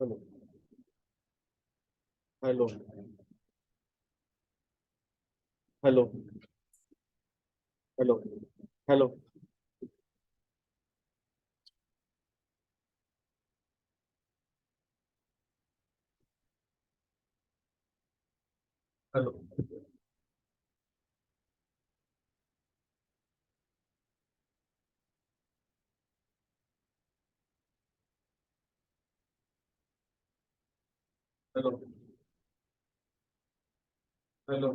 Hello hello hello hello hello hello hello hello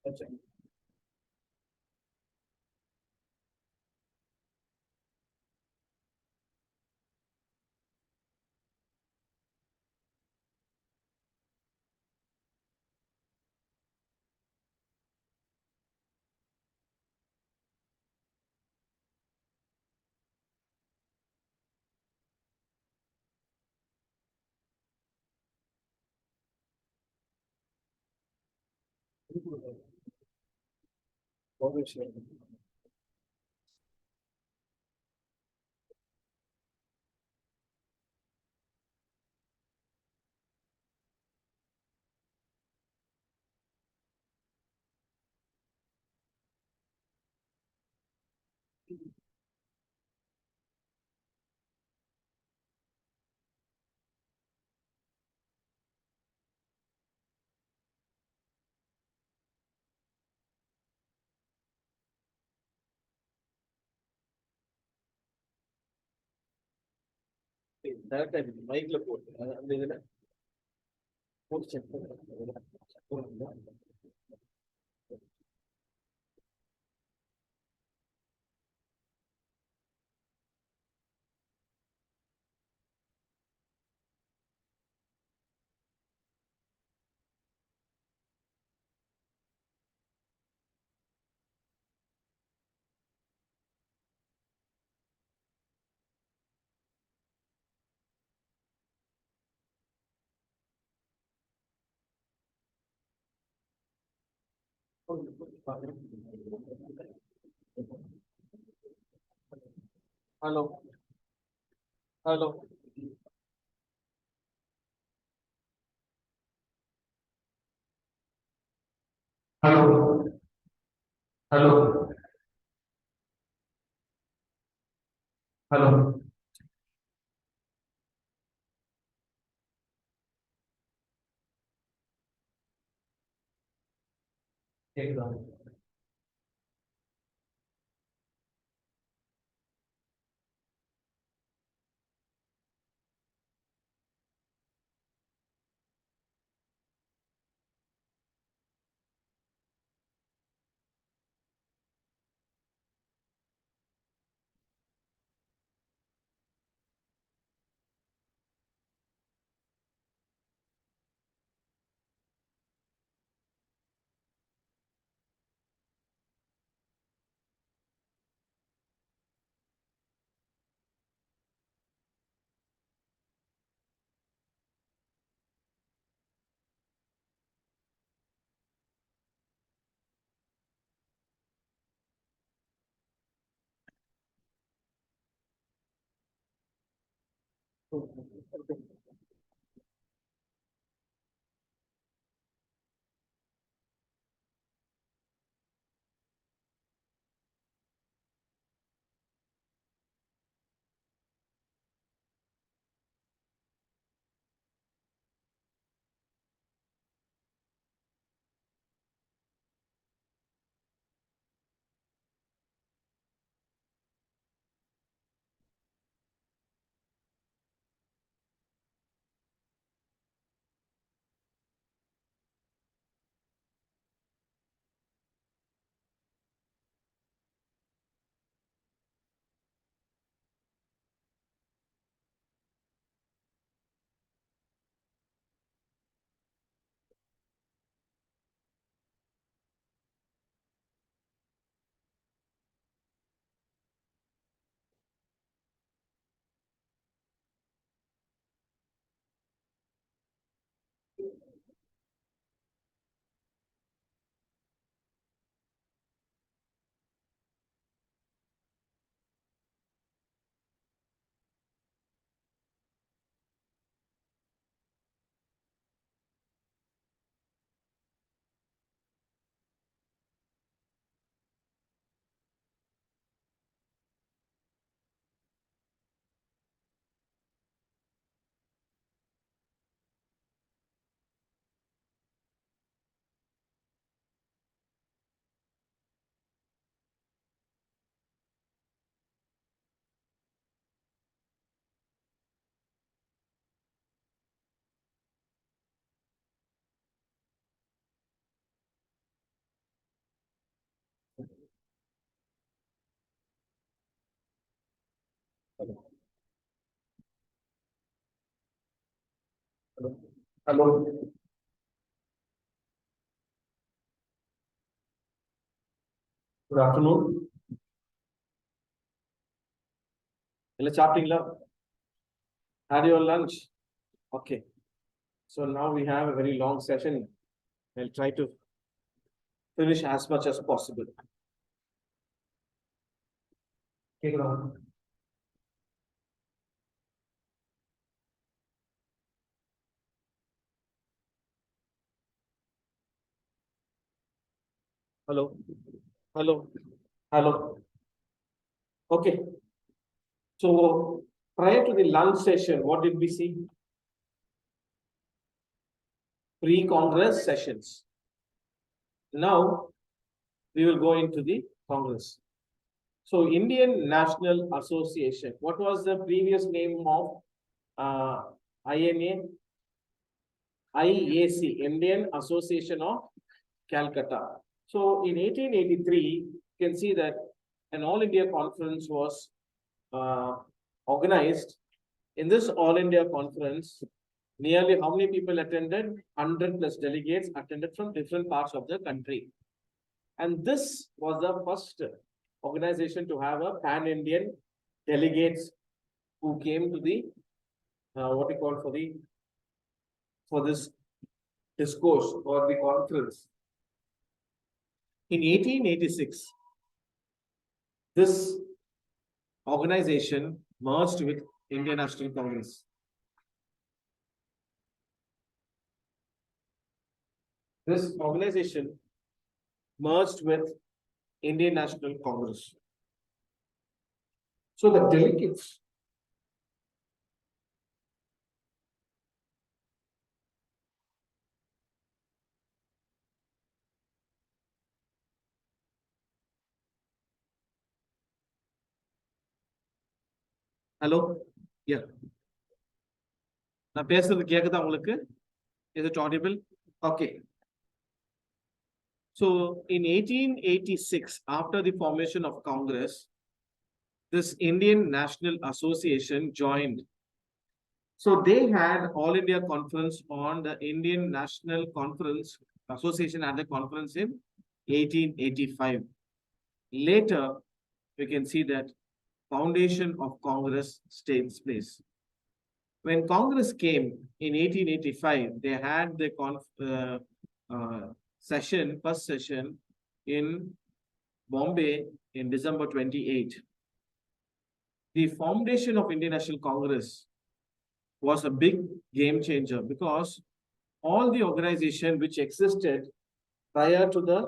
अच्छा बहुत अच्छी डायरेक्ट माइक लो बोल बोल check hello hello hello hello hello एकदम Hello. Good afternoon. Had your lunch? Okay. So now we have a very long session. I'll try to finish as much as possible. Okay, hello. Hello. Hello. Okay. So prior to the lunch session, what did we see? Pre-Congress sessions. Now we will go into the Congress. So Indian National Association. What was the previous name of INA? IAC, Indian Association of Calcutta. So in 1883, you can see that an All India conference was organized. In this All India conference, nearly how many people attended? 100 plus delegates attended from different parts of the country. And this was the first organization to have a pan-Indian delegates who came to the what we call for this discourse or the conference. In 1886, this organization merged with Indian National Congress. This organization merged with Indian National Congress. So the delegates hello, yeah. நான் பேசுறது கேக்குதா உங்களுக்கு? Is it audible? Okay. So in 1886, after the formation of Congress, this Indian National Association joined. So they had All India Conference on the Indian National Conference Association at the conference in 1885. Later, we can see that foundation of Congress takes place. When Congress came in 1885, they had the first session in Bombay in December 28. The foundation of Indian National Congress was a big game changer because all the organization which existed prior to the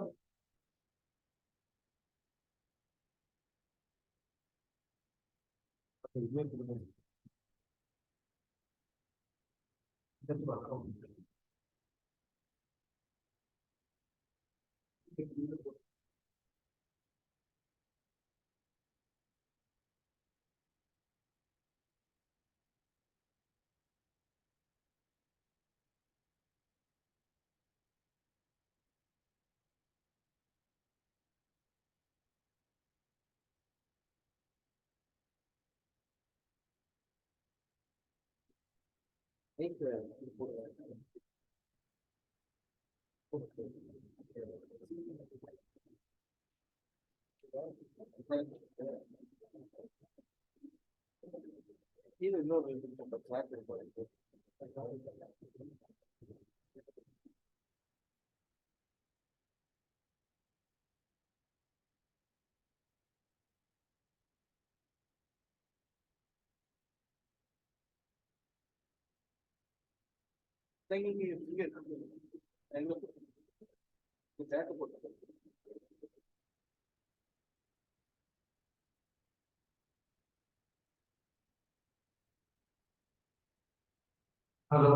hello,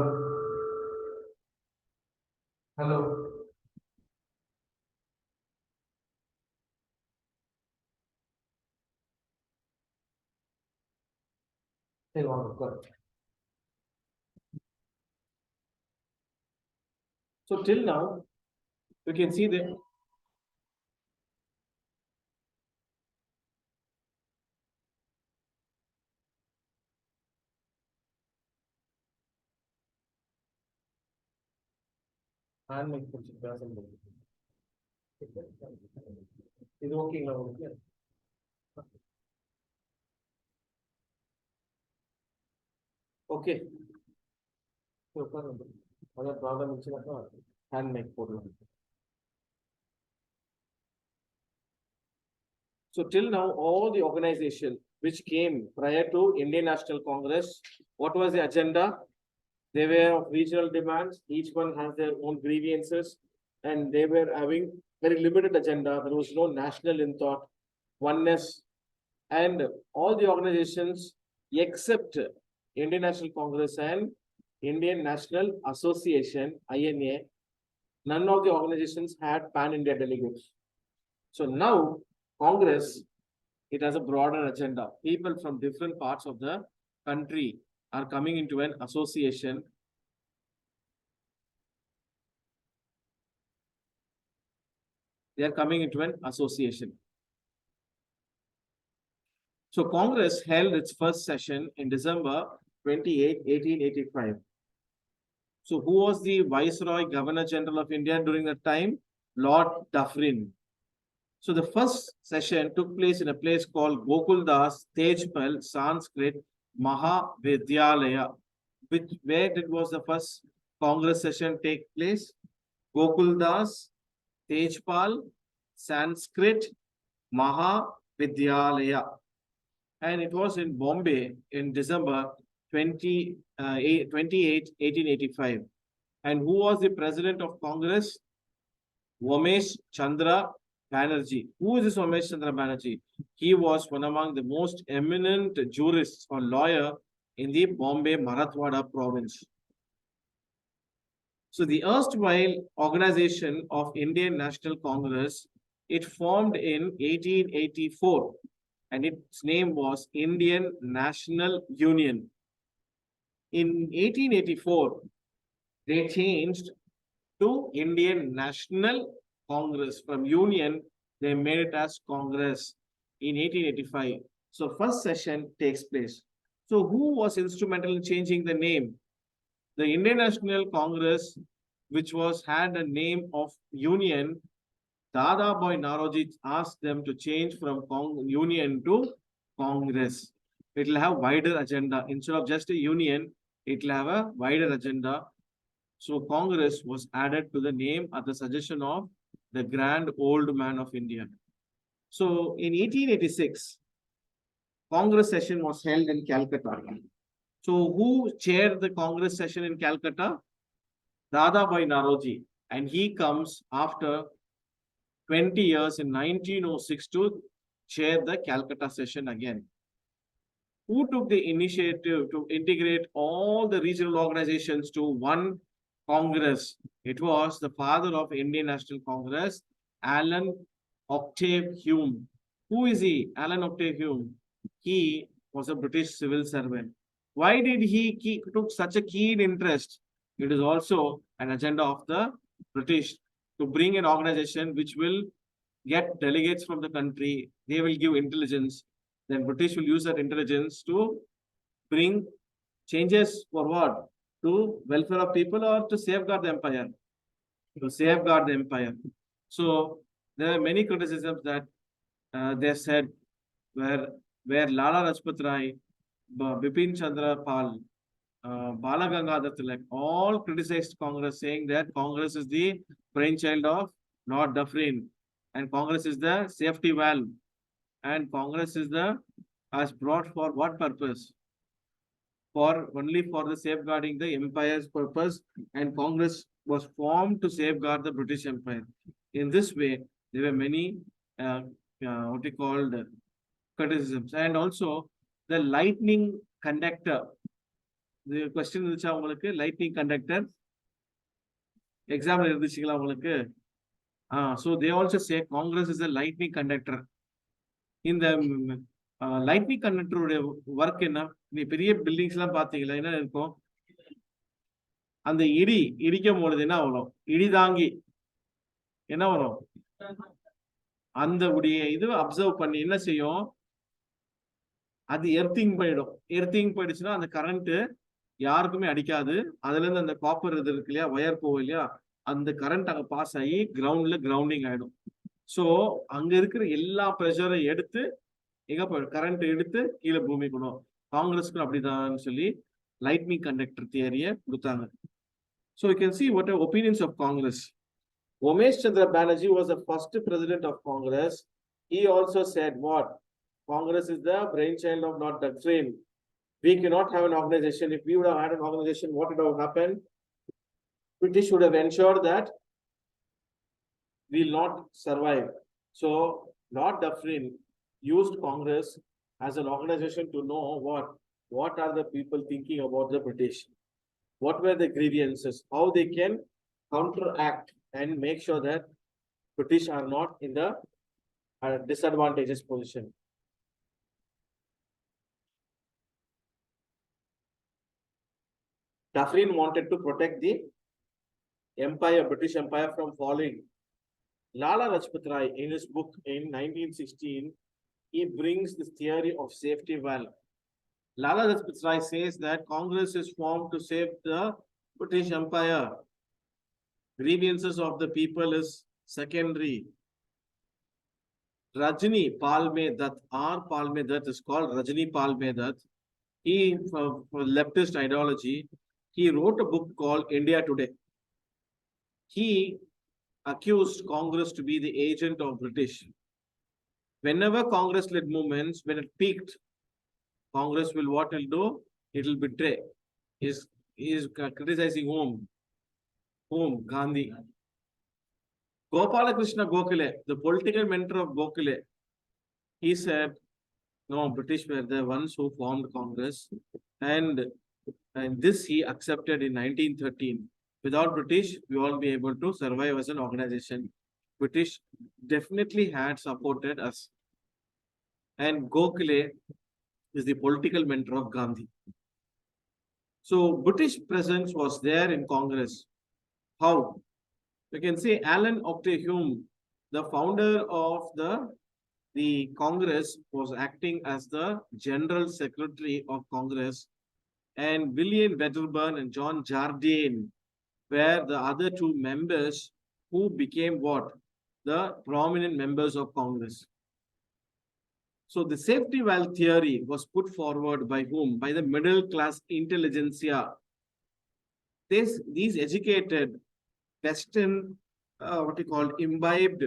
hello. Hey, good. So till now, we can see that இது ஓகேங்களா உங்களுக்கு? Okay, அதான் problem இருந்துச்சுனாக்கா hand mic போடலாம். So till now, all the organization which came prior to Indian National Congress, what was the agenda? They were of regional demands. Each one has their own grievances, and they were having very limited agenda. There was no national in thought, oneness, and all the organizations except Indian National Congress and Indian National Association (INA), none of the organizations had pan-India delegates. So now Congress, it has a broader agenda. People from different parts of the country are coming into an association. They are coming into an association. So Congress held its first session in December 28, 1885. So who was the Viceroy Governor General of India during that time? Lord Dufferin. So the first session took place in a place called Gokuldas Tejpal Sanskrit Mahavidyalaya. Where did was the first Congress session take place? Gokuldas Tejpal Sanskrit Mahavidyalaya. And it was in Bombay in December 28, 1885. And who was the president of Congress? Umesh Chandra Banerjee. Who is this Umesh Chandra Banerjee? He was one among the most eminent jurists or lawyer in the Bombay Marathwada province. So the erstwhile organization of Indian National Congress, it formed in 1884, and its name was Indian National Union. In 1884, they changed to Indian National Congress. From Union, they made it as Congress in 1885. So first session takes place. So who was instrumental in changing the name? The Indian National Congress, which had a name of Union, Dadabhai Naoroji asked them to change from Union to Congress. It will have wider agenda. Instead of just a union, it will have a wider agenda. So Congress was added to the name at the suggestion of the grand old man of India. So in 1886, Congress session was held in Calcutta. So who chaired the Congress session in Calcutta? Dadabhai Naoroji. And he comes after 20 years in 1906 to chair the Calcutta session again. Who took the initiative to integrate all the regional organizations to one Congress? It was the father of Indian National Congress, Alan Octave Hume. Who is he? Alan Octave Hume. He was a British civil servant. Why did he took such a keen interest? It is also an agenda of the British to bring an organization which will get delegates from the country. They will give intelligence. Then British will use that intelligence to bring changes for what? To welfare of people or to safeguard the empire? To safeguard the empire. So there are many criticisms that they said where Lala Rajpat Rai, Bipin Chandra Pal, Bala Gangadhar Tilak all criticized Congress, saying that Congress is the brainchild of Lord Dufferin, and Congress is the safety valve, and Congress is has brought for what purpose? Only for the safeguarding the empire's purpose, and Congress was formed to safeguard the British Empire. In this way, there were many what we called criticisms, and also the lightning conductor. The question is lightning conductor. Example இருந்துச்சுங்களா உங்களுக்கு? So they also say Congress is a lightning conductor. In the lightning conductor work என்ன? நீ பெரிய buildings எல்லாம் பாத்தீங்களா? என்ன இருக்கும்? அந்த இடிக்கும் பொழுது என்ன வரும்? இடி தாங்கி என்ன வரும்? அந்த உடைய இது அப்சர்வ் பண்ணி என்ன செய்யும்? அது எர்த்திங் போயிடும். எர்த்திங் போயிடுச்சுன்னா அந்த கரண்ட் யாருக்குமே அடிக்காது. அதுல இருந்து அந்த காப்பர் இது இருக்கு இல்லையா, ஒயர் போகும் இல்லையா, அந்த கரண்ட் அங்க பாஸ் ஆகி கிரவுண்ட்ல கிரவுண்டிங் ஆயிடும். ஸோ அங்க இருக்கிற எல்லா ப்ரெஷரை எடுத்து எங்க கரண்ட் எடுத்து கீழே பூமி போடும். காங்கிரஸ்க்கு அப்படிதான் சொல்லி லைட்னிங் கண்டக்டர் தியரியை கொடுத்தாங்க. So you can see what are opinions of Congress. Umesh Chandra Banerjee was the first president of Congress. He also said what? Congress is the brainchild of not doctrine. We cannot have an organization. If we would have had an organization, what would have happened? British would have ensured that we will not survive. So Lord Dufferin used Congress as an organization to know what are the people thinking about the British. What were the grievances? How they can counteract and make sure that British are not in the disadvantageous position. Dufferin wanted to protect the empire, British Empire, from falling. Lala Lajpat Rai, in his book in 1916, he brings this theory of safety valve. Lala Lajpat Rai says that Congress is formed to save the British Empire. Grievances of the people is secondary. Rajni Palme Dutt, R. Palme Dutt is called Rajni Palme Dutt. He, for leftist ideology, he wrote a book called India Today. He accused Congress to be the agent of British. Whenever Congress led movements, when it peaked, Congress will what will do? It will betray. He is criticizing whom? Gandhi. Gopalakrishna Gokhale, the political mentor of Gokhale, he said, no, British were the ones who formed Congress, and this he accepted in 1913. Without British, we won't be able to survive as an organization. British definitely had supported us. And Gokhale is the political mentor of Gandhi. So British presence was there in Congress. How? You can say Alan Octay Hume, the founder of the Congress, was acting as the General Secretary of Congress, and William Wedderburn and John Jardine were the other two members who became what? The prominent members of Congress. So the safety valve theory was put forward by whom? By the middle class intelligentsia. These educated Western, imbibed,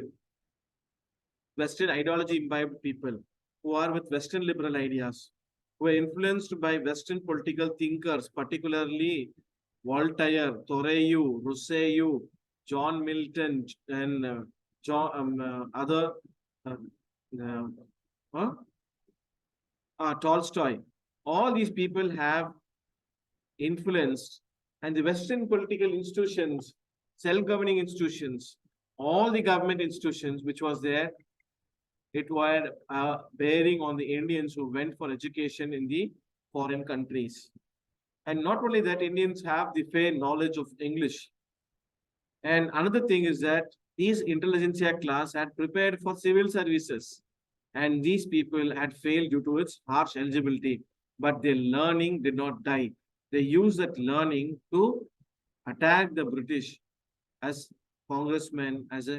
Western ideology imbibed people who are with Western liberal ideas, who were influenced by Western political thinkers, particularly Voltaire, Thoreau, Rousseau, John Milton, and other Tolstoy. All these people have influenced, and the Western political institutions, self-governing institutions, all the government institutions which was there, it had bearing on the Indians who went for education in the foreign countries. And not only that, Indians have the fair knowledge of English. And another thing is that these intelligentsia class had prepared for civil services, and these people had failed due to its harsh eligibility, but their learning did not die. They used that learning to attack the British as congressmen, as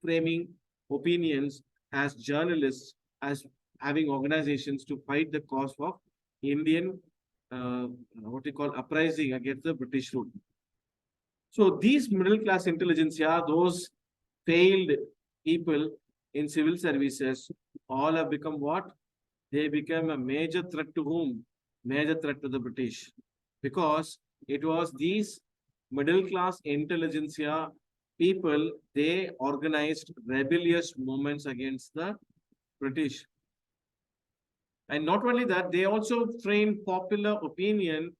framing opinions, as journalists, as having organizations to fight the cause of Indian uprising against the British rule. So these middle class intelligentsia, those failed people in civil services, all have become what? They become a major threat to whom? Major threat to the British. Because it was these middle class intelligentsia people, they organized rebellious movements against the British. And not only that, they also trained popular opinion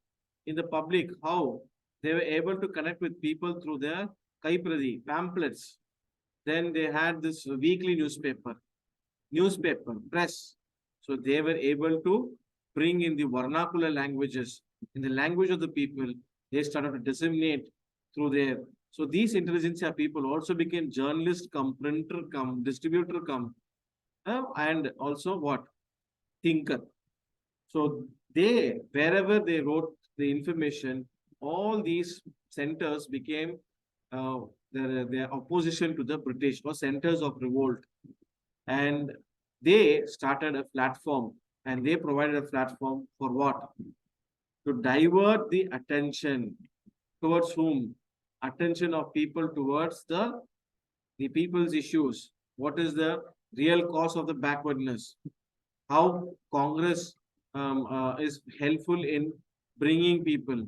in the public. How? They were able to connect with people through their Kaipradi, pamphlets. Then they had this weekly newspaper, press. So they were able to bring in the vernacular languages, in the language of the people. They started to disseminate through there. So these intelligentsia people also became journalist come, printer come, distributor come, and also what? Thinker. So they, wherever they wrote the information, all these centers became their opposition to the British or centers of revolt. And they started a platform, and they provided a platform for what? To divert the attention towards whom? Attention of people towards the people's issues. What is the real cause of the backwardness? How Congress is helpful in bringing people,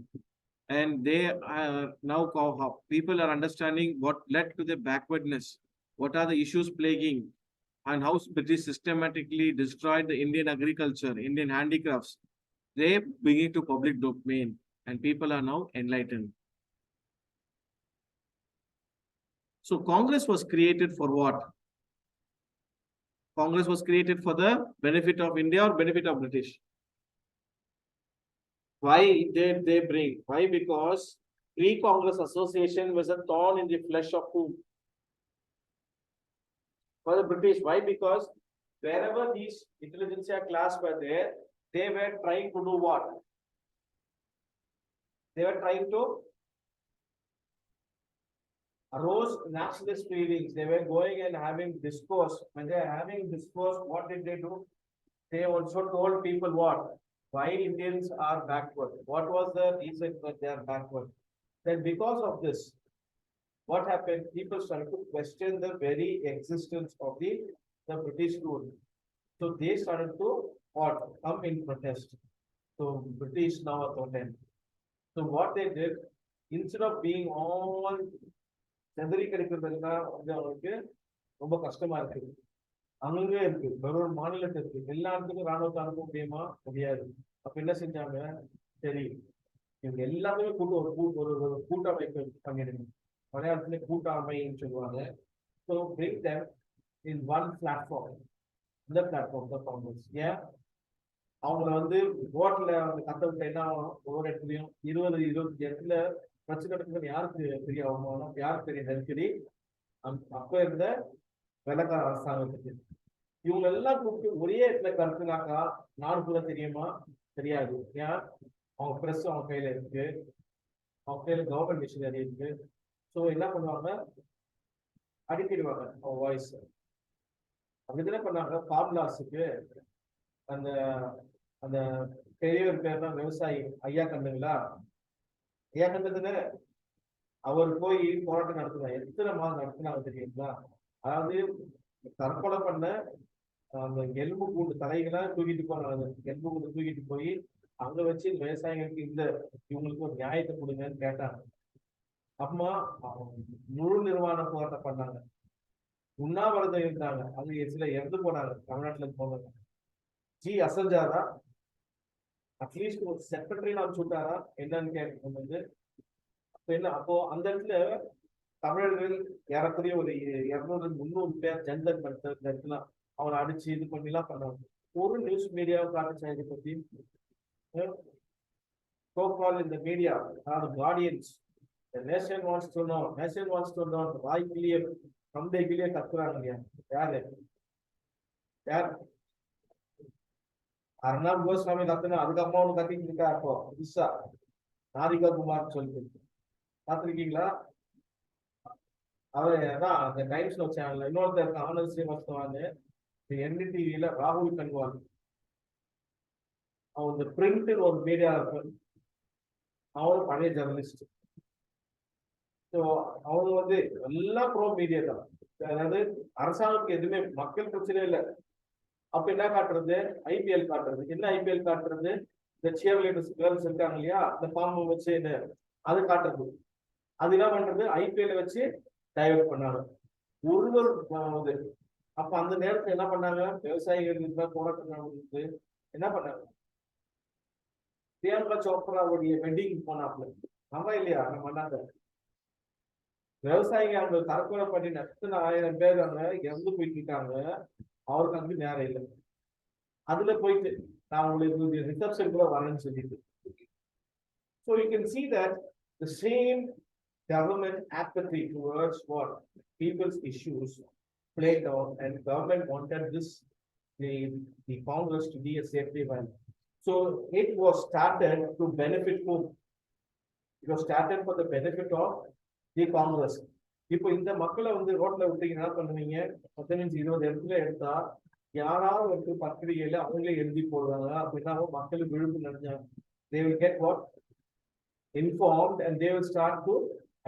and they are now how people are understanding what led to the backwardness, what are the issues plaguing, and how British systematically destroyed the Indian agriculture, Indian handicrafts. They bring it to public domain, and people are now enlightened. So Congress was created for what? Congress was created for the benefit of India or benefit of British? Why did they bring? Why? Because pre-Congress association was a thorn in the flesh of whom? For the British. Why? Because wherever these intelligentsia class were there, they were trying to do what? They were trying to arouse nationalist feelings. They were going and having discourse. When they are having discourse, what did they do? They also told people what? Why Indians are backward. What was the reason that they are backward? Then because of this, what happened? People started to question the very existence of the British rule. So they started to what? Come in protest. So British now authority. So what they did, instead of being all செதறி கிடைக்கிறதுலாம் வந்து அவங்களுக்கு ரொம்ப கஷ்டமா இருக்கு. அங்கங்கே இருக்கு, ஒரு மாநிலத்தில் இருக்கு, எல்லா இடத்துக்கும் ராணுவத்தை அனுப்ப முடியுமா? முடியாது. அப்ப என்ன செஞ்சாங்க? சரி, இவங்க எல்லாமே ஒரு கூட்டமைப்பு பண்ணிடுங்க. மலையாளத்துல கூட்டமைன்னு சொல்லுவாங்க. So bring them in one platform. இந்த பிளாட்ஃபார்ம் தான் காங்கிரஸ். ஏன் அவங்கள வந்து ஓட்ல அவங்க கத்த விட்ட என்ன ஆகும்? ஒவ்வொரு இடத்துலையும் 20-25 இடத்துல பிரச்சனை நடக்குது. யாருக்கு பெரிய அவமானம், யாருக்கு பெரிய நெருக்கடி? அப்ப இருந்த வெள்ளக்கார அரசாங்கத்துக்கு. இவங்க எல்லாம் கூப்பிட்டு ஒரே இடத்துல கருத்துனாக்கா நாடு கூட தெரியுமா? தெரியாது. ஏன்? அவங்க பிரஸ் அவங்க கையில இருக்கு, அவங்க கையில கவர்மெண்ட் மிஷினரி இருக்கு. ஸோ என்ன பண்ணுவாங்க? அடிக்கிடுவாங்க அவங்க வாய்ஸ். அப்படி என்ன பண்ணாங்க? ஃபார்முலாஸுக்கு அந்த அந்த பெரியவர் பேர் தான் விவசாயி ஐயா கண்டுங்களா? ஐயா கண்டதுன்னு அவர் போய் போராட்டம் நடத்துனார். எத்தனை மாதம் நடத்தினாங்க தெரியுங்களா? அதாவது தற்கொலை பண்ண அந்த எலும்பு கூண்டு தலைகளை தூக்கிட்டு போனாங்க. எலும்பு கூண்டு தூக்கிட்டு போய் அங்க வச்சு விவசாயிகளுக்கு இவங்களுக்கு ஒரு நியாயத்தை கொடுங்கன்னு கேட்டாங்க. அம்மா முழு நிர்வாண போராட்டம் பண்ணாங்க, உண்ணாவிரதம் இருந்தாங்க. அது சில இறந்து போனாங்க, தமிழ்நாட்டுல இருந்து போனாங்க. அசஞ்சாரா? அட்லீஸ்ட் ஒரு செக்ரட்டரி நான் சுட்டாரா என்னன்னு கேட்கும்போது என்ன? அப்போ அந்த இடத்துல தமிழர்கள் ஏறக்குறைய ஒரு 200-300 பேர் ஜெண்டர் இடத்துல அவனை அடிச்சு இது பண்ணிலாம் பண்ணாங்க. ஒரு நியூஸ் மீடியாவை காட்டுச்சா இதை பத்தி? இந்த மீடியா, அதாவது guardians, nation wants to know, nation wants to know, வாய்க்கிலேயே கந்தைக்கிலேயே கத்துறாங்க இல்லையா? யாரு? யார்? அர்ணாப் கோஸ்வாமி கத்துனா அதுக்கப்புறம் ஒண்ணு கத்திட்டு இருக்கா. அப்போ புதுசா ராதிகா குமார் சொல்லிட்டு பார்த்திருக்கீங்களா? அவர் தான் அந்த டைம்ஸ்ல சேனல்ல இன்னொருத்தர் ஆனந்த் ஸ்ரீவாஸ்தவான்னு என்டிடிவில ராகுல் கன்வால், அவன் இந்த பிரிண்ட் ஒரு மீடியா அவரும் பழைய ஜெர்னலிஸ்ட். ஸோ அவங்க வந்து எல்லாம் ப்ரோ மீடியா தான். அதாவது அரசாங்கத்துக்கு எதுவுமே மக்கள் பிரச்சனை இல்லை. அப்ப என்ன காட்டுறது? ஐபிஎல் காட்டுறது. என்ன ஐபிஎல் காட்டுறது? இந்த சியர் லீடர்ஸ் கேர்ள்ஸ் இருக்காங்க இல்லையா, இந்த பாம்பு வச்சு அது காட்டுறது. அது என்ன பண்றது? ஐபிஎல் வச்சு டைவர்ட் பண்ணாங்க ஒருவர். அப்ப அந்த நேரத்துல என்ன பண்ணாங்க? விவசாயிகள் போராட்டம் என்ன பண்ணாங்க? பிரியங்கா சோப்ராவுடைய வெட்டிங் போனாப்ல நம்ம இல்லையா? நம்ம பண்ணாங்க. விவசாயிங்க அவங்க தற்கொலை பண்ணி எத்தனை 1000 பேர் அங்க இறந்து போயிட்டு இருக்காங்க. அவருக்கு அங்கு நேரம் இல்லை. அதுல போயிட்டு நான் உங்களுக்கு ரிசப்ஷன் கூட வரேன்னு சொல்லிட்டு. So you can see that the same government apathy towards what people's issues played out, and government wanted this the Congress to be a safety valve. So it was started to benefit whom? It was started for the benefit of தி காங்கிரஸ். இப்போ இந்த மக்களை வந்து ரோட்ல விட்டீங்க என்ன பண்ணுவீங்க? 15-20 இடத்துல எடுத்தா யாராவது ஒரு பத்திரிகையில அவங்களே எழுதி போடுவாங்க. அப்படின்னா மக்களுக்கு விழிப்புணர்வு. They will get what? Informed and they will start to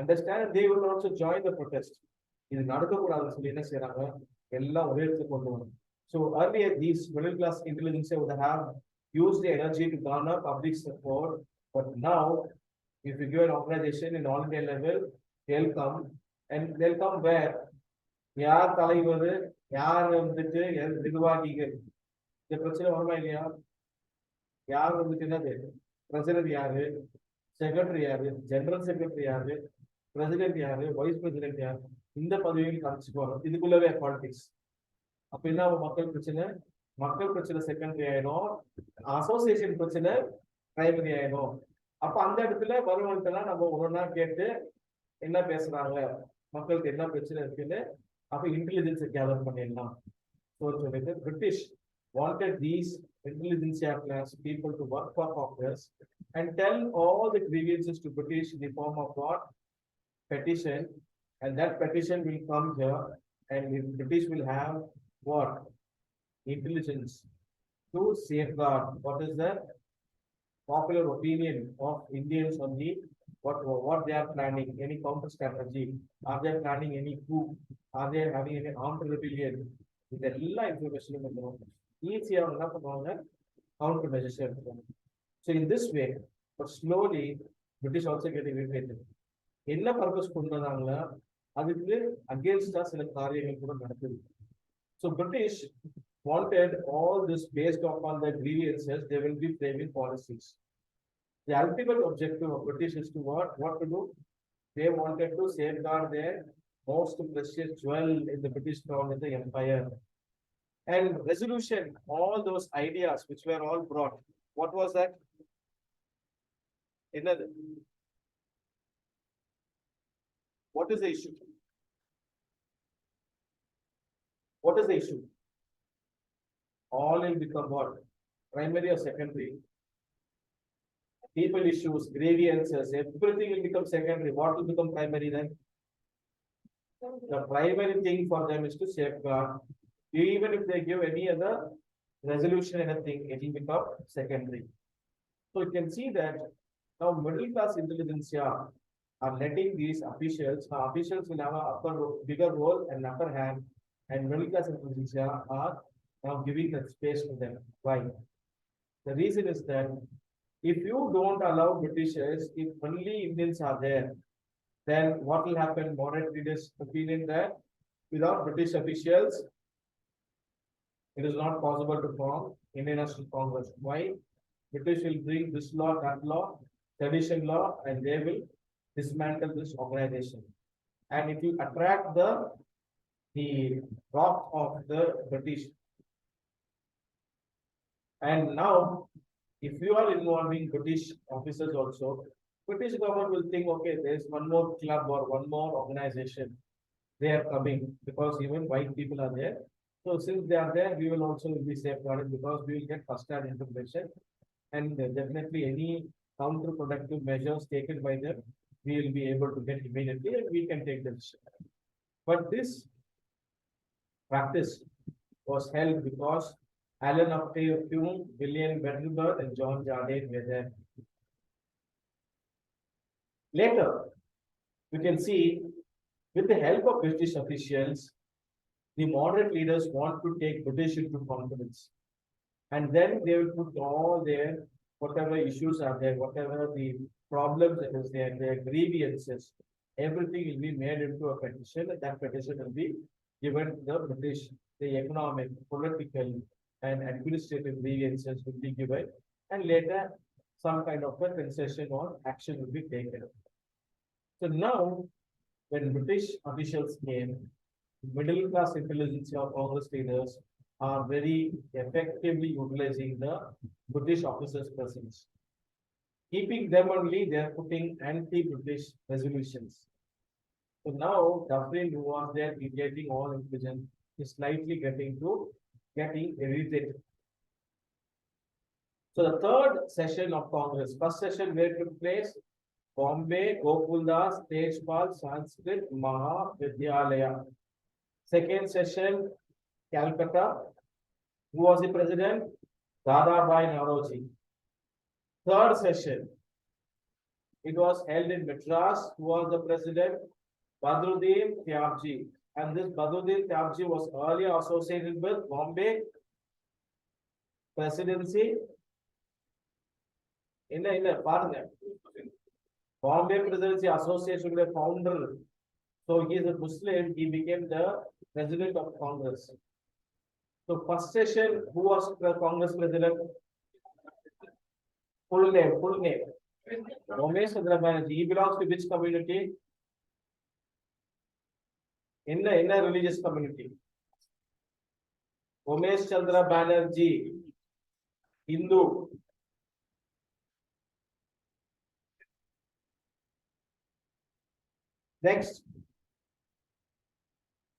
understand and they will also join the protest. இது நடக்கக்கூடாதுன்னு சொல்லி என்ன செய்யறாங்க? எல்லாம் ஒரே இடத்துக்கு கொண்டு வரும். So earlier these middle class intelligence would have used the energy to garner public support, but now if you give an organization in all India level, they'll come and they'll come where? யார் தலைவர், யார் வந்துட்டு நிர்வாகிகள், இந்த பிரச்சனை வருமா இல்லையா? யார் வந்துட்டு என்னது? பிரசிடென்ட் யாரு, செக்ரட்டரி யாரு, ஜெனரல் செக்ரட்டரி யாரு, பிரசிடென்ட் யாரு, வைஸ் பிரசிடென்ட் யாரு, இந்த பதவியில் காமிச்சுக்குவாங்க. இதுக்குள்ளவே பாலிடிக்ஸ். அப்ப என்ன மக்கள் பிரச்சனை? மக்கள் பிரச்சனை செகண்டரி ஆயிடும், அசோசியேஷன் பிரச்சனை பிரைமரி ஆயிடும். அப்ப அந்த இடத்துல வருவன்ட்டெல்லாம் நம்ம ஒவ்வொன்றா கேட்டு என்ன பேசுறாங்க, மக்களுக்கு என்ன பிரச்சனை இருக்குன்னு அப்ப இன்டெலிஜென்ஸ் கேதர் பண்ணிடலாம். சொல்லிட்டு British wanted these intelligentsia class people to work for Congress and tell all the grievances to British in the form of what? Petition, and that petition will come here and the British will have what? Intelligence to safeguard what is the popular opinion of Indians on the what they are planning, any counter strategy, are they planning any coup, are they having any armed rebellion, with all information easier என்ன பண்ணுவாங்க? counter measures எடுத்துப்பாங்க. So in this way, but slowly British also get irritated. என்ன purpose கொண்டு வந்தாங்களா அதுக்கு அகேன்ஸ்டா சில காரியங்கள் கூட நடக்குது. So British wanted all this based upon the grievances, they will be framing policies. The ultimate objective of British is to what to do? They wanted to safeguard their most precious jewel in the British crown in the empire. And resolution, all those ideas which were all brought. What was that? Another. What is the issue? What is the issue? All will become what? Primary or secondary? People issues, grievances, everything will become secondary. What will become primary then? The primary thing for them is to safeguard. Even if they give any other resolution, anything, it will become secondary. So you can see that now middle class intelligentsia are letting these officials, officials will have a bigger role and upper hand, and middle class intelligentsia are now giving that space to them. Why? The reason is that if you don't allow Britishers, if only Indians are there, then what will happen? Moderate leaders' opinion that without British officials, it is not possible to form Indian National Congress. Why? British will bring this law, that law, tradition law, and they will dismantle this organization. And if you attract the wrath of the British, and now if you are involving British officers also, British government will think, okay, there's one more club or one more organization. They are coming because even white people are there. So since they are there, we will also be safeguarded because we will get first-hand information, and definitely any counterproductive measures taken by them, we will be able to get immediately, and we can take the decision. But this practice was held because Alan Hume, William Berenberg, and John Jardine were there. Later, you can see, with the help of British officials, the moderate leaders want to take British into confidence. And then they will put all their, whatever issues are there, whatever the problems that is there, their grievances, everything will be made into a petition, and that petition will be given to the British. The economic, political, and administrative grievances will be given, and later some kind of a concession or action will be taken. So now, when British officials came, middle class intelligence of Congress leaders are very effectively utilizing the British officers' presence. Keeping them only, they are putting anti-British resolutions. So now, Dufferin, who was there mediating all intelligence, is slightly getting irritated. So the third session of Congress, first session where it took place, Bombay, Gokuldas, Tejpal, Sanskrit, Mahavidyalaya. Second session, Calcutta. Who was the president? Dadabhai Naoroji. Third session, it was held in Madras. Who was the president? Badruddin Tyabji. And this Badruddin Tyabji was earlier associated with Bombay presidency. Bombay Presidency Association with the founder. So he is a Muslim. He became the president of Congress. So first session, who was the Congress president? Full name. Ramesh Chandra Banerjee. He belongs to which community? In the religious community. Ramesh Chandra Banerjee, Hindu. Next,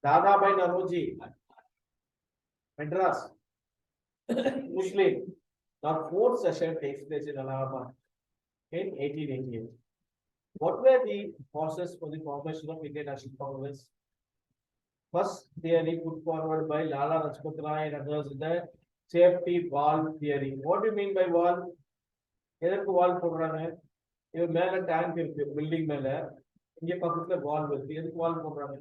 Dadabhai Naoroji, Madras, Muslim. Now, fourth session takes place in Allahabad in 1888. What were the causes for the formation of Indian National Congress? First theory put forward by Lala Rajpat Rai and others is the safety valve theory. What do you mean by valve? எதற்கு வால் போடுறாங்க? இது மேல tank இருக்கு, building மேல. இங்க பக்கத்துல valve இருக்கு. எதுக்கு வால் போடுறாங்க?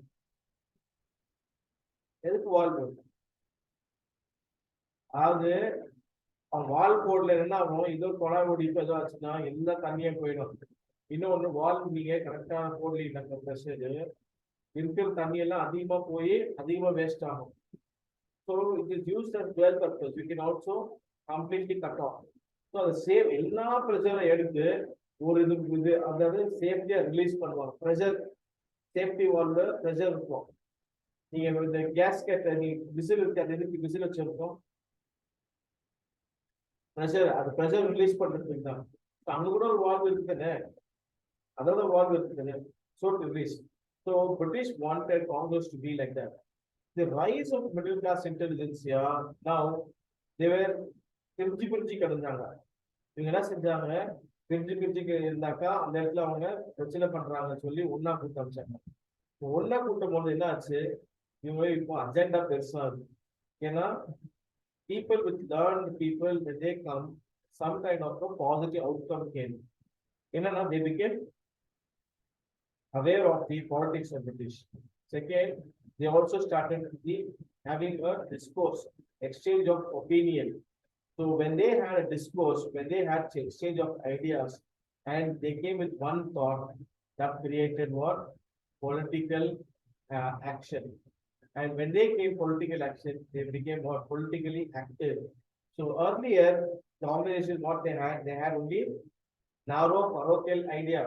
எதுக்கு வால்வ் இருக்கு? அது வால் போடல என்ன ஆகும்? இதோ குழாய் ஓடிட்டு ஏதோ ஆச்சுன்னா எல்லா தண்ணியும் போயிடும். இன்னொன்னு வால்வ் நீங்க கரெக்டா போடலீங்க ப்ரெஷர் இருக்கிற தண்ணி எல்லாம் அதிகமா போய் அதிகமா வேஸ்ட் ஆகும். So it is used as dual purpose. You can also completely cut off. So the same எல்லா ப்ரெஷரை எடுத்து ஒரு இது அதாவது சேஃப்டியா ரிலீஸ் பண்ணுவாங்க. ப்ரெஷர் சேஃப்டி வால்வ்ல ப்ரெஷர் இருக்கும். நீங்க இந்த கேஸ்கெட் நீங்க விசில் இருக்காது, எதுக்கு விசில் வச்சிருக்கோம்? ப்ரெஷர் அது ப்ரெஷர் ரிலீஸ் பண்றதுக்கு தான். அங்க கூட ஒரு வால்வ் இருக்குதுன்னு, அதாவது வால்வ் இருக்குதுன்னு. So to release. So British wanted Congress to be like that. The rise of middle class intelligentsia, now they were பிரிஞ்சு கிடந்தாங்க. இவங்க என்ன செஞ்சாங்க? பிரிஞ்சு இருந்தாக்கா அந்த இடத்துல அவங்க பிரச்சனை பண்றாங்கன்னு சொல்லி ஒன்னா கூட்டம் அமைச்சாங்க. ஒன்னா கூட்டம் போது என்ன ஆச்சு? இவங்க இப்போ அஜெண்டா பெருசா இருக்கு. ஏன்னா people with learned people, when they come, some kind of a positive outcome came. என்னன்னா they became aware of the politics of British. Second, they also started having a discourse, exchange of opinion. So when they had a discourse, when they had exchange of ideas, and they came with one thought that created what? Political action. And when they came political action, they became more politically active. So earlier, the organization, what they had only narrow parochial idea,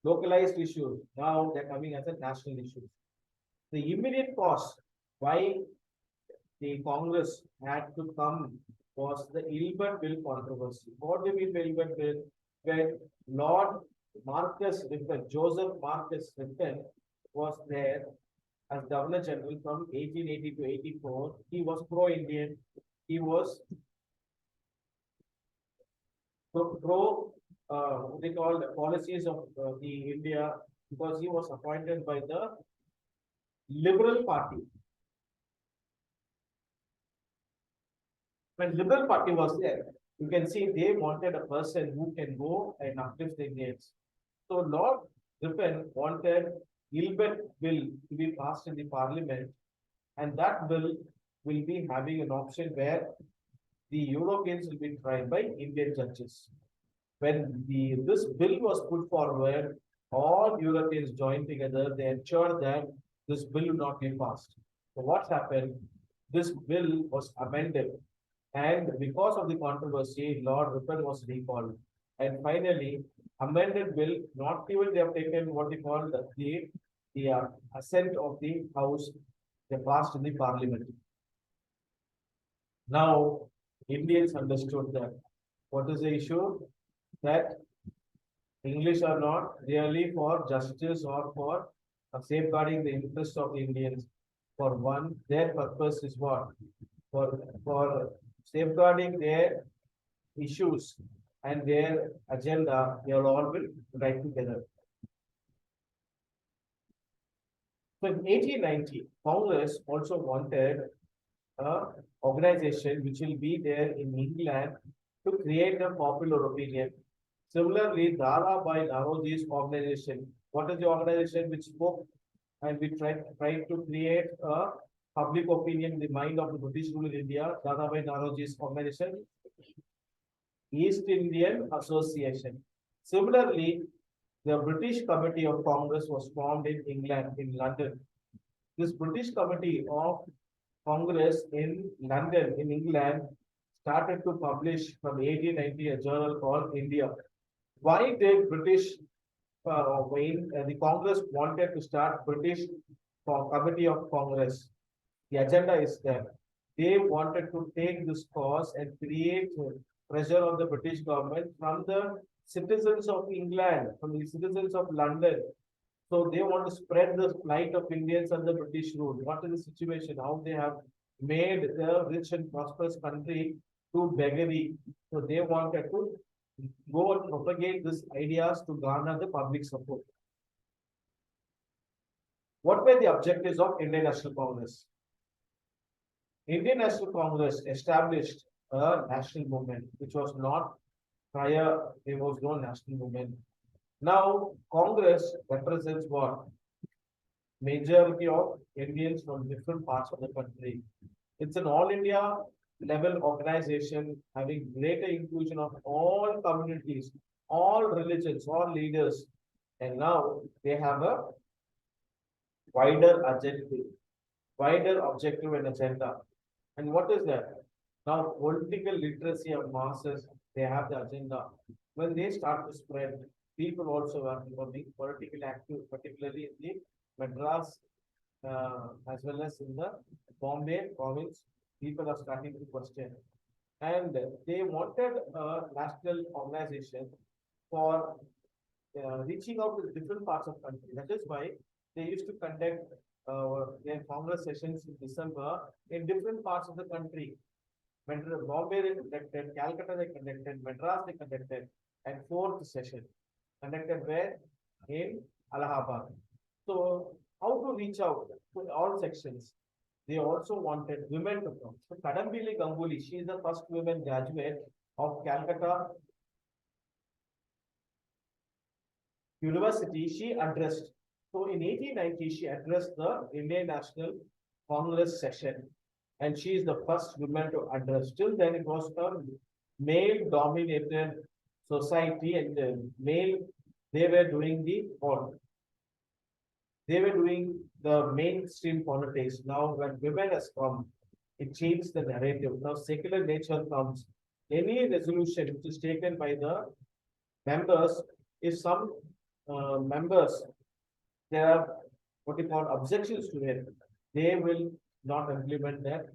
localized issues. Now they're coming as a national issue. The immediate cause why the Congress had to come was the Ilbert Bill controversy. What do you mean by Ilbert Bill? When Lord Marcus Ripon, Joseph Marcus Ripon was there as Governor General from 1880 to 84, he was pro-Indian. He was pro what they call the policies of the India, because he was appointed by the Liberal Party. When Liberal Party was there, you can see they wanted a person who can go and uplift the Indians. So Lord Ripon wanted Gilbert Bill to be passed in the Parliament, and that bill will be having an option where the Europeans will be tried by Indian judges. When this bill was put forward, all Europeans joined together. They ensured that this bill would not be passed. So what happened? This bill was amended. And because of the controversy, Lord Ripon was recalled. And finally, amended bill, not even they have taken what they call the assent of the House, they passed in the Parliament. Now, Indians understood that. What is the issue? That English are not really for justice or for safeguarding the interests of the Indians. For one, their purpose is what? For safeguarding their issues and their agenda, they all will write together. So in 1890, Congress also wanted a organization which will be there in England to create a popular opinion. Similarly, Dara Naroji's organization. What is the organization which spoke and we tried to create a public opinion in the mind of the British rule in India? Dara Naroji's organization, East Indian Association. Similarly, the British Committee of Congress was formed in England, in London. This British Committee of Congress in London, in England, started to publish from 1890 a journal called India. Why did the Congress wanted to start British Committee of Congress? The agenda is there. They wanted to take this cause and create pressure on the British government from the citizens of England, from the citizens of London. So they want to spread the plight of Indians under British rule. What is the situation? How they have made the rich and prosperous country to beggary. So they wanted to go and propagate these ideas to garner the public support. What were the objectives of Indian National Congress? Indian National Congress established a national movement, which was not prior, there was no national movement. Now, Congress represents what? Majority of Indians from different parts of the country. It's an all India level organization having greater inclusion of all communities, all religions, all leaders. And now they have a wider objective and agenda. And what is that? Now, political literacy of masses, they have the agenda. When they start to spread, people also are becoming politically active, particularly in the Madras as well as in the Bombay province. People are starting to question. And they wanted a national organization for reaching out to different parts of country. That is why they used to conduct their Congress sessions in December in different parts of the country. Bombay they conducted, Calcutta they conducted, Madras they conducted, and fourth session conducted where? In Allahabad. So how to reach out to all sections? They also wanted women to come. So Kadambili Ganguly, she is the first woman graduate of Calcutta University. She addressed. So in 1890, she addressed the Indian National Congress session. And she is the first woman to address. Till then, it was a male-dominated society, and they were doing they were doing the mainstream politics. Now, when women has come, it changed the narrative. Now, secular nature comes. Any resolution which is taken by the members, if some members there are what you call objections to it, they will not implement that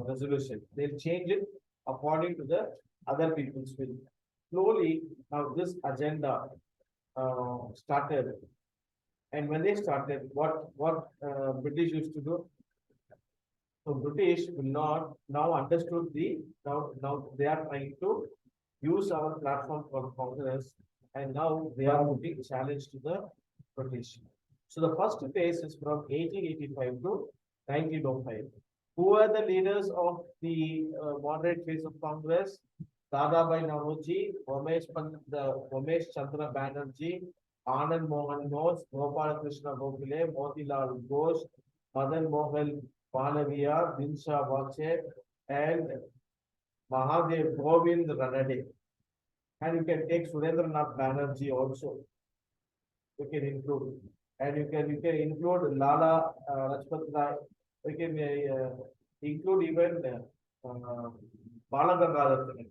resolution. They'll change it according to the other people's will. Slowly, now this agenda started. And when they started, what British used to do? So British will not now understood now they are trying to use our platform for Congress, and now they are putting challenge to the British. So the first phase is from 1885 to 1905. Who are the leaders of the moderate phase of Congress? Dadabhai Naoroji, Ramesh Chandra Banerjee, Anand Mohan Ghosh, Gopal Krishna Gokhale, Motilal Ghosh, Madan Mohan Panaviya, Dinsha Vache, and Mahadev Govind Ranade. And you can take Surendranath Banerjee also. You can include. And you can include Lala Rajpat Rai. We can include even Balagangadhar Tilak,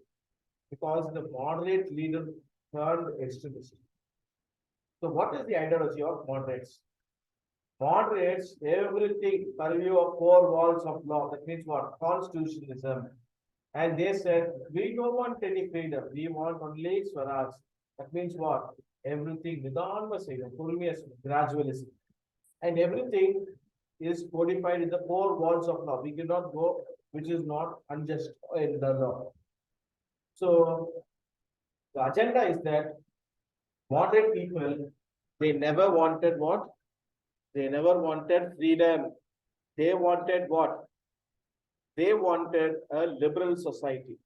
because the moderate leader turned extremist. So what is the ideology of moderates? Moderates everything purview of four walls of law. That means what? Constitutionalism. And they said, we don't want any freedom. We want only Swaraj. That means what? Everything gradualism. And everything is codified in the four walls of law. We cannot go, which is not unjust in the law. So The agenda is that moderate people, they never wanted what? They never wanted freedom. They wanted what? They wanted a liberal society.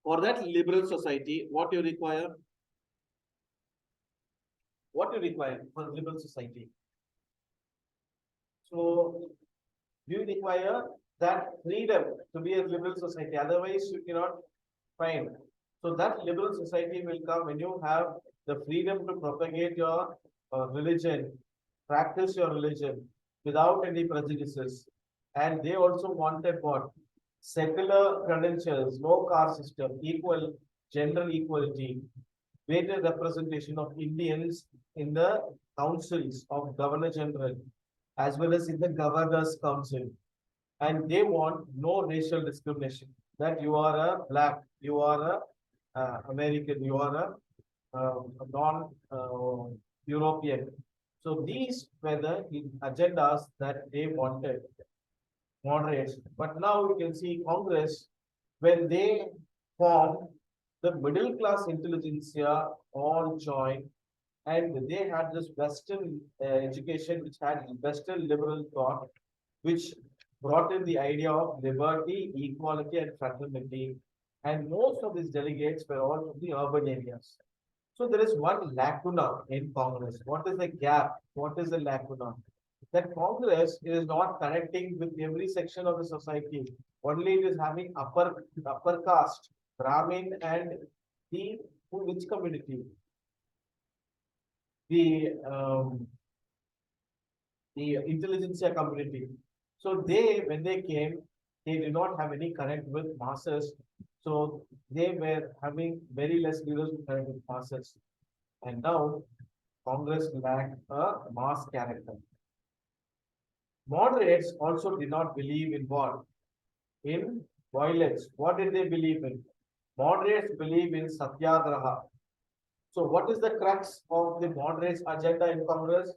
For that liberal society, what you require? What you require for liberal society? So you require that freedom to be a liberal society. Otherwise, you cannot find. So that liberal society will come when you have the freedom to propagate your religion, practice your religion without any prejudices. And they also wanted what? Secular credentials, no caste system, equal gender equality, greater representation of Indians in the councils of Governor General as well as in the Governor's Council. And they want no racial discrimination. That you are a black, you are a American, you are a non-European. So these were the agendas that they wanted, moderates. But now you can see Congress, when they formed the middle class intelligentsia all joined and they had this Western education which had Western liberal thought, which brought in the idea of liberty, equality, and fraternity. And most of these delegates were all from the urban areas. So there is one lacuna in Congress. What is the gap? What is the lacuna? That Congress is not connecting with every section of the society. Only it is having upper caste, Brahmin, and the which community? The intelligentsia community. So they, when they came, they did not have any connect with masses. So they were having very less leaders to connect with masses. And now Congress lacked a mass character. Moderates also did not believe in what? In violence. What did they believe in? Moderates believe in satyagraha. So what is the crux of the moderates agenda in Congress?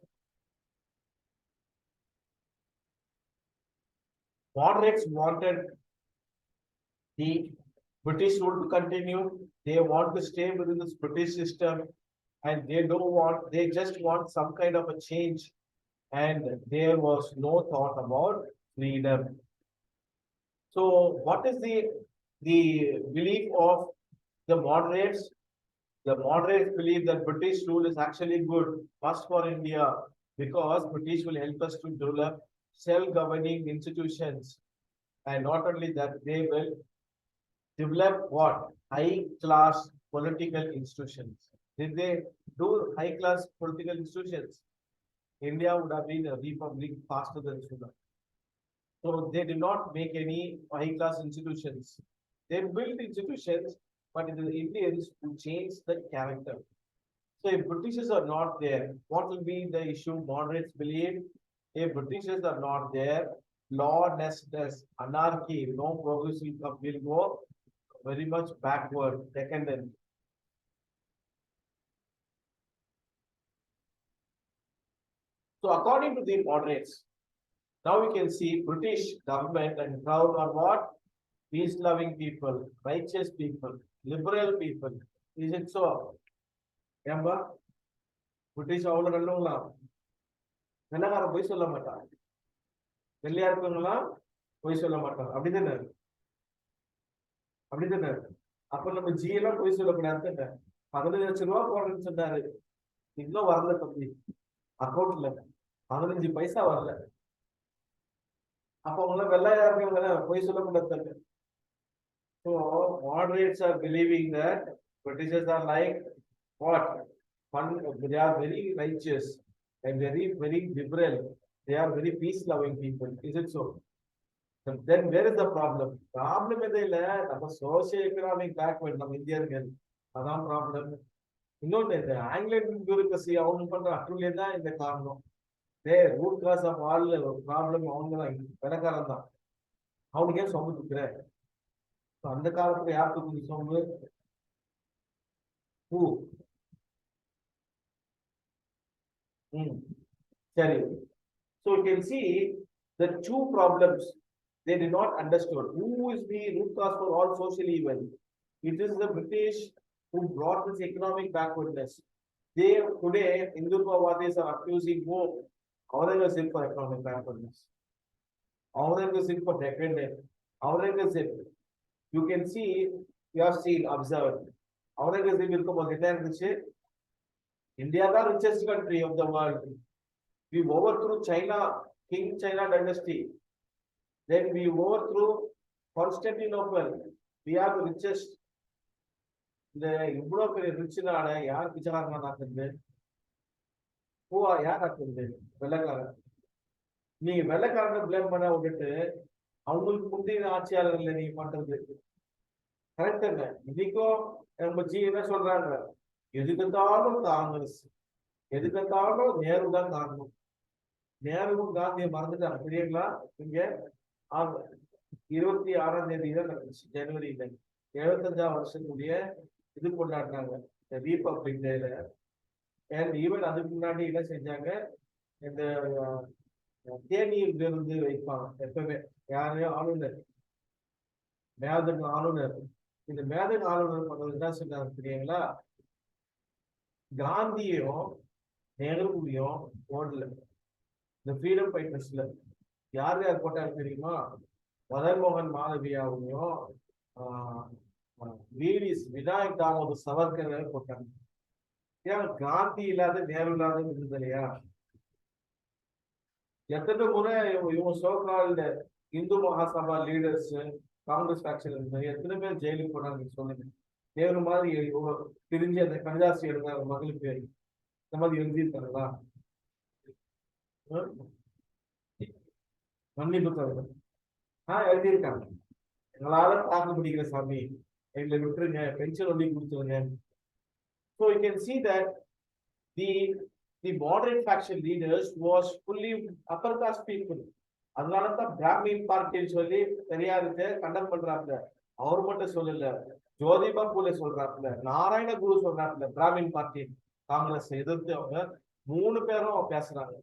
Moderates wanted the British rule to continue. They want to stay within this British system and they don't want, they just want some kind of a change. And there was no thought about freedom. So what is the belief of the moderates? The moderates believe that British rule is actually good, first for India, because British will help us to develop self-governing institutions. And not only that, they will develop what? High-class political institutions. Did they do high-class political institutions? India would have been a republic faster than Sudan. So they did not make any high-class institutions. They built institutions, but it is Indians who changed the character. So if Britishers are not there, what will be the issue? Moderates believe if Britishers are not there, lawlessness, anarchy, no progress will go very much backward, decadent. So according to the moderates, now we can see British government and crowd are what? Peace-loving people, righteous people, liberal people. Is it so? Remember? British அவ்வளவு நல்லவங்களா வெள்ளக்கார போய் சொல்ல மாட்டாங்க வெள்ளையா இருக்கவங்களாம் போய் சொல்ல மாட்டாங்க அப்படிதானே அப்படிதானே அப்ப நம்ம ஜி எல்லாம் போய் சொல்லக்கூடாது 15 லட்சம் ரூபாய் போடுறேன்னு சொன்னாரு இன்னும் வரல தம்பி அக்கௌண்ட்ல 15 பைசா வரல அப்ப அவங்க வெள்ளையா இருக்கவங்க போய் சொல்லக்கூடாது. So moderates are believing that Britishers are like what? They are very righteous and very liberal. They are very peace-loving people. Is it so? But then where is the problem? Problem is the socio-economic backward. நம்ம இந்தியர்கள் அதான் problem. இன்னொன்று இந்த ஆங்கிலன் bureaucracy அவங்க பண்ற அட்டுலே தான் இந்த காரணம். Root cause of all problem அவங்க தான் வெள்ளக்காரன் தான். அவனுக்கு ஏன் சொம்பு துக்குற? அந்த காலத்துல யார் தூக்குது சொம்பு? பூ. சரி. So you can see the two problems They did not understood who is the root cause for all social evil. It is the British who brought this economic backwardness. They today Hindutvawadis are accusing who Aurangzeb for economic backwardness. Aurangzeb for decadence. Aurangzeb, you can see, you have seen, observed. Aurangzeb இருக்கும்போது என்ன இருந்துச்சு? India the richest country of the world. We overthrew China, King China dynasty. Then we overthrew Constantinople. We are the richest. இந்த இவ்வளவு பெரிய rich நாட யார் பிச்சைக்காரனா ஆக்குறது? பூவா யார் ஆக்குறது? வெள்ளக்காரன். நீங்க வெள்ளக்காரனை பிளேம் பண்ண விட்டுட்டு அவங்களுக்கு முந்தைய ஆட்சியாளர்களை நீங்க பண்றது கரெக்ட் என்ன? இன்னைக்கும் நம்ம ஜி என்ன சொல்றாங்க? எதுக்கத்தாலும் காங்கிரஸ், எதுக்கத்தாலும் நேரு தான் காரணம். நேருவும் காந்தியை மறந்துட்டாங்க தெரியுங்களா? இங்க 26ஆம் தேதி தான் நடந்துச்சு, ஜனவரியில 75ஆம் வருஷத்துடைய இது கொண்டாடினாங்க ரிபப்ளிக் டேல. அண்ட் ஈவன் அதுக்கு முன்னாடி என்ன செஞ்சாங்க, இந்த தேநீர் விருந்து வைப்பாங்க எப்பவுமே. யாரையும் ஆளுநர், மேதன் ஆளுநர். இந்த மேதன் ஆளுநர் பண்றது என்ன சொன்னாங்க தெரியுங்களா? காந்தியும் நேருவையும் ஓடல. இந்த ஃப்ரீடம் ஃபைட்டர்ஸ்ல யார் யார் போட்டாரு தெரியுமா? மதன்மோகன் மாளவியாவையும் விநாயக் தாமோதர் சவர்கர் போட்டாங்க. ஏன் காந்தி இல்லாத நேரு இல்லாத இருந்தது இல்லையா? எத்தனை முறை இவங்க சோகால்ட இந்து மகாசபா லீடர்ஸ் காங்கிரஸ் ஃபேக்ஷன் இருந்தாங்க, எத்தனை பேர் ஜெயிலுக்கு போனாங்க சொல்லுங்க. நேரு மாதிரி தெரிஞ்சு அந்த கடிதாசி எழுதாங்க மகளுக்கு இந்த மாதிரி எழுதியிருக்காங்களா? மன்னிப்பு தவிர எழுதியிருக்காங்க. எங்களால தாக்கு பிடிக்கிற சாமி, எங்களை விட்டுருங்க, பென்ஷன் ஒண்ணி கொடுத்துருங்க. So you can see that the moderate faction leaders was fully upper caste people. அதனாலதான் பிராமின் பார்ட்டின்னு சொல்லி தெரியாதுக்கு கண்டம் பண்றாப்புல. அவர் மட்டும் சொல்லல, ஜோதிபா பூலே சொல்றாப்புல, நாராயண குரு சொல்றாப்புல. பிராமின் பார்ட்டி காங்கிரஸ் எதிர்த்து அவங்க 3 பேரும் பேசுறாங்க.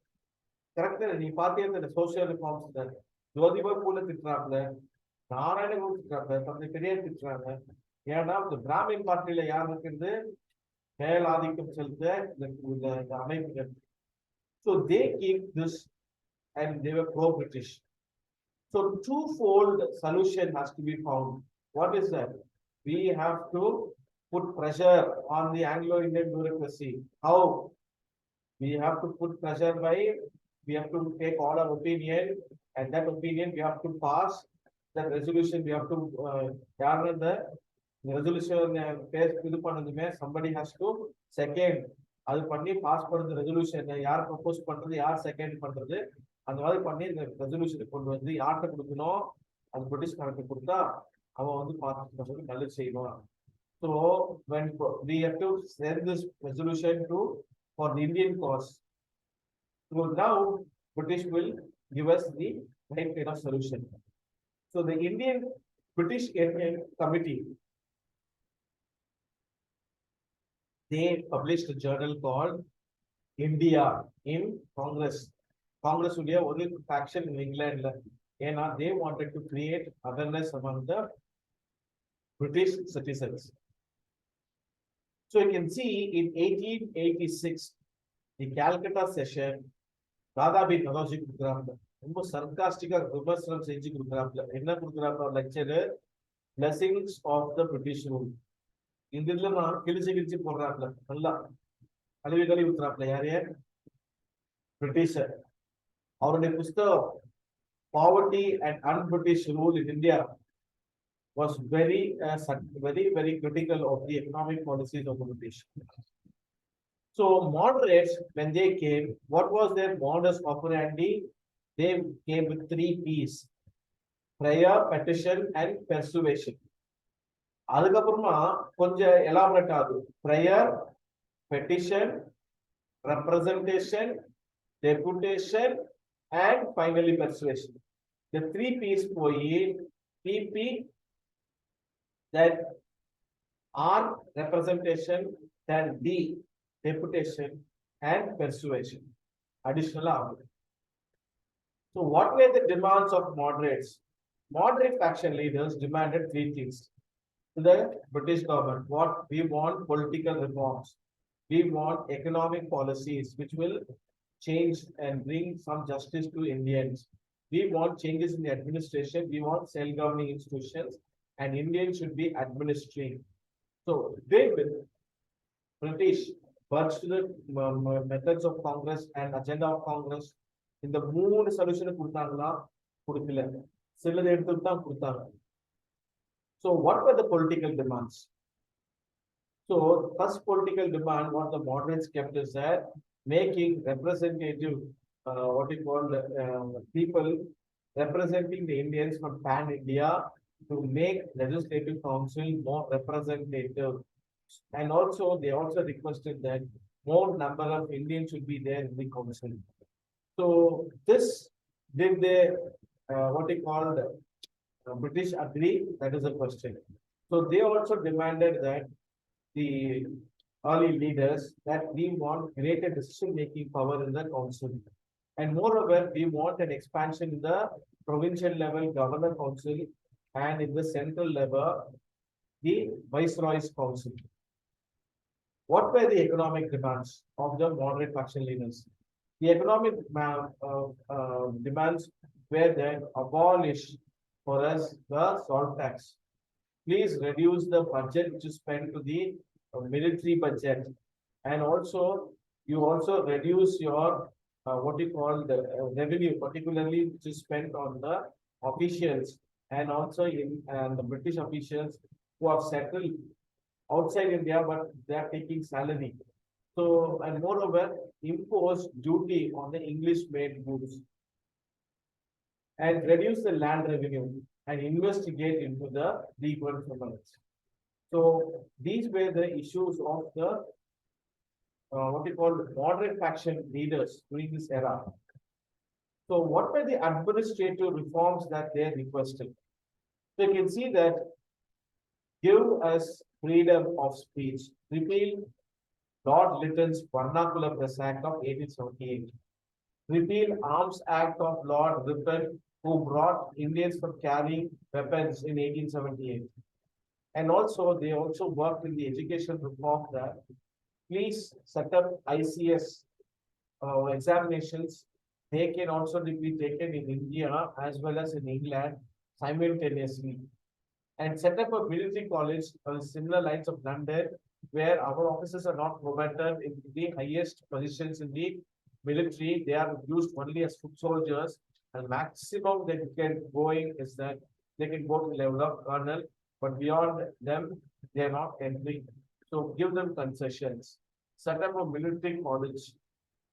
கரெக்டா? நீ பாத்தீங்க சோசியல் ரிஃபார்ம்ஸ் ஜோதிபா பூலே திட்டுறாப்புல, நாராயண குரு திட்டுறாப்புல, தந்தை பெரியார் திட்டுறாங்க. ஏன்னா இந்த பிராமின் பார்ட்டியில யார் இருக்கிறது? மேலாதிக்கம் செலுத்த இந்த அமைப்புகள். So they keep this and they were pro-British. So twofold solution has to be found. What is that? We have to put pressure on the Anglo-Indian bureaucracy. How? We have to put pressure by, we have to take all our opinion, and that opinion we have to pass. That resolution we have to the resolution இது பண்ணதுமே somebody has to second. அது பண்ணி pass பண்றது resolution யார் propose பண்றது, யார் second பண்றது, அந்த மாதிரி பண்ணி இந்த ரெசல்யூஷனை கொண்டு வந்து யார்கிட்ட கொடுக்கணும்? அது பிரிட்டிஷ்காரனுக்கு கொடுத்தா அவன் வந்து பார்த்து நல்லது செய்வான். So when we have to send this resolution to for the Indian cause, so now British will give us the right kind of solution. So the British Indian Committee, they published a journal called India in Congress. Congress உடைய ஒரு faction in England. ஏன்னா they wanted to create awareness among the British citizens. So you can see in 1886, the Calcutta session, Radhabi Navajji கொடுக்குறாங்க. ரொம்ப சர்காஸ்டிக்கா விமர்சனம் செஞ்சு கொடுக்குறாங்க. என்ன கொடுக்குறாங்க lecture? Blessings of the British rule. இந்த இதுல நான் கிழிச்சு போடுறாப்ல, நல்லா கழுவி ஊத்துறாப்ல. யாரே? பிரிட்டிஷர். அவருடைய புஸ்தகம் Poverty and Un-British Rule in India was very critical of the economic policies of the British. So moderates, when they came, what was their modus operandi? They came with 3 P's: prayer, petition, and persuasion. அதுக்கப்புறமா கொஞ்சம் elaborate ஆகுது. prayer, petition, representation, deputation, and finally persuasion. The 3 P's போய் PP, that R representation, then D deputation, and persuasion additional ஆகுது. So what were the demands of moderates? moderate faction leaders demanded three things to the British government. What we want political reforms. We want economic policies which will change and bring some justice to Indians. We want changes in the administration. We want self-governing institutions, and Indians should be administering. So they will British purged the methods of Congress and agenda of Congress. இந்த மூணு solution கொடுத்தாங்களா கொடுக்கல சிலது எடுத்துட்டு தான் கொடுத்தாங்க. So what were the political demands? So first political demand what the moderates kept is that making representative what we call people representing the Indians from pan India to make legislative council more representative. And also they also requested that more number of Indians should be there in the council. So this did they what they called British agree? That is a question. So they also demanded that the early leaders that we want greater decision-making power in the council. And moreover, we want an expansion in the provincial level governor council and in the central level, the viceroy's council. What were the economic demands of the moderate faction leaders? The economic demands were that abolish for us the salt tax. Please reduce the budget which is spent to the military budget, and also you also reduce your what you call the revenue, particularly which is spent on the officials and also in the British officials who have settled outside India, but they are taking salary. So, and moreover, impose duty on the English-made goods and reduce the land revenue and investigate into the legal criminals. So, these were the issues of the what we call moderate faction leaders during this era. So, what were the administrative reforms that they requested? So, you can see that give us freedom of speech, repeal Lord Lytton's Vernacular Press Act of 1878, repeal Arms Act of Lord Ripon, who brought Indians from carrying weapons in 1878. And also, they also worked in the education reform that please set up ICS examinations. They can also be taken in India as well as in England simultaneously. And set up a military college on similar lines of London, where our officers are not promoted in the highest positions in the military. They are used only as foot soldiers, and maximum they can going is that they can go to the level of colonel, but beyond them, they are not entering. So give them concessions. Set up a military college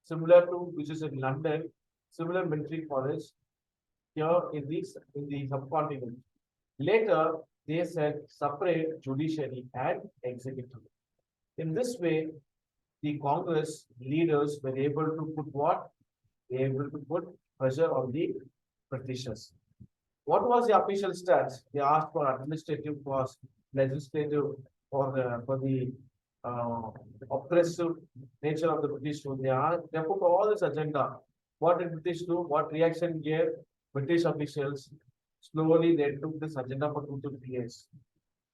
similar to which is in London, similar military college here in the subcontinent. Later, they said separate judiciary and executive. In this way, the Congress leaders were able to put what? They were able to put pressure on the Britishers. What was the official stance? They asked for administrative cost, legislative for the oppressive nature of the British rule. They put all this agenda. What did British do? What reaction gave British officials? Slowly, they took this agenda for 2 to 3 years.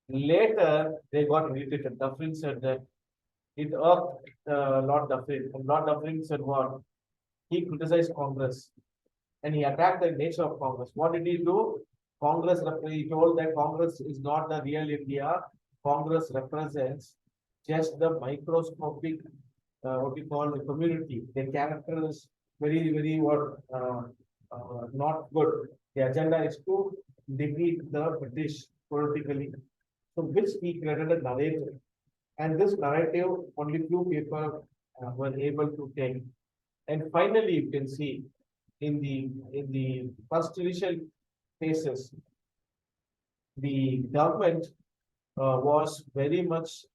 Later, they got irritated. Dufferin said that it irked Lord Dufferin. And Lord Dufferin said what? He criticized Congress and he attacked the nature of Congress. What did he do? Congress, he told that Congress is not the real India. Congress represents just the microscopic, what we call the community. Their character is very, very not good. The agenda is to defeat the British politically. So which he created a narrative. And this narrative, only few people were able to take. And finally, you can see in the first initial phases, the government was very much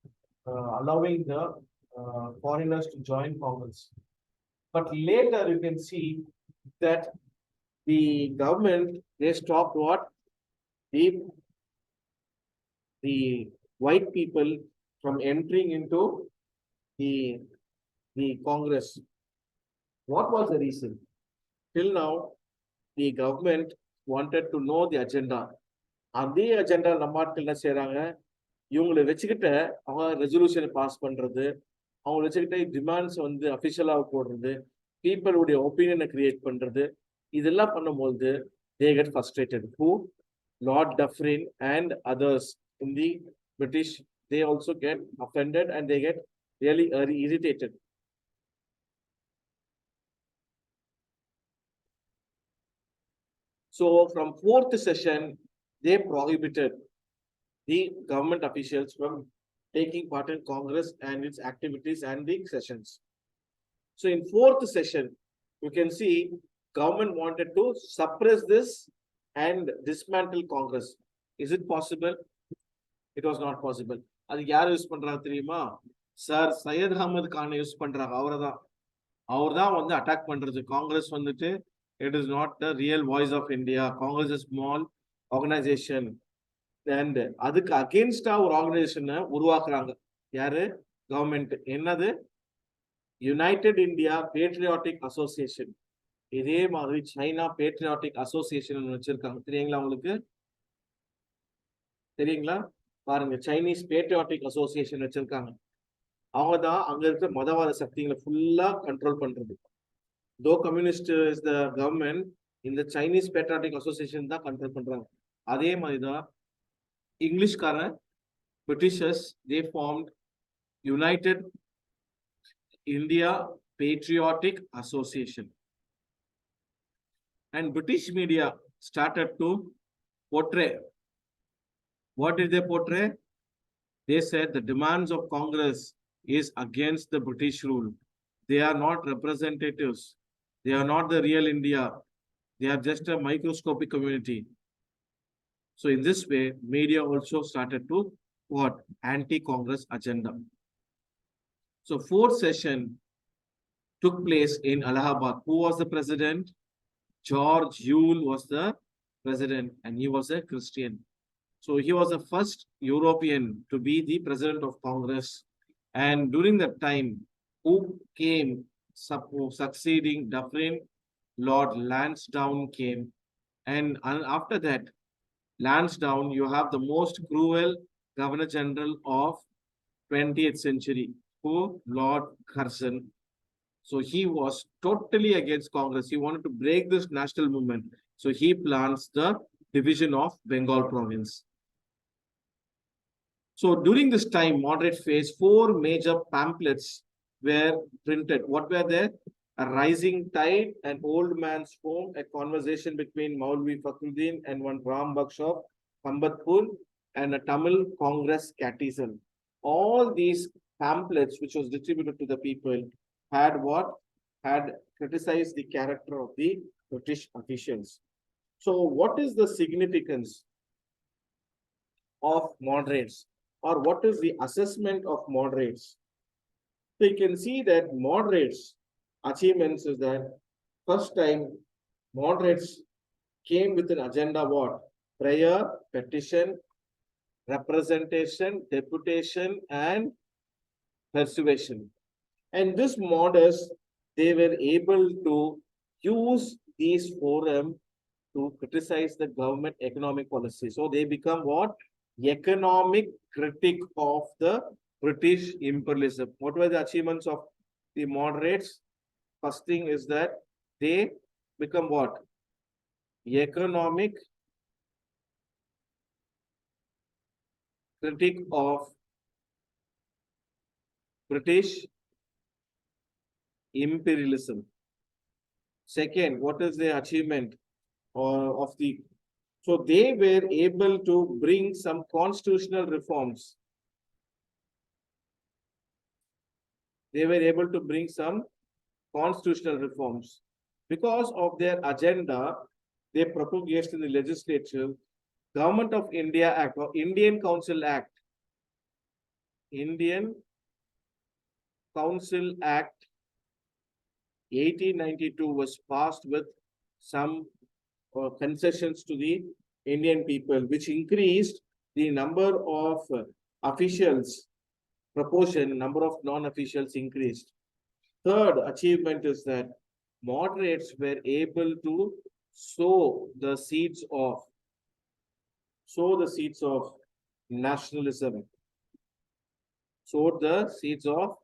allowing the foreigners to join Congress. But later, you can see that the government, they stopped what? The white people from entering into the Congress. What was the reason? Till now, the government wanted to know the agenda. அதே agenda நம்ம ஆட்கள் என்ன செய்யறாங்க, இவங்களை வச்சுக்கிட்ட அவங்க ரெசல்யூஷனை pass பண்றது, அவங்க வச்சுக்கிட்ட demands வந்து அபிஷியலா போடுறது, பீப்புளுடைய ஒப்பீனியனை கிரியேட் பண்றது, இதெல்லாம் பண்ணும்போது they get frustrated. Who? Lord Dufferin and others in the British, they also get offended and they get really irritated. So from fourth session, they prohibited the government officials from taking part in Congress and its activities and the sessions. So in fourth session, you can see government wanted to suppress this and dismantle Congress. Is it possible? It was not possible. அதுக்கு யார் use பண்றாங்க தெரியுமா? Sir Syed Ahmed கானை use பண்றாங்க. அவர்தான் வந்து attack பண்றது. காங்கிரஸ் வந்துட்டு it is not the real voice of India. Congress is small organization. And அதுக்கு அகேன்ஸ்டா ஒரு ஆர்கனைசேஷனை உருவாக்குறாங்க. யாரு? கவர்மெண்ட். என்னது? United India patriotic association. இதே மாதிரி சைனா பேட்ரியாட்டிக் அசோசியேஷன் வச்சிருக்காங்க. தெரியுங்களா உங்களுக்கு? தெரியுங்களா? பாருங்க, சைனீஸ் பேட்ரியாட்டிக் அசோசியேஷன் வச்சிருக்காங்க. அவங்க தான் அங்க இருக்கிற மதவாத சக்திகளை ஃபுல்லா கண்ட்ரோல் பண்றது. தோ கம்யூனிஸ்ட் இஸ் த கவர்மெண்ட், இந்த சைனீஸ் பேட்ரியாட்டிக் அசோசியேஷன் தான் கண்ட்ரோல் பண்றாங்க. அதே மாதிரிதான் இங்கிலீஷ்காரன் Britishers, they formed United India Patriotic Association. And British media started to portray. What did they portray? They said the demands of Congress is against the British rule. They are not representatives. They are not the real India. They are just a microscopic community. So in this way, media also started to what? Anti-Congress agenda. So fourth session took place in Allahabad. Who was the president? George Yule was the president, and he was a Christian. So he was the first European to be the president of Congress. And during that time, who came succeeding Dufferin? Lord Lansdowne came. And after that, Lansdowne, you have the most cruel Governor General of 20th century, who? Lord Curzon. So he was totally against Congress. He wanted to break this national movement. So he plans the division of Bengal province. So during this time, moderate phase, 4 major pamphlets were printed. What were there? A rising tide, an old man's home, a conversation between Maulvi Fakhruddin and one Ram Baksh of Kambatpur, and a Tamil Congress catechism. All these pamphlets, which was distributed to the people, had what? Had criticized the character of the British officials. So what is the significance of moderates, or what is the assessment of moderates? So you can see that moderates' achievements is that first time moderates came with an agenda what? Prayer, petition, representation, deputation, and persuasion. And this moderates, they were able to use these forums to criticize the government economic policy. So they become what? Economic critic of the British imperialism. What were the achievements of the moderates? First thing is that they become what? Economic critic of British imperialism. Second, what is the achievement of the? So they were able to bring some constitutional reforms. They were able to bring some constitutional reforms. Because of their agenda, they propagated in the legislature Government of India Act or Indian Council Act. Indian Council Act 1892 was passed with some concessions to the Indian people, which increased the number of officials, proportion, number of non-officials increased. Third achievement is that moderates were able to sow the seeds of nationalism. Sowed the seeds of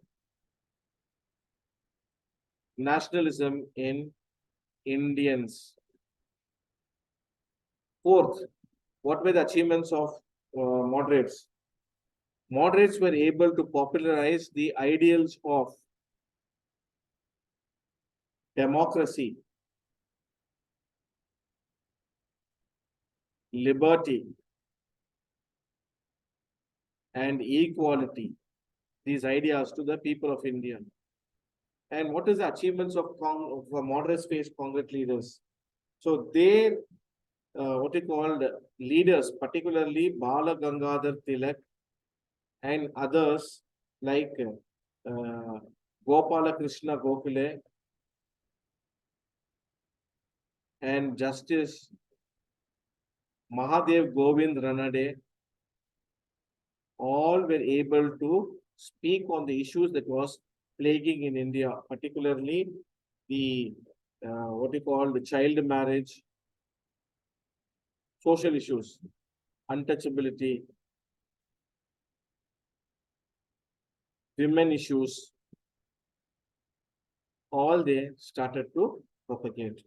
nationalism in Indians. Fourth, what were the achievements of moderates? Moderates were able to popularize the ideals of democracy, liberty, and equality, these ideas to the people of India. And what is the achievements of moderates faced Congress leaders? So they, what they called leaders, particularly Bala Gangadhar Tilak and others like Gopala Krishna Gokhale and Justice Mahadev Govind Ranade, all were able to speak on the issues that was plaguing in India, particularly the what we call the child marriage, social issues, untouchability, women issues, all they started to propagate.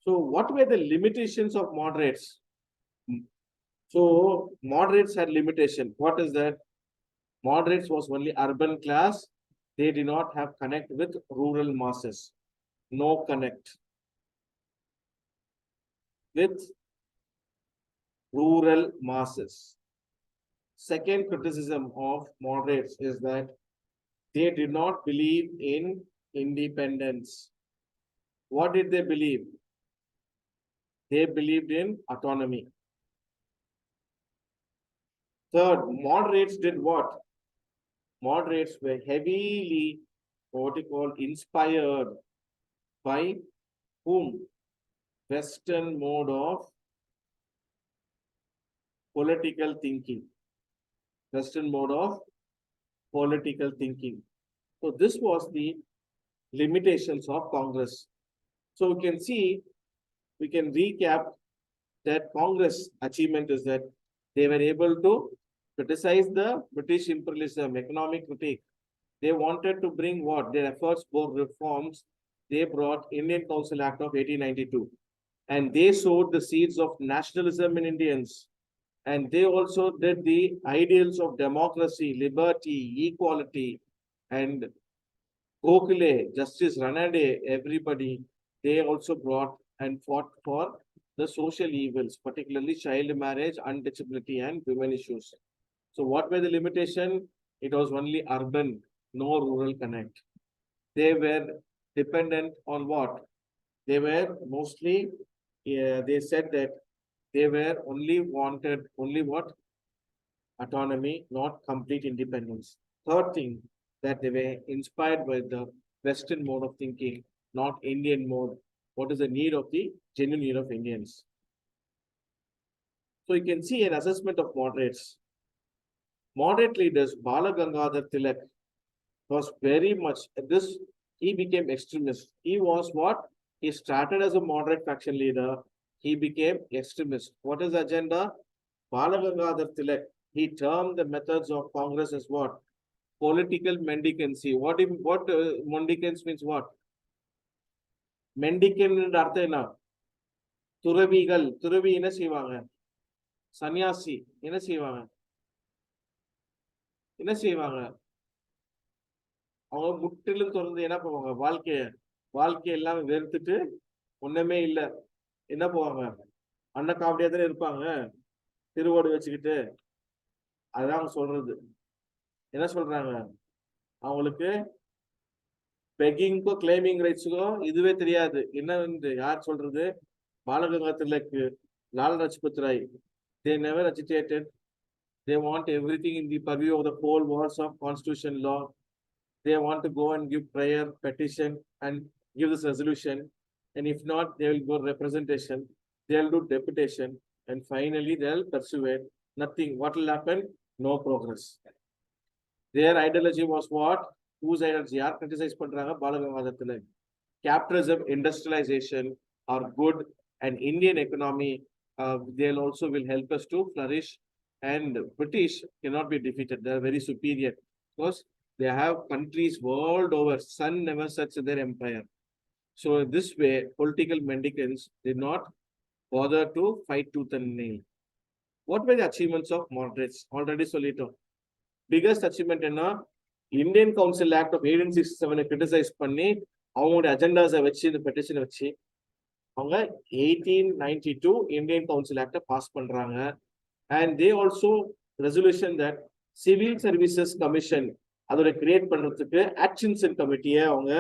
So what were the limitations of moderates? So moderates had limitation. What is that? Moderates was only urban class. They did not have connect with rural masses. No connect with rural masses. Second criticism of moderates is that they did not believe in independence. What did they believe? They believed in autonomy. Third, moderates did what? Moderates were heavily, what you call, inspired by whom? Western mode of political thinking. Western mode of political thinking. So this was the limitations of Congress. So we can see, we can recap that Congress achievement is that they were able to criticize the British imperialism, economic critique. They wanted to bring what? Their efforts for reforms. They brought Indian Council Act of 1892. And they sowed the seeds of nationalism in Indians. And they also did the ideals of democracy, liberty, equality, and Gokhale, Justice Ranade, everybody, they also brought and fought for the social evils, particularly child marriage, untouchability, and women issues. So what were the limitation? It was only urban, no rural connect. They were dependent on what? They were mostly, they said that they were only wanted, only what? Autonomy, not complete independence. Third thing, that they were inspired by the Western mode of thinking, not Indian mode. What is the need of the genuine need of Indians? So you can see an assessment of moderates. Moderate leaders, Bala Gangadhar Tilak was very much this. He became extremist. He was what? He started as a moderate faction leader. He became extremist. What is the agenda? Bala Gangadhar Tilak, he termed the methods of Congress as what? Political mendicancy. What mendicants means what? Mendicant அர்த்தம் என்ன? துறவிகள், துறவி என்ன செய்வாங்க? சன்னியாசி என்ன செய்வாங்க? என்ன செய்வாங்க? அவங்க முற்றிலும் தொடர்ந்து என்ன பண்ணுவாங்க? வாழ்க்கைய எல்லாம் வெறுத்துட்டு ஒண்ணுமே இல்ல. என்ன போவாங்க? அன்னக்காவடியா தானே இருப்பாங்க. திருவோடு வச்சுக்கிட்டு. அதான் அவங்க சொல்றது. என்ன சொல்றாங்க? அவங்களுக்கு பெக்கிங்க்கோ கிளைமிங் ரைட்ஸுக்கோ இதுவே தெரியாது. என்ன யார் சொல்றது? Balaganga Tilak, Lal Rajput Rai. They never agitated. They want everything in the purview of the four walls of constitution law. They want to go and give prayer, petition, and give this resolution. And if not, they will go representation. They'll do deputation. And finally, they'll persuade. Nothing. What will happen? No progress. Their ideology was what? Whose ideology? Yaar criticize பண்றாங்க? Balaganga Tilak. Capitalism, industrialization are good and Indian economy, they'll also will help us to flourish. And British cannot be defeated. They're very superior because they have countries world over. Sun never sets in their empire. So this way, political mendicants did not bother to fight tooth and nail. What were the achievements of moderates? Already சொல்லிட்டோம். Biggest achievement என்ன? Indian Council Act of 1867 criticize பண்ணி அவங்களுடைய அஜெண்டாஸை வச்சு இந்த பெட்டிஷனை வச்சு அவங்க 1892 Indian Council Act pass பண்றாங்க. And they also resolution that Civil Services Commission அதோட கிரியேட் பண்றதுக்கு ஆக்ஷன்ஸ் கமிட்டியை அவங்க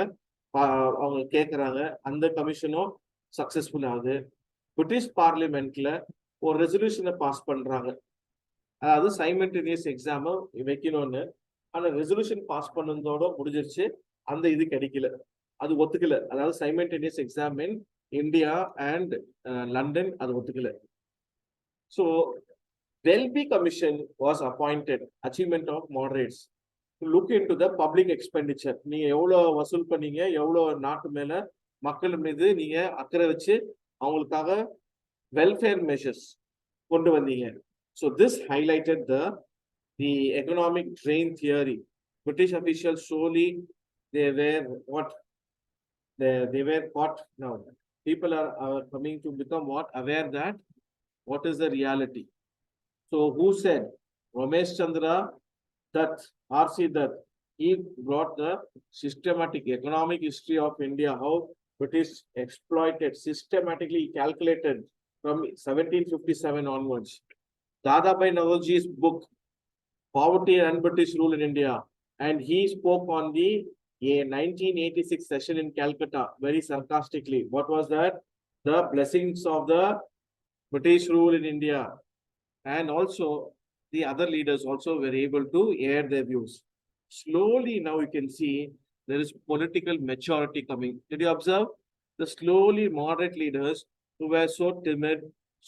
கேட்கறாங்க. அந்த கமிஷனும் சக்சஸ்ஃபுல் ஆகுது. பிரிட்டிஷ் பார்லிமெண்ட்ல ஒரு ரெசல்யூஷனை பாஸ் பண்றாங்க. அதாவது சைமல்டேனியஸ் எக்ஸாம் வைக்கணும்னு. ஆனா ரெசல்யூஷன் பாஸ் பண்ணதோட முடிஞ்சிருச்சு. அந்த இது கிடைக்கல, அது ஒத்துக்கல. அதாவது simultaneous exam in India and London அது ஒத்துக்கல. So Welby Commission was appointed, achievement of moderates, to look into the public expenditure. நீங்க எவ்வளவு வசூல் பண்ணீங்க, எவ்வளவு நாட்டு மேல மக்கள் மீது நீங்க அக்கறை வச்சு அவங்களுக்காக welfare measures கொண்டு வந்தீங்க. So this highlighted the economic drain theory. British officials solely they were what they were caught now. People are coming to become what aware that what is the reality. So who said? Ramesh Chandra Dutt, R.C. Dutt. He brought the systematic economic history of India, how British exploited, systematically calculated from 1757 onwards. Dadabhai Naoroji's book, Poverty and British Rule in India, and he spoke on the 1986 session in Calcutta very sarcastically. What was that? The blessings of the British rule in India. And also the other leaders also were able to air their views. Slowly now you can see there is political maturity coming. Did you observe? The slowly moderate leaders who were so timid,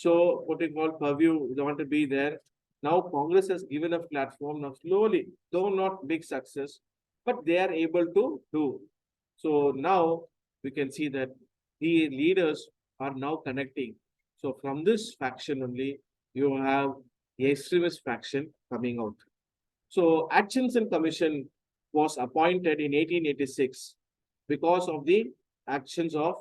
so what you call purview, they want to be there. Now Congress has given a platform. Now slowly, though not big success, but they are able to do. So now we can see that the leaders are now connecting. So from this faction only, you have the extremist faction coming out. So Atchison Commission was appointed in 1886 because of the actions of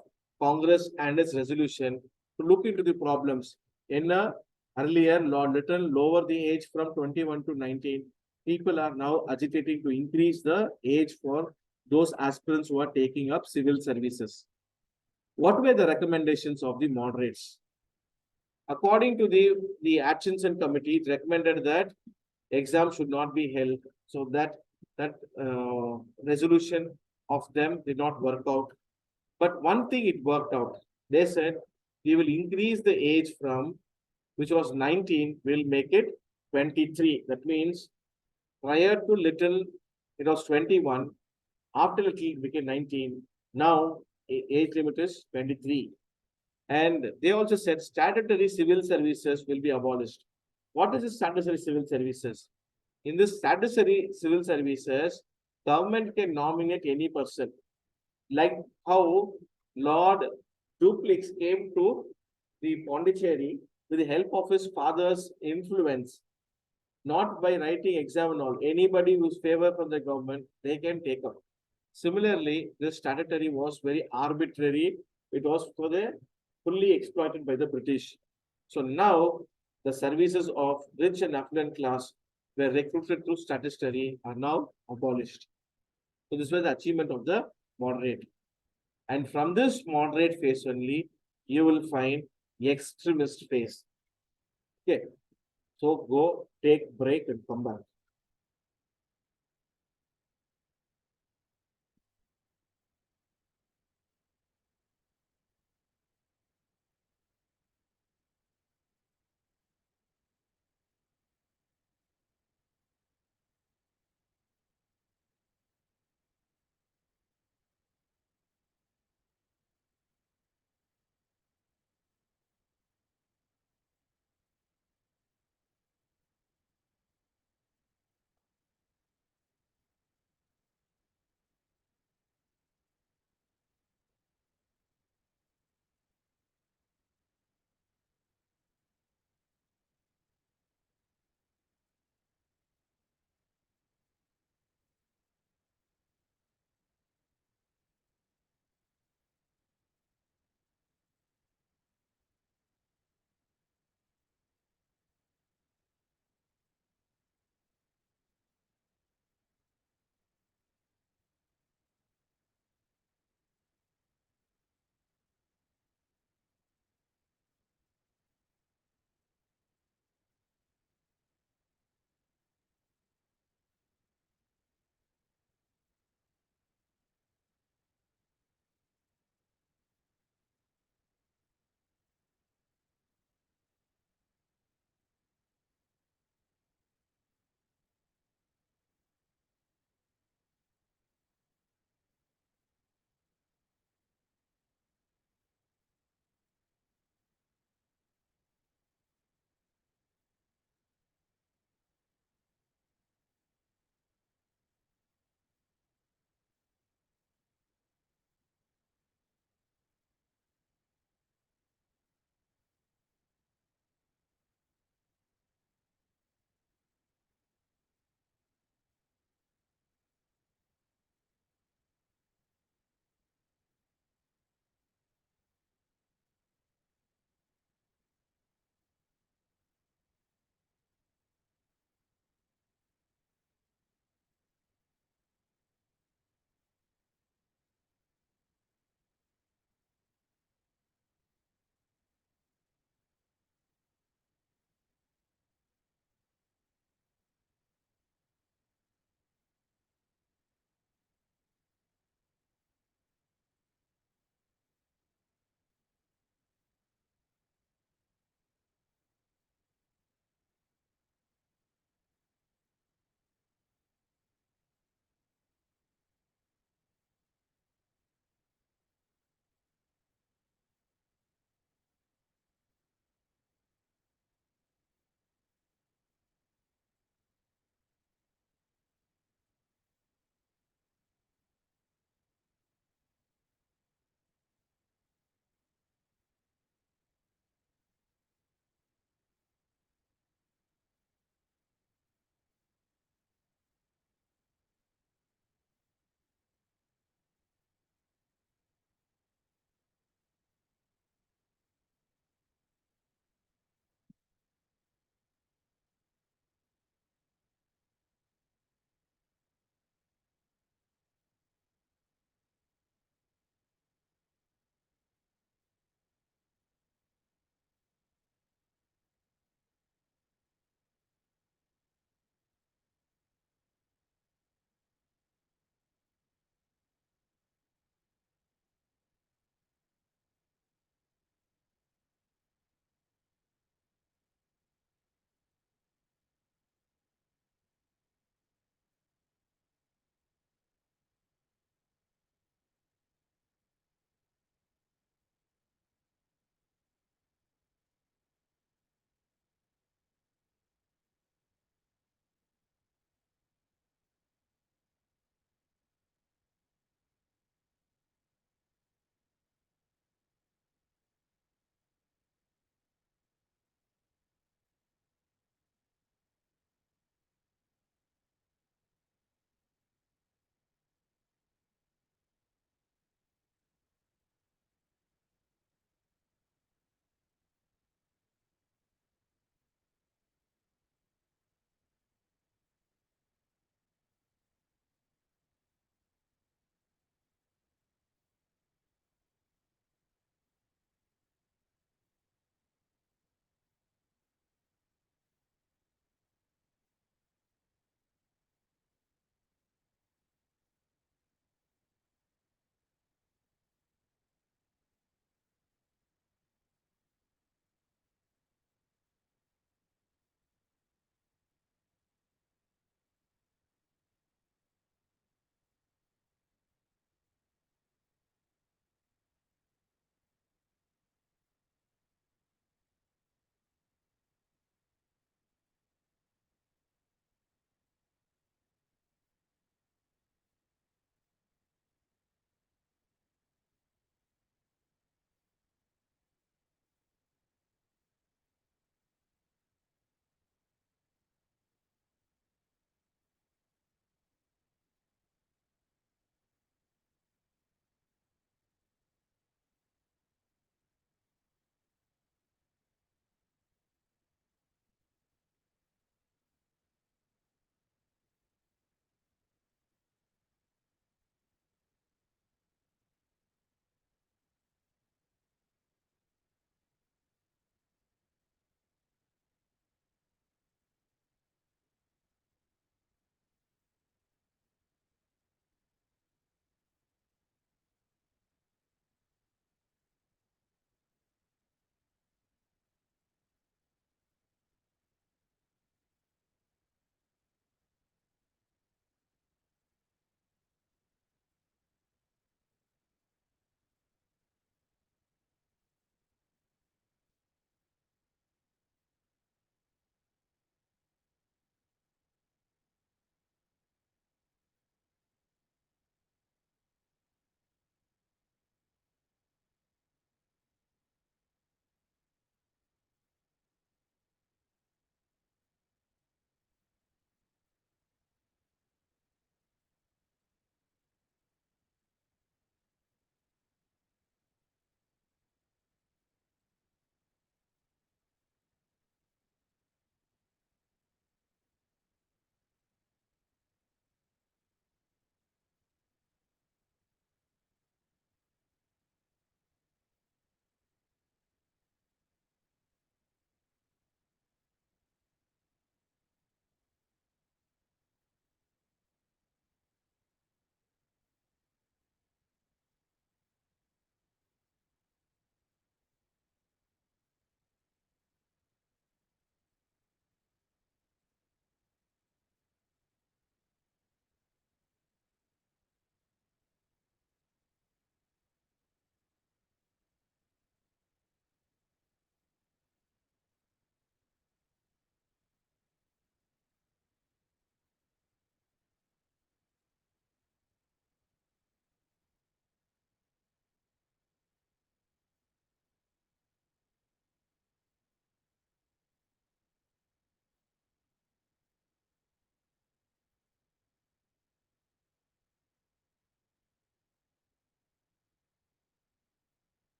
Congress and its resolution to look into the problems. In a earlier law, little lower the age from 21 to 19. People are now agitating to increase the age for those aspirants who are taking up civil services. What were the recommendations of the moderates? According to the Atchison Committee, it recommended that exam should not be held. So that resolution of them did not work out. But one thing it worked out. They said we will increase the age from which was 19, we'll make it 23. That means prior to little it was 21. After little it became 19. Now age limit is 23. And they also said statutory civil services will be abolished. What is the statutory civil services? In this statutory civil services, government can nominate any person. Like how Lord Dupleix came to the Pondicherry with the help of his father's influence, not by writing exam and all. Anybody who's favor from the government, they can take up. Similarly, this statutory was very arbitrary. It was for the fully exploited by the British. So now the services of rich and affluent class were recruited through statutory are now abolished. So this was the achievement of the moderate. And from this moderate phase only, you will find extremist phase. Okay. So go take break and come back.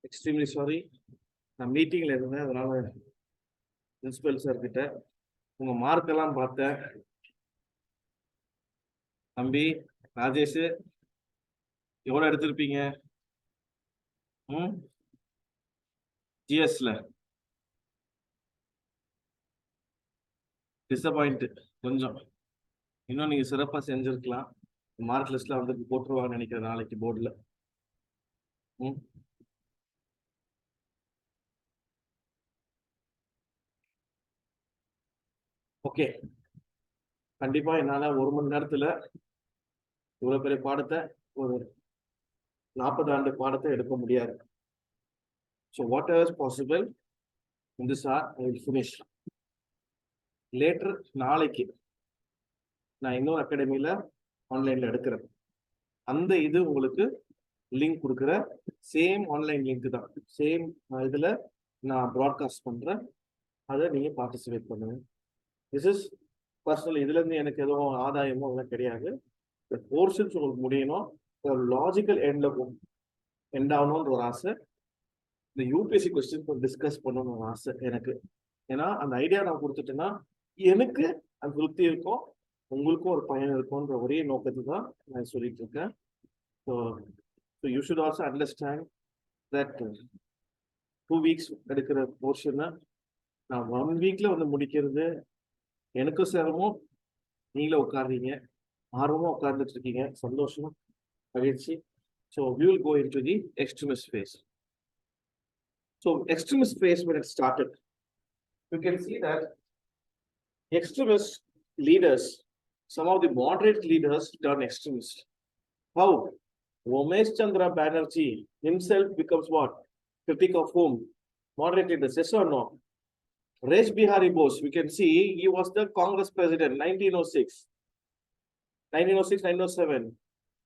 Extremely sorry. நான் மீட்டிங்ல இருந்தேன், அதனால principal sir கிட்ட உங்க mark எல்லாம் பார்த்தேன். தம்பி ராஜேஷ் எவ்வளவு எடுத்திருப்பீங்க? ஜிஎஸ்ல டிசப்பாயிண்ட் கொஞ்சம். இன்னும் நீங்க சிறப்பா செஞ்சிருக்கலாம். மார்க் லிஸ்ட்ல வந்து போட்டுருவாங்கன்னு நினைக்கிறேன் நாளைக்கு போர்டுல. ஓகே, கண்டிப்பா என்னால 1 மணி நேரத்துல இவ்வளவு பெரிய பாடத்தை, ஒரு 40 ஆண்டு பாடத்தை எடுக்க முடியாது. So whatever is possible in this hour I will finish. Later நாளைக்கு நான் இன்னொரு அகாடமியில ஆன்லைன்ல எடுக்கிறேன். அந்த இது உங்களுக்கு லிங்க் கொடுக்குற சேம் ஆன்லைன் லிங்க் தான், சேம் இதுல நான் ப்ராட்காஸ்ட் பண்றேன். அதை நீங்க பார்ட்டிசிபேட் பண்ணுங்க. This is personal. இதுல இருந்து எனக்கு எதுவும் ஆதாயமோ அதெல்லாம் கிடையாது. போர்ஷன்ஸ் உங்களுக்கு முடியணும், ஒரு லாஜிக்கல் எண்ட் ஆகணும்ன்ற ஒரு ஆசை. இந்த யூபிஎஸ்சி கொஸ்டின் டிஸ்கஸ் பண்ணணும்னு ஒரு ஆசை எனக்கு. ஏன்னா அந்த ஐடியா நான் கொடுத்துட்டேன்னா எனக்கு அது திருப்தி இருக்கும், உங்களுக்கும் ஒரு பயன் இருக்கும்ன்ற ஒரே நோக்கத்தை தான் நான் சொல்லிட்டு இருக்கேன். So you should also understand that 2 weeks எடுக்கிற போர்ஷனை நான் 1 வீக்ல வந்து முடிக்கிறது எனக்கும் சிரமம். நீங்களே உட்காடுறீங்க, ஆர்வமா உட்கார்ந்துட்டு இருக்கீங்க, சந்தோஷமா, மகிழ்ச்சி. So we will go into the extremist phase. So extremist phase, when it started, you can see that extremist leaders, some of the moderate leaders turn extremist. How? Ramesh Chandra Banerjee himself becomes what? Critic of whom? Moderate leaders, yes or no? Rash Bihari Bose, we can see he was the Congress president 1906, 1906, 1907.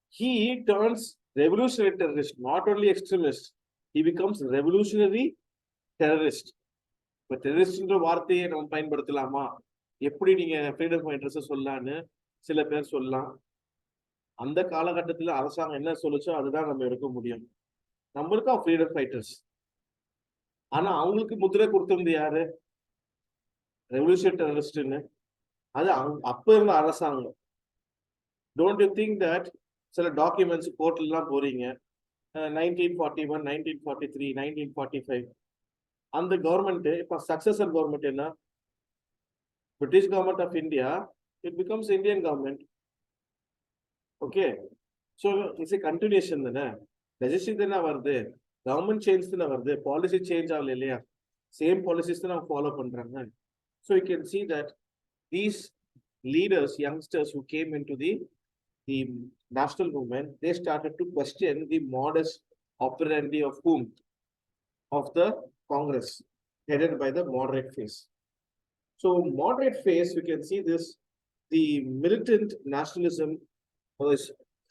He turns revolutionary terrorist, not only extremist, he becomes revolutionary terrorist. இப்போ டெரரிஸ்ட்ன்ற வார்த்தையை நம்ம பயன்படுத்தலாமா? எப்படி நீங்க freedom fighters சொல்லலான்னு சில பேர் சொல்லலாம். அந்த காலகட்டத்தில் அரசாங்கம் என்ன சொல்லுச்சோ அதுதான் நம்ம எடுக்க முடியும். நம்மளுக்கா ஃப்ரீடம் ஃபைட்டர்ஸ். ஆனா அவங்களுக்கு முத்திரை கொடுத்திருந்தது யாரு? ரெவல்யூஷன் டெரரிஸ்ட்னு. அது அப்ப இருந்த அரசாங்கம். டோன்ட் யூ திங்க் தட் சில டாக்குமெண்ட்ஸ் கோர்ட்லாம் போறீங்க 1941, 1943, 1945 அந்த கவர்மெண்ட் இப்ப சக்சஸர் கவர்மெண்ட் என்ன? British government of India, it becomes Indian government. Okay, so it's a continuation தானே. ரெஜிஸ்ட்ரி தானே வருது, கவர்மெண்ட் சேஞ்ச் தானே வருது, பாலிசி சேஞ்ச் ஆகல இல்லையா? சேம் பாலிசிஸ் தான் ஃபாலோ பண்றாங்க. So you can see that these leaders, youngsters who came into the national movement, they started to question the modus operandi of whom? Of the Congress, headed by the moderate phase. So moderate phase, you can see this, the militant nationalism was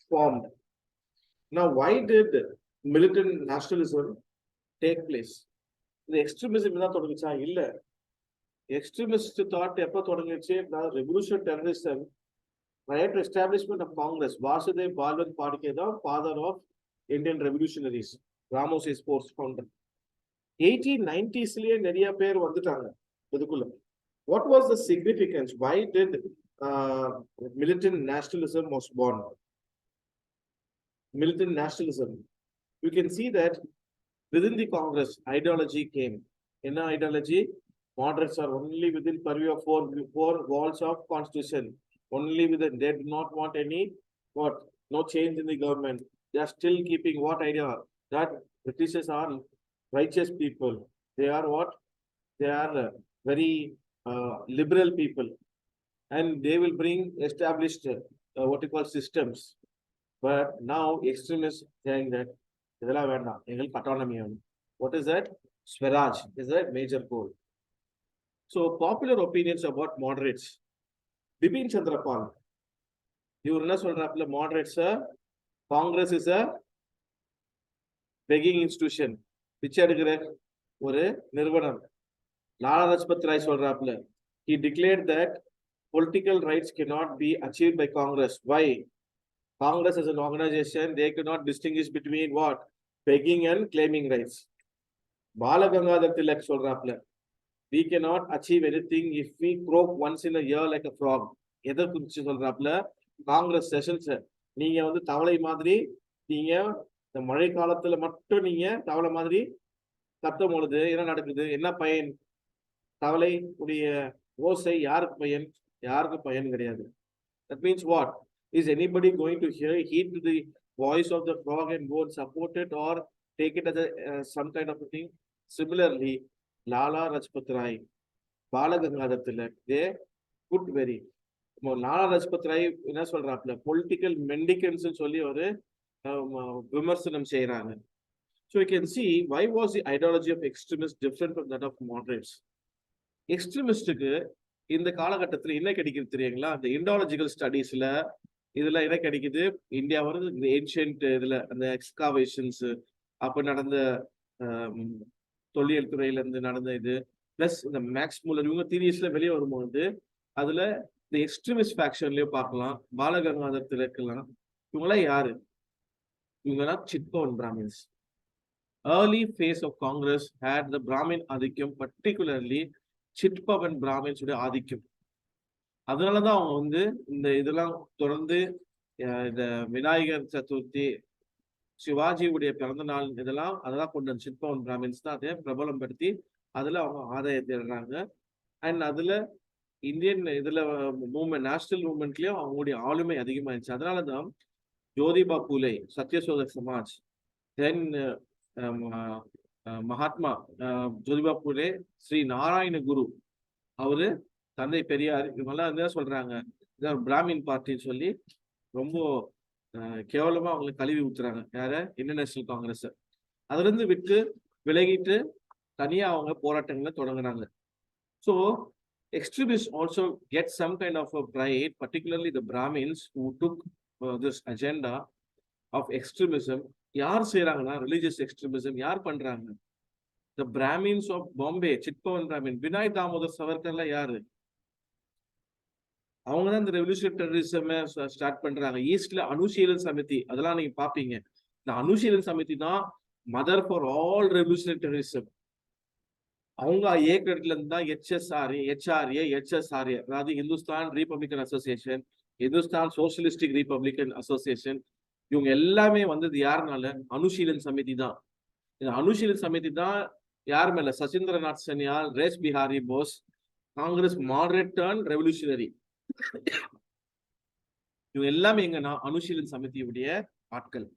formed. Now, why did militant nationalism take place? The extremism is not illa. Extremist thought epa thodangiche na revolutionary terrorism prior to establishment of Congress. Vasudev Balwant Phadke, the father of Indian revolutionaries, Ramos's force founder. 1890s நிறைய பேர் வந்துட்டாங்க இதுக்குள்ள. What was the significance? Why did militant nationalism was born? Militant nationalism, you can see that within the Congress ideology came. In ideology, moderates are only within purview of four walls of constitution. Only within, they do not want any what? No change in the government. They are still keeping what idea? That Britishers are righteous people. They are what? They are very liberal people, and they will bring established what you call systems. But now extremists saying that autonomy. What is that? Swaraj is a major goal. So popular opinions about moderates. Bipin Chandra Pal, you are moderates, Congress is a begging institution. பிச்சை எடுக்கிற ஒரு நிறுவனம். Lala Lajpat Rai சொல்றாப்ல, he declared that political rights cannot be achieved by Congress. Why? Congress as an organization, they cannot distinguish between what? Begging and claiming rights. Bala Gangadhar Tilak சொல்றாப்ல, we cannot achieve anything if we croak once in a year like a frog. எதை குறிச்சு சொல்றாப்ல? Congress sessions நீங்க வந்து தவளை மாதிரி, நீங்க இந்த மழை காலத்துல மட்டும் நீங்க தவளை மாதிரி கத்தும் பொழுது என்ன நடக்குது? என்ன பயன்? தவளை உடைய ஓசை யாருக்கு பயன்? யாருக்கும் பயன் கிடையாது. That means what? Is anybody going to heed to the voice of the frog and go and support it or take it as a some kind of a thing? Similarly, Lala Lajpat Rai, Bala Gangadhar Tilak, they put very Lala Lajpat Rai என்ன சொல்றாப்ல, political மெண்டிகன்ஸ் சொல்லி ஒரு விமர்சனம் செய்யறாங்க. So you can see why was the ideology of extremists different from that of moderates? எக்ஸ்ட்ரீமிஸ்டுக்கு இந்த காலகட்டத்தில் என்ன கிடைக்குது தெரியுங்களா? இந்த இண்டாலஜிக்கல் ஸ்டடீஸ்ல இதுல என்ன கிடைக்குது? இந்தியா வந்து இந்த ஏன்ஷியன்ட் இதுல அந்த எக்ஸ்காவேஷன்ஸ் அப்ப நடந்த தொல்லியல் துறையில இருந்து நடந்த இது பிளஸ் இந்த மேக்ஸ் மூலர் இவங்க தீரியஸ்ல வெளியே வரும்போது அதுல இந்த எக்ஸ்ட்ரீமிஸ்ட் ஃபேக்ஷன்லயும் பார்க்கலாம். பாலகங்காதர் திலக்கலாம், இவங்களாம் யாரு? இவங்கெல்லாம் Chitpavan Brahmins. Early phase of Congress had the Brahmin ஆதிக்கம், particularly சிட்பவன் பிராமின்ஸ் உடைய ஆதிக்கம். அதனாலதான் அவங்க வந்து இந்த இதெல்லாம் தொடர்ந்து இந்த விநாயகர் சதுர்த்தி, சிவாஜியுடைய பிறந்த நாள் இதெல்லாம் அதெல்லாம் கொண்டு வந்து சிட்பவன் பிராமின்ஸ் தான் அதை பிரபலம் படுத்தி அதுல அவங்க ஆதாயத்தை தேடுறாங்க. அண்ட் அதுல இந்தியன் இதுல மூவ்மெண்ட், நேஷனல் மூவ்மெண்ட்லயும் அவங்களுடைய ஆளுமை அதிகமாயிருச்சு. அதனாலதான் Jyotiba Phule, Satyashodak Samaj, then Mahatma Jyotiba Phule, Sri Narayana Guru, அவரு தந்தை பெரியார், இவங்கெல்லாம் என்ன சொல்றாங்க, பிராமின் பார்ட்டின்னு சொல்லி ரொம்ப கேவலமா அவங்களுக்கு கழுவி ஊத்துறாங்க. யார? Indian national Congress. அதுல இருந்து விட்டு விலகிட்டு தனியா அவங்க போராட்டங்களை தொடங்குறாங்க. So extremists also get some kind of a pride, particularly the Brahmins who took this agenda of extremism. யார் செய்யறாங்கன்னா ரிலிஜியஸ் எக்ஸ்ட்ரீமிசம் யார் பண்றாங்க? The Brahmins of Bombay, Chitpavan Brahmin, Vinay Damodar சவர்கர்லாம் யாரு? அவங்க தான் இந்த ரெவல்யூஷனரி டெரரிசம் ஸ்டார்ட் பண்றாங்க. ஈஸ்ட்ல அனுசீலன் சமிதி, அதெல்லாம் நீங்க பாப்பீங்க. இந்த அனுசீலன் சமிதி தான் mother for all revolutionary terrorism. அவங்க ஏக்கத்துல இருந்து தான் HSRA, அதாவது Hindustan Republican association, Hindustan socialistic Republican association, இவங்க எல்லாமே வந்தது யாருனால? அனுசீலன் சமிதி தான். இந்த அனுசீலன் சமிதி தான் யார் மேல? Sachindranath Sanyal, Rash Behari Bose, Congress moderate turn revolutionary, இவங்க எல்லாமே எங்கன்னா அனுசீலன் சமிதியுடைய ஆட்கள்.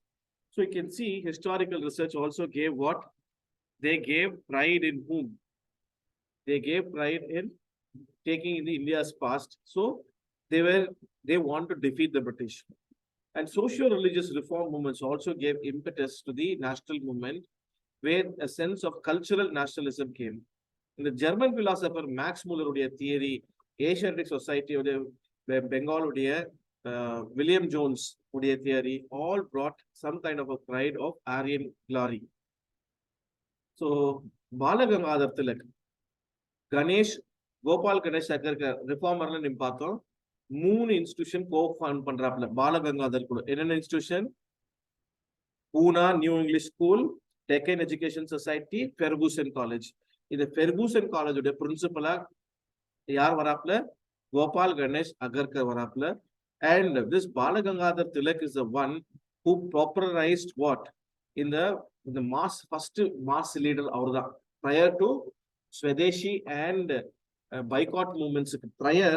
So you can see historical research also gave what? They gave pride in whom? They gave pride in taking in the India's past. So they want to defeat the British. And socio-religious reform movements also gave impetus to the national movement, where a sense of cultural nationalism came. In the German philosopher Max Muller theory, Asiatic Society Bengal William Jones theory, all brought some kind of a pride of Aryan glory. So Balagangadhar Tilak, Ganesh, Gopal Ganesh Agarkar, reformer நிம் பார்த்தோம். 3 institution கோ-ஃபவுண்ட் பண்றாப்ல Balagangadhar கூட. என்னென்ன institution? Poona new English school, Deccan education society, Fergusson college. இந்த Fergusson காலேஜோட பிரின்சிபலா யார் வராப்ல? Gopal Ganesh Agarkar வராப்ல. And this Balagangadhar Tilak is the one who popularized what? In the mass, first mass leader அவர்தான். Prior to Swadeshi and boycott movements prior,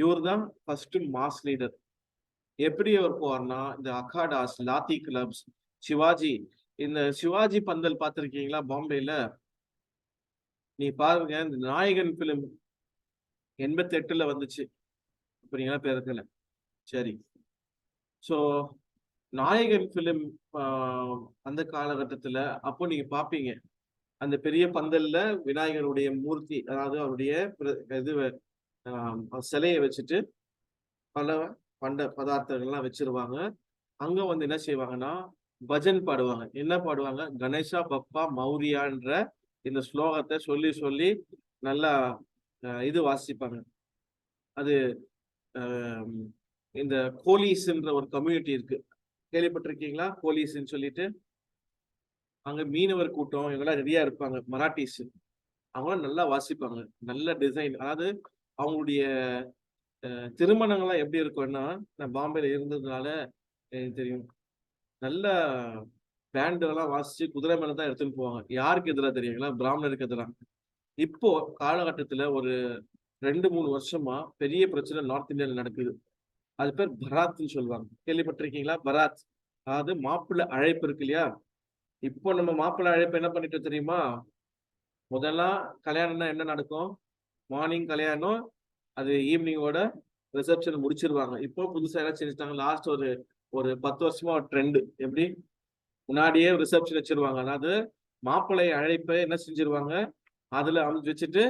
இவர் தான் first mass leader. எப்படி அவர் போவார்னா, இந்த அகாடாஸ், லாத்தி clubs, Sivaji, இந்த சிவாஜி பந்தல் பார்த்திருக்கீங்களா பாம்பேல? நீ பாருங்க, இந்த நாயகன் பிலிம் 88ல வந்துச்சு. அப்படிங்களா? பேருக்கல. சரி. சோ நாயகன் பிலிம் அந்த காலகட்டத்துல அப்போ நீங்க பாப்பீங்க, அந்த பெரிய பந்தல்ல விநாயகருடைய மூர்த்தி, அதாவது அவருடைய இது சிலையை வச்சுட்டு பல பதார்த்தங்கள்லாம் வச்சிருவாங்க. அங்க வந்து என்ன செய்வாங்கன்னா பஜன் பாடுவாங்க. என்ன பாடுவாங்க? கணேசா பப்பா மௌரியான்ற இந்த ஸ்லோகத்தை சொல்லி சொல்லி நல்லா இது வாசிப்பாங்க. அது இந்த கோலிஸ்ன்ற ஒரு கம்யூனிட்டி இருக்கு, கேள்விப்பட்டிருக்கீங்களா? கோலிஸ்ன்னு சொல்லிட்டு அங்க மீனவர் கூட்டம் இவங்கெல்லாம் ரெடியா இருப்பாங்க. மராட்டிஸ் அவங்களாம் நல்லா வாசிப்பாங்க, நல்ல டிசைன். அதாவது அவங்களுடைய திருமணங்கள்லாம் எப்படி இருக்கும்னா, நான் பாம்பேல இருந்ததுனால எனக்கு தெரியும், நல்ல பேண்ட் எல்லாம் வாசிச்சு குதிரை மேல தான் எடுத்துன்னு போவாங்க. யாருக்கு எதிராக தெரியுங்களா? பிராமணருக்கு எதிராக. இப்போ காலகட்டத்துல ஒரு 2-3 வருஷமா பெரிய பிரச்சனை நார்த் இந்தியாவில் நடக்குது. அது பேர் பராத்ன்னு சொல்லுவாங்க. கேள்விப்பட்டிருக்கீங்களா? பராத், அதாவது மாப்பிள்ளை அழைப்பு இருக்கு இல்லையா? இப்போ நம்ம மாப்பிள்ளை அழைப்பு என்ன பண்ணிட்டு தெரியுமா? முதல்ல கல்யாணம்னா என்ன நடக்கும்? மார்னிங் கல்யாணம், அது ஈவினிங்கோட ரிசப்ஷன் முடிச்சிருவாங்க. இப்போ புதுசா என்ன செஞ்சுட்டாங்க, லாஸ்ட் ஒரு 10 வருஷமா ஒரு ட்ரெண்ட். எப்படி? முன்னாடியே ரிசப்ஷன் வச்சிருவாங்க. அதாவது மாப்பிள்ளை அழைப்பை என்ன செஞ்சிருவாங்க, அதுல அமைச்சு வச்சுட்டு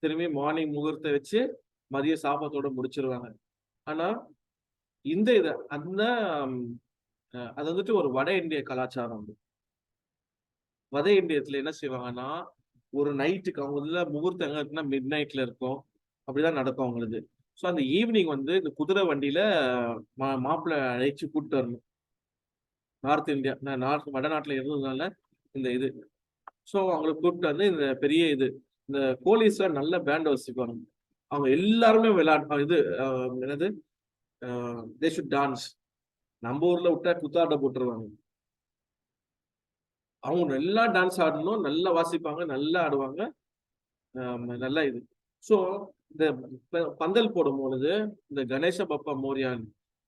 திரும்பி மார்னிங் முகூர்த்த வச்சு மதிய சாப்பாட்டோட முடிச்சிருவாங்க. ஆனா இந்த இது அது வந்துட்டு ஒரு வட இந்திய கலாச்சாரம். வட இந்தியத்துல என்ன செய்வாங்கன்னா, ஒரு நைட்டுக்கு அவங்க இதுல முகூர்த்தம் எங்க இருக்குன்னா மிட் நைட்ல இருக்கும், அப்படிதான் நடக்கும் அவங்களுக்கு. ஸோ அந்த ஈவினிங் வந்து இந்த குதிரை வண்டியில மாப்பிள்ளை அழைச்சு கூப்பிட்டு வரணும். நார்த் இந்தியா, வடநாட்டுல இருந்ததுனால இந்த இது. ஸோ அவங்களை கூப்பிட்டு வந்து இந்த பெரிய இது, இந்த போலீஸ்ல நல்ல பேண்ட் வச்சுக்குவாங்க. அவங்க எல்லாருமே விளையாடுவாங்க. இது என்னது, தே ஷுட் டான்ஸ். நம்ம ஊர்ல விட்டா குத்தாட்ட போட்டுருவாங்க. அவங்க நல்லா டான்ஸ் ஆடணும், நல்லா வாசிப்பாங்க, நல்லா ஆடுவாங்க, நல்லா இது. ஸோ இந்த பந்தல் போடும் பொழுது இந்த கணேச பப்பா மோரியான்,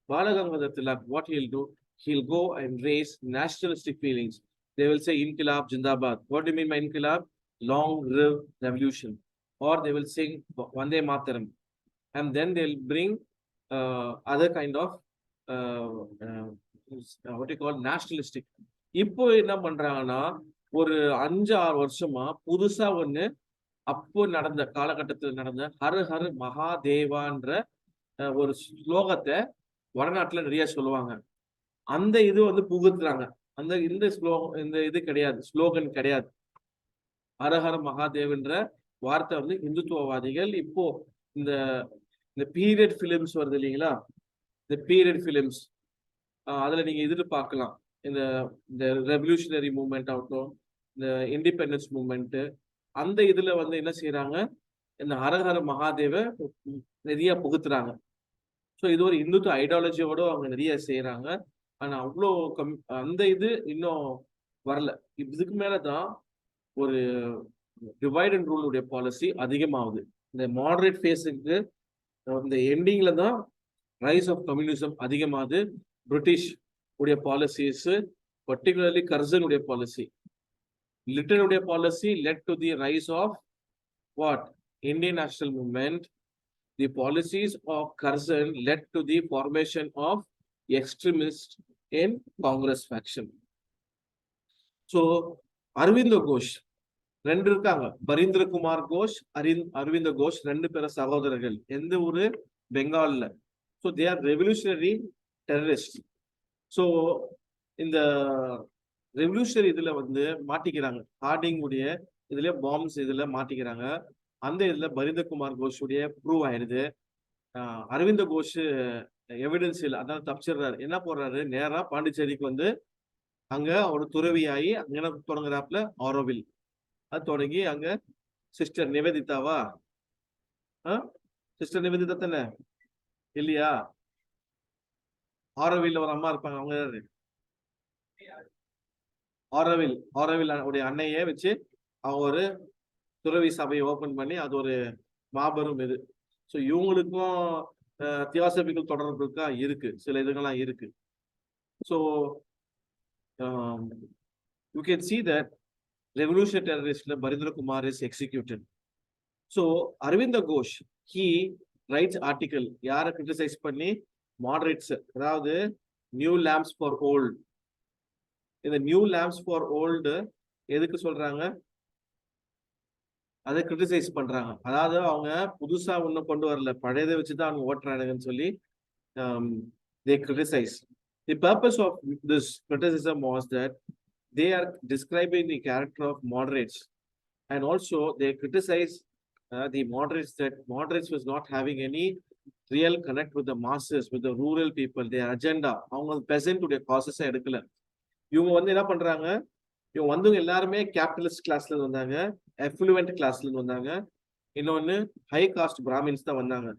Balagangadhar Tilak, what he'll do, he'll go and raise nationalistic feelings. They will say Inkilab Jindabad. What do you mean by Inkilab? Long live revolution. Or they will sing Vande Mataram. And then they'll bring other kind of what you call nationalistic. இப்போ என்ன பண்றாங்கன்னா ஒரு 5-6 வருஷமா புதுசா ஒண்ணு அப்போ நடந்த காலகட்டத்தில் நடந்த ஹர ஹர மகாதேவான்ற ஒரு ஸ்லோகத்தை வடநாட்டுல நிறைய சொல்லுவாங்க. அந்த இது வந்து புகுத்துறாங்க. அந்த இந்த இது கிடையாது, ஸ்லோகன் கிடையாது. ஹரஹர மகாதேவ்ன்ற வார்த்தை வந்து இந்துத்துவவாதிகள் இப்போ இந்த பீரியட் பிலிம்ஸ் வருது இல்லைங்களா, இந்த பீரியட் பிலிம்ஸ் அதுல நீங்க எதிர்பார்க்கலாம். இந்த ரெவல்யூஷனரி மூவ்மெண்ட் ஆகட்டும், இந்த இண்டிபெண்டன்ஸ் மூவ்மெண்ட், அந்த இதுல வந்து என்ன செய்யறாங்க, இந்த ஹரஹர மகாதேவ நிறைய புகுத்துறாங்க. ஸோ இது ஒரு இந்துத்துவ ஐடியாலஜியோட அவங்க நிறைய செய்யறாங்க. ஆனா அவ்வளோ அந்த இது இன்னும் வரல. இதுக்கு மேலதான் ஒரு டிவைட் அண்ட் ரூல் உடைய பாலிசி அதிகமாகுது. இந்த மாடரேட் ஃபேஸுக்கு இந்த எண்டிங்ல தான் ரைஸ் ஆஃப் கம்யூனிசம் அதிகமாகுது. பிரிட்டிஷ் உடைய பாலிசிஸ், பர்டிகுலர்லி கர்சன் உடைய பாலிசி, லிட்டன் உடைய policy led to the rise of what? Indian national movement. The policies of Curzon led to the formation of extremists in Congress faction. So Arvind Ghosh ரெண்டு இருக்காங்க, பரீந்திர குமார் கோஷ், அரவிந்த கோஷ், ரெண்டு பேர சகோதரர்கள். எந்த ஊரு? பெங்கால்ல. So they are revolutionary terrorist. So இந்த revolutionary இதுல வந்து மாட்டிக்கிறாங்க. ஹார்டிங் உடைய இதுல பாம்ஸ் இதுல மாட்டிக்கிறாங்க. அந்த இதுல பரீந்திர குமார் கோஷுடைய ப்ரூவ் ஆயிடுது. அரவிந்த கோஷ் எவிடன்ஸ் இல்லை, அதான் தப்பிச்சிடுறாரு. என்ன போடுறாரு, நேரா பாண்டிச்சேரிக்கு வந்து அங்க ஒரு துறவியாகி அங்க தொடங்குறாப்புல ஆரோவில். அது தொடங்கி அங்க சிஸ்டர் நிவேதிதாவா, சிஸ்டர் நிவேதிதா தானே இல்லையா? ஆரோவில் ஒரு அம்மா இருப்பாங்க, அவங்க ஆரோவில் உடைய அன்னையே வச்சு அவங்க ஒரு துறவி சபையை ஓபன் பண்ணி அது ஒரு மாபெரும் இது. ஸோ இவங்களுக்கும் தியாசபிக்கல் தொடர்பு இருக்கா? இருக்கு, சில இதுகள்லாம் இருக்கு. So you can see that revolutionary terrorist Barindra Kumar is executed. So Arvind Ghosh, he writes article, யாரை கிரிட்டிசைஸ் பண்ணி? moderates, அதாவது நியூ லேம்ப்ஸ் ஃபார் ஓல்டு. இந்த நியூ லேம்ப்ஸ் ஃபார் ஓல்டு எதுக்கு சொல்றாங்க? அதை கிரிட்டிசைஸ் பண்றாங்க. அதாவது அவங்க புதுசா ஒன்னும் கொண்டு வரல, பழையதை வச்சுதான் அவங்க ஓட்டுறானுங்கன்னு சொல்லி they criticize. The purpose of this criticism was that they are describing the character of moderates, and also they criticize the moderates, that moderates was not having any real connect with the masses, with the rural people. Their agenda, அவங்க peasant உடைய causes எடுக்கல. இவங்க வந்து என்ன பண்றாங்க, இவங்க வந்து எல்லாருமே கேபிட்டலிஸ்ட் கிளாஸ்ல இருந்து வந்தாங்க, எஃப்ளூவென்ட் கிளாஸ்ல இருந்து வந்தாங்க, இன்னொன்னு ஹை காஸ்ட் பிராமின்ஸ் தான் வந்தாங்க.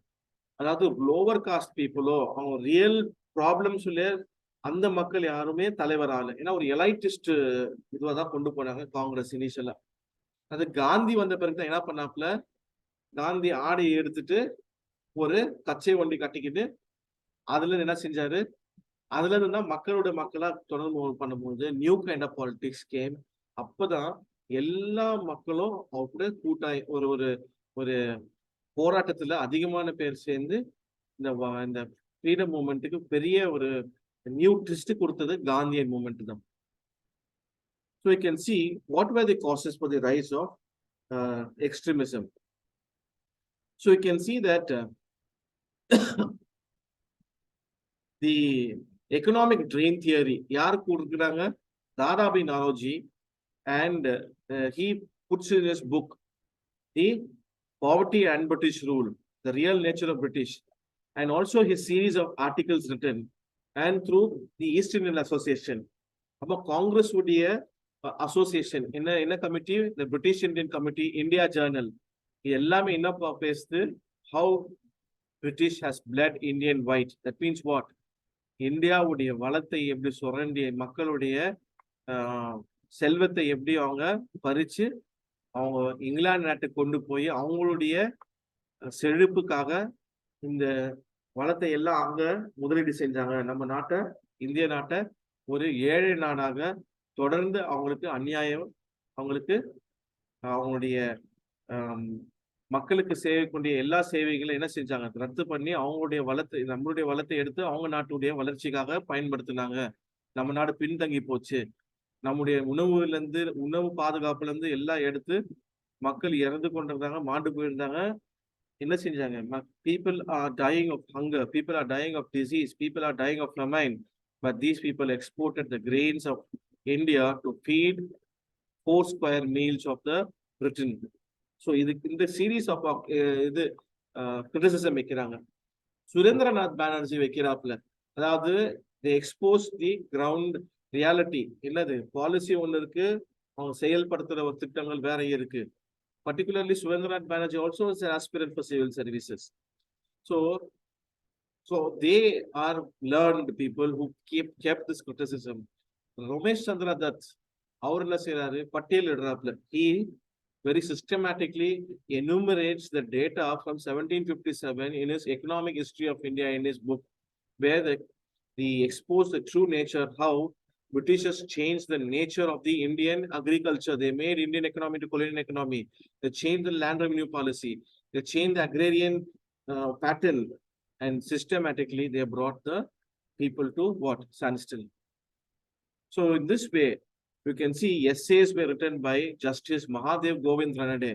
அதாவது லோவர் காஸ்ட் பீப்புளோ அவங்க ரியல் ப்ராப்ளம்ஸ் அந்த மக்கள் யாருமே தலைவர் ஆகல. ஏன்னா ஒரு எலைட்டிஸ்ட் இதுவா தான் கொண்டு போனாங்க காங்கிரஸ் இனிஷியலா. அது காந்தி வந்த பிறகுதான் என்ன பண்ணாப்புல, காந்தி ஆடையை எடுத்துட்டு ஒரு கச்சை வண்டி கட்டிக்கிட்டு அதுல இருந்து என்ன செஞ்சாரு, அதுல இருந்து மக்களோட மக்களா தொடர்பு பண்ணும்போது new kind of politics game. அப்பதான் எல்லா மக்களும் அவங்க கூட கூட்டாய் ஒரு ஒரு ஒரு போராட்டத்துல அதிகமான பேர் சேர்ந்து இந்த ஃப்ரீடம் மூவ்மெண்ட்டுக்கு பெரிய ஒரு நியூ ட்விஸ்ட் கொடுத்தது காந்தியன் மூவ்மெண்ட் தான். So you can see what were the causes for the rise of extremism. So you can see that the economic drain theory யார் கொடுக்குறாங்க? தாதாபி நாரோஜி, and he puts in his book the poverty and British rule, the real nature of British, and also his series of articles written and through the East Indian Association. அப்போ காங்கிரஸ் உடைய association என்ன committee? the British Indian Committee, India Journal, எல்லாமே என்ன பேசுது? how British has bled Indian white. That means what? இந்தியாவுடைய வளத்தை எப்படி சுரண்டிய, மக்களுடைய செல்வத்தை எப்படி அவங்க பறிச்சு அவங்க இங்கிலாந்து நாட்டுக்கு கொண்டு போய் அவங்களுடைய செழிப்புக்காக இந்த வளத்தை எல்லாம் அங்க முதலீடு செஞ்சாங்க, நம்ம நாட்டை இந்திய நாட்டை ஒரு ஏழை நாடாக தொடர்ந்து அவங்களுக்கு அநியாயம், அவங்களுக்கு அவங்களுடைய மக்களுக்கு செய்யக்கூடிய எல்லா சேவைகளும் என்ன செஞ்சாங்க, ரத்து பண்ணி அவங்களுடைய வளத்தை, நம்மளுடைய வளத்தை எடுத்து அவங்க நாட்டுடைய வளர்ச்சிக்காக பயன்படுத்தினாங்க. நம்ம நாடு பின்தங்கி போச்சு. நம்முடைய உணவு பாதுகாப்புல இருந்து எல்லாம் எடுத்து மக்கள் இறந்து கொண்டிருந்தாங்க, மாண்டு போயிருந்தாங்க. என்ன செஞ்சாங்க? People are dying of hunger, people are dying of disease, people are dying of famine, but these people exported the grains of India to feed 4 square meals of the Britain. So இந்த series of இது criticism வைக்கிறாங்க. சுரேந்திரநாத் பானர்ஜி வைக்கிறாப்ல, அதாவது they expose the ground reality. என்னது policy ஒண்ணு இருக்கு, அவங்க செயல்படுத்துற திட்டங்கள் வேற இருக்கு. Particularly Surendranath Banerjee also is an aspirant for civil services. So they are learned people who kept this criticism. Ramesh Chandra Dutt, அவர் என்ன செய்யறாரு, பட்டியல் இடுறாப்ல. He very systematically enumerates the data from 1757 in his Economic History of India in his book, where he exposed the true nature, how Britishers changed the nature of the Indian agriculture. They made Indian economy to colonial economy. They changed the land revenue policy. They changed the agrarian pattern, and systematically they brought the people to what? Standstill. So in this way, you can see essays were written by Justice Mahadev Govind Ranade.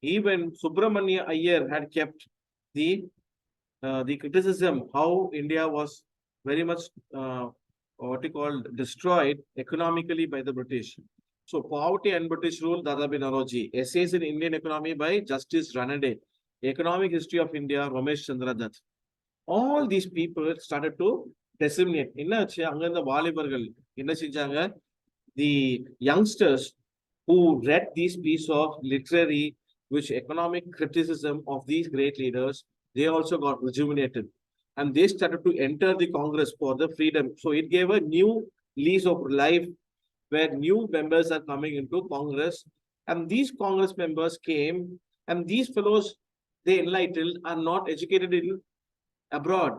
Even Subramania Iyer had kept the criticism how India was very much what he called destroyed economically by the British. So Poverty and British Rule, Dadabi Naroji. Essays in Indian Economy by Justice Ranade. Economic History of India, Ramesh Chandra Dutt. All these people started to disseminate. என்ன ஆச்சு, அங்க இருந்த வாலிபர்கள் என்ன செஞ்சாங்க, the youngsters who read these piece of literary which economic criticism of these great leaders, they also got rejuvenated. And they started to enter the Congress for the freedom. So it gave a new lease of life where new members are coming into Congress. And these Congress members came, and these fellows, they enlightened, are not educated in abroad.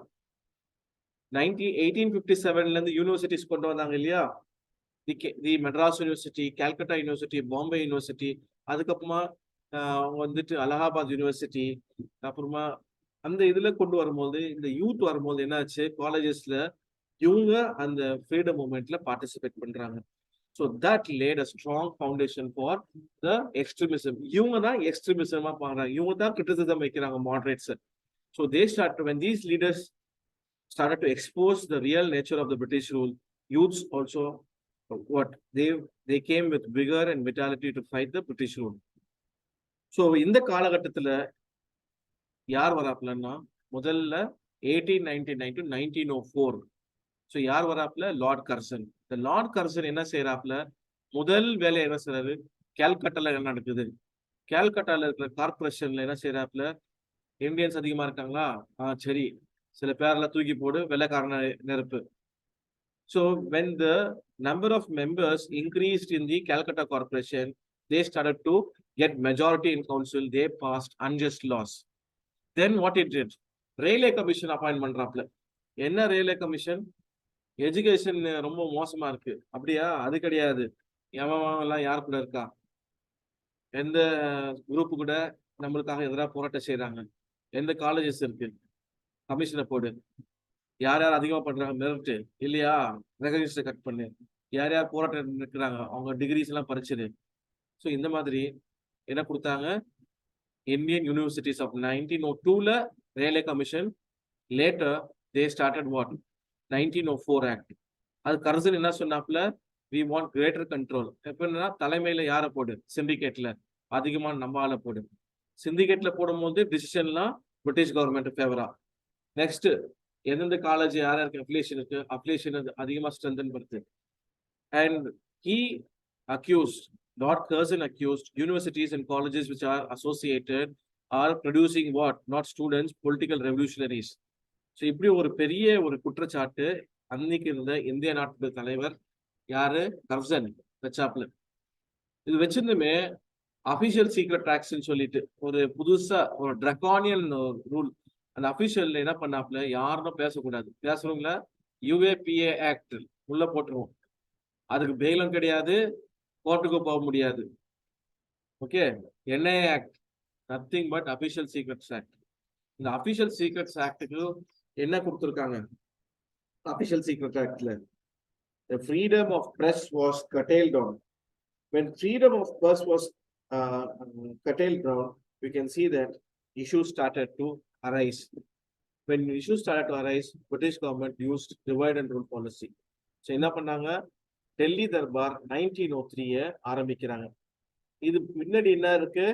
1857 the universities கொண்டு வந்தாங்க இல்லையா, the Madras University, Calcutta University, Bombay University, அதுக்கப்புறமா வந்துட்டு Allahabad university, அப்புறமா அந்த இதுல கொண்டு வரும்போது இந்த யூத் வரும்போது என்னாச்சு, காலேஜஸ்ல இவங்க அந்த ஃப்ரீடம் மூவ்மெண்ட்ல பார்ட்டிசிபேட் பண்றாங்க. So that late a strong foundation for the extremism. இவங்க தான் எக்ஸ்ட்ரீமிசமா பாக்குறாங்க, இவங்க தான் கிரிட்டிசிசம் வைக்கிறாங்க moderates. So they start when these leaders started to expose the real nature of the British rule, youths also what they came with vigor and vitality to fight the British rule. So இந்த காலகட்டத்துல யார் வராப்லன்னா, முதல்ல 1899 to 1904. So யார் வராப்ல, Lord Curzon. இந்த Lord Curzon என்ன செய்யறாப்ல, முதல் வேலை என்ன செய்யறாரு, கேல்கட்டால என்ன நடக்குது, கேல்கட்டால இருக்கிற கார்பரேஷன்ல என்ன செய்யறாப்ல, இந்தியன்ஸ் அதிகமா இருக்காங்களா, சரி சில பேர்ல தூக்கி போடு, வெள்ளைக்காரன நிரப்பு. So when the number of members increased in the Calcutta Corporation, they started to get majority in council. They passed unjust laws. Then what it did, railway commission appoint பண்றாப்ல. என்ன railway commission, எஜுகேஷன் ரொம்ப மோசமா இருக்கு, அப்படியா, அது கிடையாது, எல்லாம் யார் கூட இருக்கா, எந்த குரூப் கூட நம்மளுக்காக எதிராக போராட்டம் செய்யறாங்க, எந்த காலேஜஸ் இருக்கு, கமிஷனை போடு, யார் யார் அதிகமா பண்றாங்க மெரிட் இல்லையா, ரெகக்னிஷன் கட் பண்ணு, யார் யார் போராட்டம் இருக்கிறாங்க அவங்க டிகிரிஸ் எல்லாம் பறிச்சிரு. ஸோ இந்த மாதிரி என்ன கொடுத்தாங்க, Indian Universities of 1902 Railway Commission. Later they started what, 1904 Act. அது கர்சன் என்ன சொன்னாப்ல, we want greater control. எப்படின்னா தலைமையில யாரை போடு, சிண்டிகேட்ல அதிகமான நம்பால போடு. சிண்டிகேட்ல போடும்போது டிசிஷன்லாம் பிரிட்டிஷ் கவர்மெண்ட் ஃபேவரா. நெக்ஸ்ட் எந்தெந்த காலேஜ் யார் யாருக்கு அப்ளிகேஷன் இருக்கு, அப்ளிகேஷன் அதிகமா ஸ்ட்ரென்தன் பண்ணுது. And he accused, Lord Curzon accused universities and colleges which are associated are producing what, not students, political revolutionaries. So இப்படி ஒரு பெரிய ஒரு குற்றச்சாட்டு அன்னைக்கு இருந்த இந்திய நாட்டு தலைவர் யாரு, கர்சன் வச்சாப்ல. இது வச்சிருந்துமே அபிஷியல் சீக்ரெட் ட்ராக்ஸ்ன்னு சொல்லிட்டு ஒரு புதுசா ஒரு ட்ரகானியன் ரூல், அந்த அபிஷியல் என்ன பண்ணாப்ல, யாரும் பேசக்கூடாது, பேசுறவங்கள UAPA ஆக்ட் உள்ள போட்டுருவோம். அதுக்கு பெயிலும் கிடையாது, கோர்ட்டுக்கு போக முடியாது. Okay, NIA act nothing but official secrets act. இந்த அபிஷியல் சீக்ரெட்ஸ் ஆக்டுக்கு என்ன கொடுத்துருக்காங்க? அபிஷியல் சீக்ரெட் ஆக்ட்ல the freedom of press was curtailed down. When freedom of press was curtailed down, we can see that issues started to arise. When issues started to arise, British government used divide and rule policy. So என்ன பண்ணாங்க? டெல்லி தர்பார் 1903 ஆரம்பிக்கிறாங்க. இது முன்னாடி என்ன இருக்கு?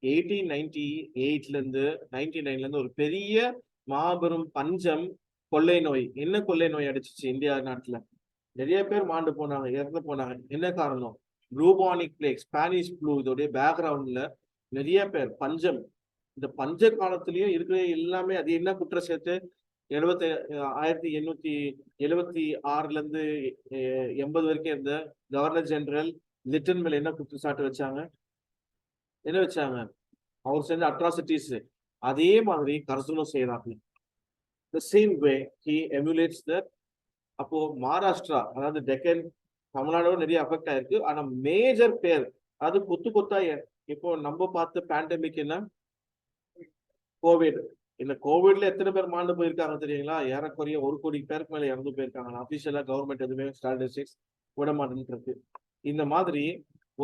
1898ல இருந்து 1909ல இருந்து ஒரு பெரிய மாபெரும் பஞ்சம், கொள்ளை நோய். என்ன கொள்ளை நோய் அடிச்சிச்சு இந்தியா நாட்டுல? நிறைய பேர் மாண்டு போனாங்க, இறந்து போனாங்க. என்ன காரணம்? ப்ளூபானிக் பிளேக், ஸ்பானிஷ் ப்ளூ. இதோடைய பேக்ரவுண்ட்ல நிறைய பேர் பஞ்சம். இந்த பஞ்ச காலத்திலயும் இருக்கிற எல்லாமே அது என்ன குற்றம் சேர்த்து 1876ல இருந்து 80 வரைக்கும் இருந்த கவர்னர் ஜெனரல் லிட்டன் மேல என்ன குற்றச்சாட்டு வச்சாங்க? என்ன வச்சாங்க? அவர் செஞ்ச அட்ராசிட்டிஸ். அதே மாதிரி கர்சனும் செய்யறாங்க. The same way he emulates that. அப்போ மகாராஷ்டிரா, அதாவது டெக்கன், தமிழ்நாடோட நிறைய அஃபெக்ட் ஆயிருக்கு. ஆனா மேஜர் பேர் அது கொத்து கொத்தா. இப்போ நம்ம பார்த்த பேண்டமிக் என்ன? கோவிட். இந்த கோவிட்ல எத்தனை பேர் மாண்டு போயிருக்காங்க தெரியுங்களா? ஏறக்குறைய 1 கோடி பேருக்கு மேல இறந்து போயிருக்காங்க. அபிஷியலா கவர்மெண்ட் எதுவுமே ஸ்டாட்டிஸ்டிக்ஸ் விட மாட்டேன்னு இருக்கு. இந்த மாதிரி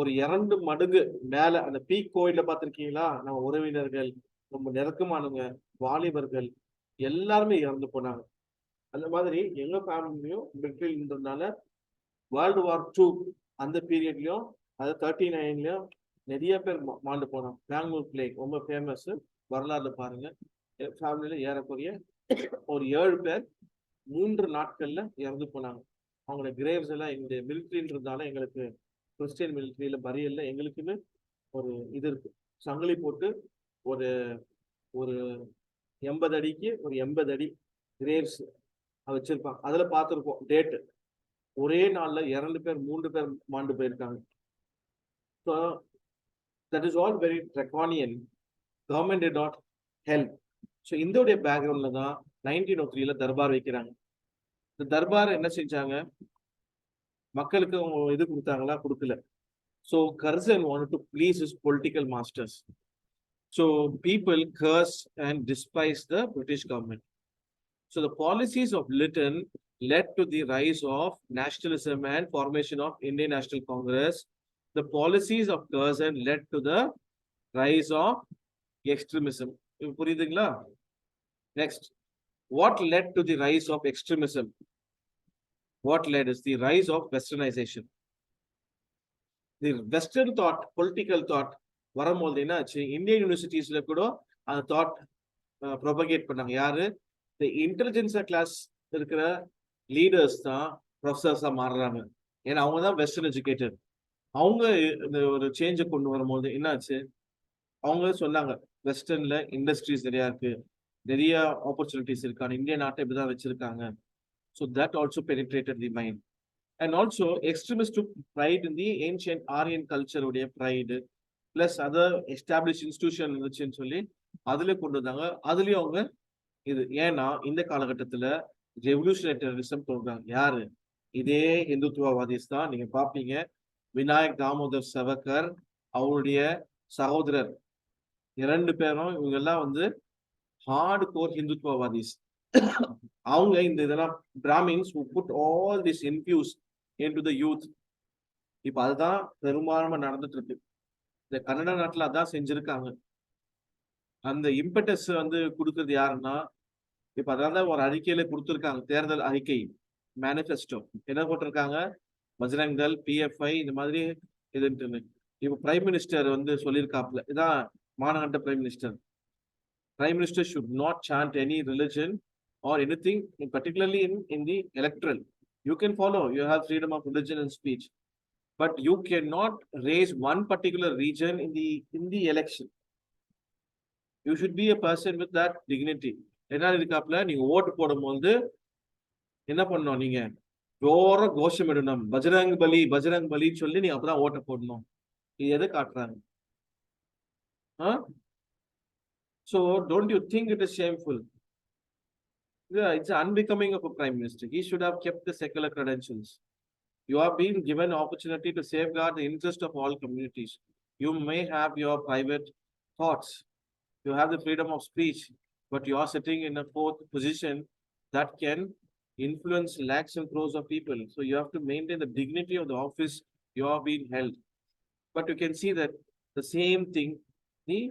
ஒரு 2 மடங்கு மேல அந்த பீக் கோவிட்ல பார்த்திருக்கீங்களா? நம்ம உறவினர்கள், நம்ம நெருக்கமானவங்க, வாலிபர்கள் எல்லாருமே இறந்து போனாங்க. அந்த மாதிரி எங்க ஃபேமிலியும் மிலிட்டரியில் இருந்ததுனால World War II அந்த பீரியட்லயும், அது 39லயும் நிறைய பேர் மாண்டு போனாங்க. பெங்களூர் பிளேக் ரொம்ப ஃபேமஸ், வரலாறுல பாருங்க. ஃபேமிலியில ஏறக்குறைய ஒரு 7 பேர் 3 நாட்கள்ல இறந்து போனாங்க. அவங்களோட கிரேவ்ஸ் எல்லாம் எங்களுடைய மிலிட்ரின்றதுனால எங்களுக்கு கிறிஸ்டியன் மிலிட்ரியில பரியல்ல எங்களுக்குன்னு ஒரு இது இருக்கு. சங்கிலி போட்டு ஒரு ஒரு 80 அடிக்கு ஒரு 80 அடி கிரேவ்ஸ் வச்சிருப்பாங்க. அதுல பார்த்துருப்போம் டேட்டு. ஒரே நாள்ல 2 பேர் 3 பேர் மாண்டு போயிருக்காங்க. So that is all very draconian. Government did not help. So இந்த பேக்ரவுண்ட்ல தான் 1903ல தர்பார் வைக்கிறாங்க. இந்த தர்பார் என்ன செஞ்சாங்க? மக்களுக்கு இது கொடுத்தாங்களா? கொடுக்கல. So Curzon wanted to please his political masters. So people cursed and despised the British government. So the policies of Lytton led to the rise of nationalism and formation of Indian National Congress. The policies of Curzon led to the rise of extremism. புரியுதுங்களா? Next, what led to the rise of extremism? What led is the rise of westernization. The western thought, political thought வரும்போது என்ன ஆச்சு? Indian யூனிவர்சிட்டிஸ்ல கூட அந்த thought propagate பண்ணாங்க. யாரு? இந்த intelligence class இருக்கிற லீடர்ஸ் தான் ப்ரொஃபசர்ஸா மாறுறாங்க. ஏன்னா அவங்க தான் வெஸ்டர்ன் எஜுகேட்டட். அவங்க இந்த ஒரு சேஞ்சை கொண்டு வரும்போது என்னாச்சு? அவங்க சொன்னாங்க வெஸ்டர்ன்ல இண்டஸ்ட்ரீஸ் நிறைய இருக்கு, நிறைய ஆப்பர்ச்சுனிட்டிஸ் இருக்கு, ஆனா இந்திய நாட்டை இப்படிதான் வச்சிருக்காங்க. So that also penetrated the mind. And also extremist took pride in the ancient Aryan கல்ச்சருடைய pride plus other establish institution இருந்துச்சுன்னு சொல்லி அதுல கொண்டு வந்தாங்க. அதுலயும் அவங்க இது ஏன்னா இந்த காலகட்டத்துல ரெவல்யூஷனரி டெரரிசம் தோன்றாங்க. யாரு? இதே இந்துத்துவவாதிஸ் தான். நீங்க பாப்பீங்க விநாயக் தாமோதர் சவர்கர், அவருடைய சகோதரர் 2 பேரும் இவங்க எல்லாம் ஹார்ட் கோர் ஹிந்துத்துவவாதிஸ். அவங்க இந்த இதெல்லாம் Brahmins who put all this infuse into the youth. இப்ப அதுதான் பெரும்பான்மை நடந்துட்டு இருக்கு. இந்த கன்னட நாட்டுல அதான் செஞ்சிருக்காங்க. அந்த இம்பட்டஸ் கொடுக்கறது யாருன்னா, இப்ப அதான் ஒரு அறிக்கையில கொடுத்திருக்காங்க, தேர்தல் அறிக்கை மேனிஃபெஸ்டோ. என்ன போட்டிருக்காங்க? பஜ்ரங் தள், PFI இந்த மாதிரி இதுன்னு. இப்ப பிரைம் மினிஸ்டர் சொல்லியிருக்காப்ல, இதான் மாநகர prime minister. Prime Minister should not chant any religion or anything, particularly in the electoral. You can follow, you have freedom of religion and speech, but you cannot raise one particular region in the election. You should be a person with that dignity. என்ன இருக்காப்ல, நீங்க ஓட்டு போடும்போது என்ன பண்ணணும்? நீங்க ஜோர கோஷம் இடணும், பஜ்ரங் பலி பஜ்ரங் பலி சொல்லி நீங்க அப்பதான் ஓட்ட போடணும். இது எதை காட்டுறாங்க? So don't you think it is shameful? Yeah, it's unbecoming of a prime minister. He should have kept the secular credentials. You are being given opportunity to safeguard the interest of all communities. You may have your private thoughts. You have the freedom of speech, but you are sitting in a fourth position that can influence lakhs and crores of people. So you have to maintain the dignity of the office you are being held. But you can see that the same thing, the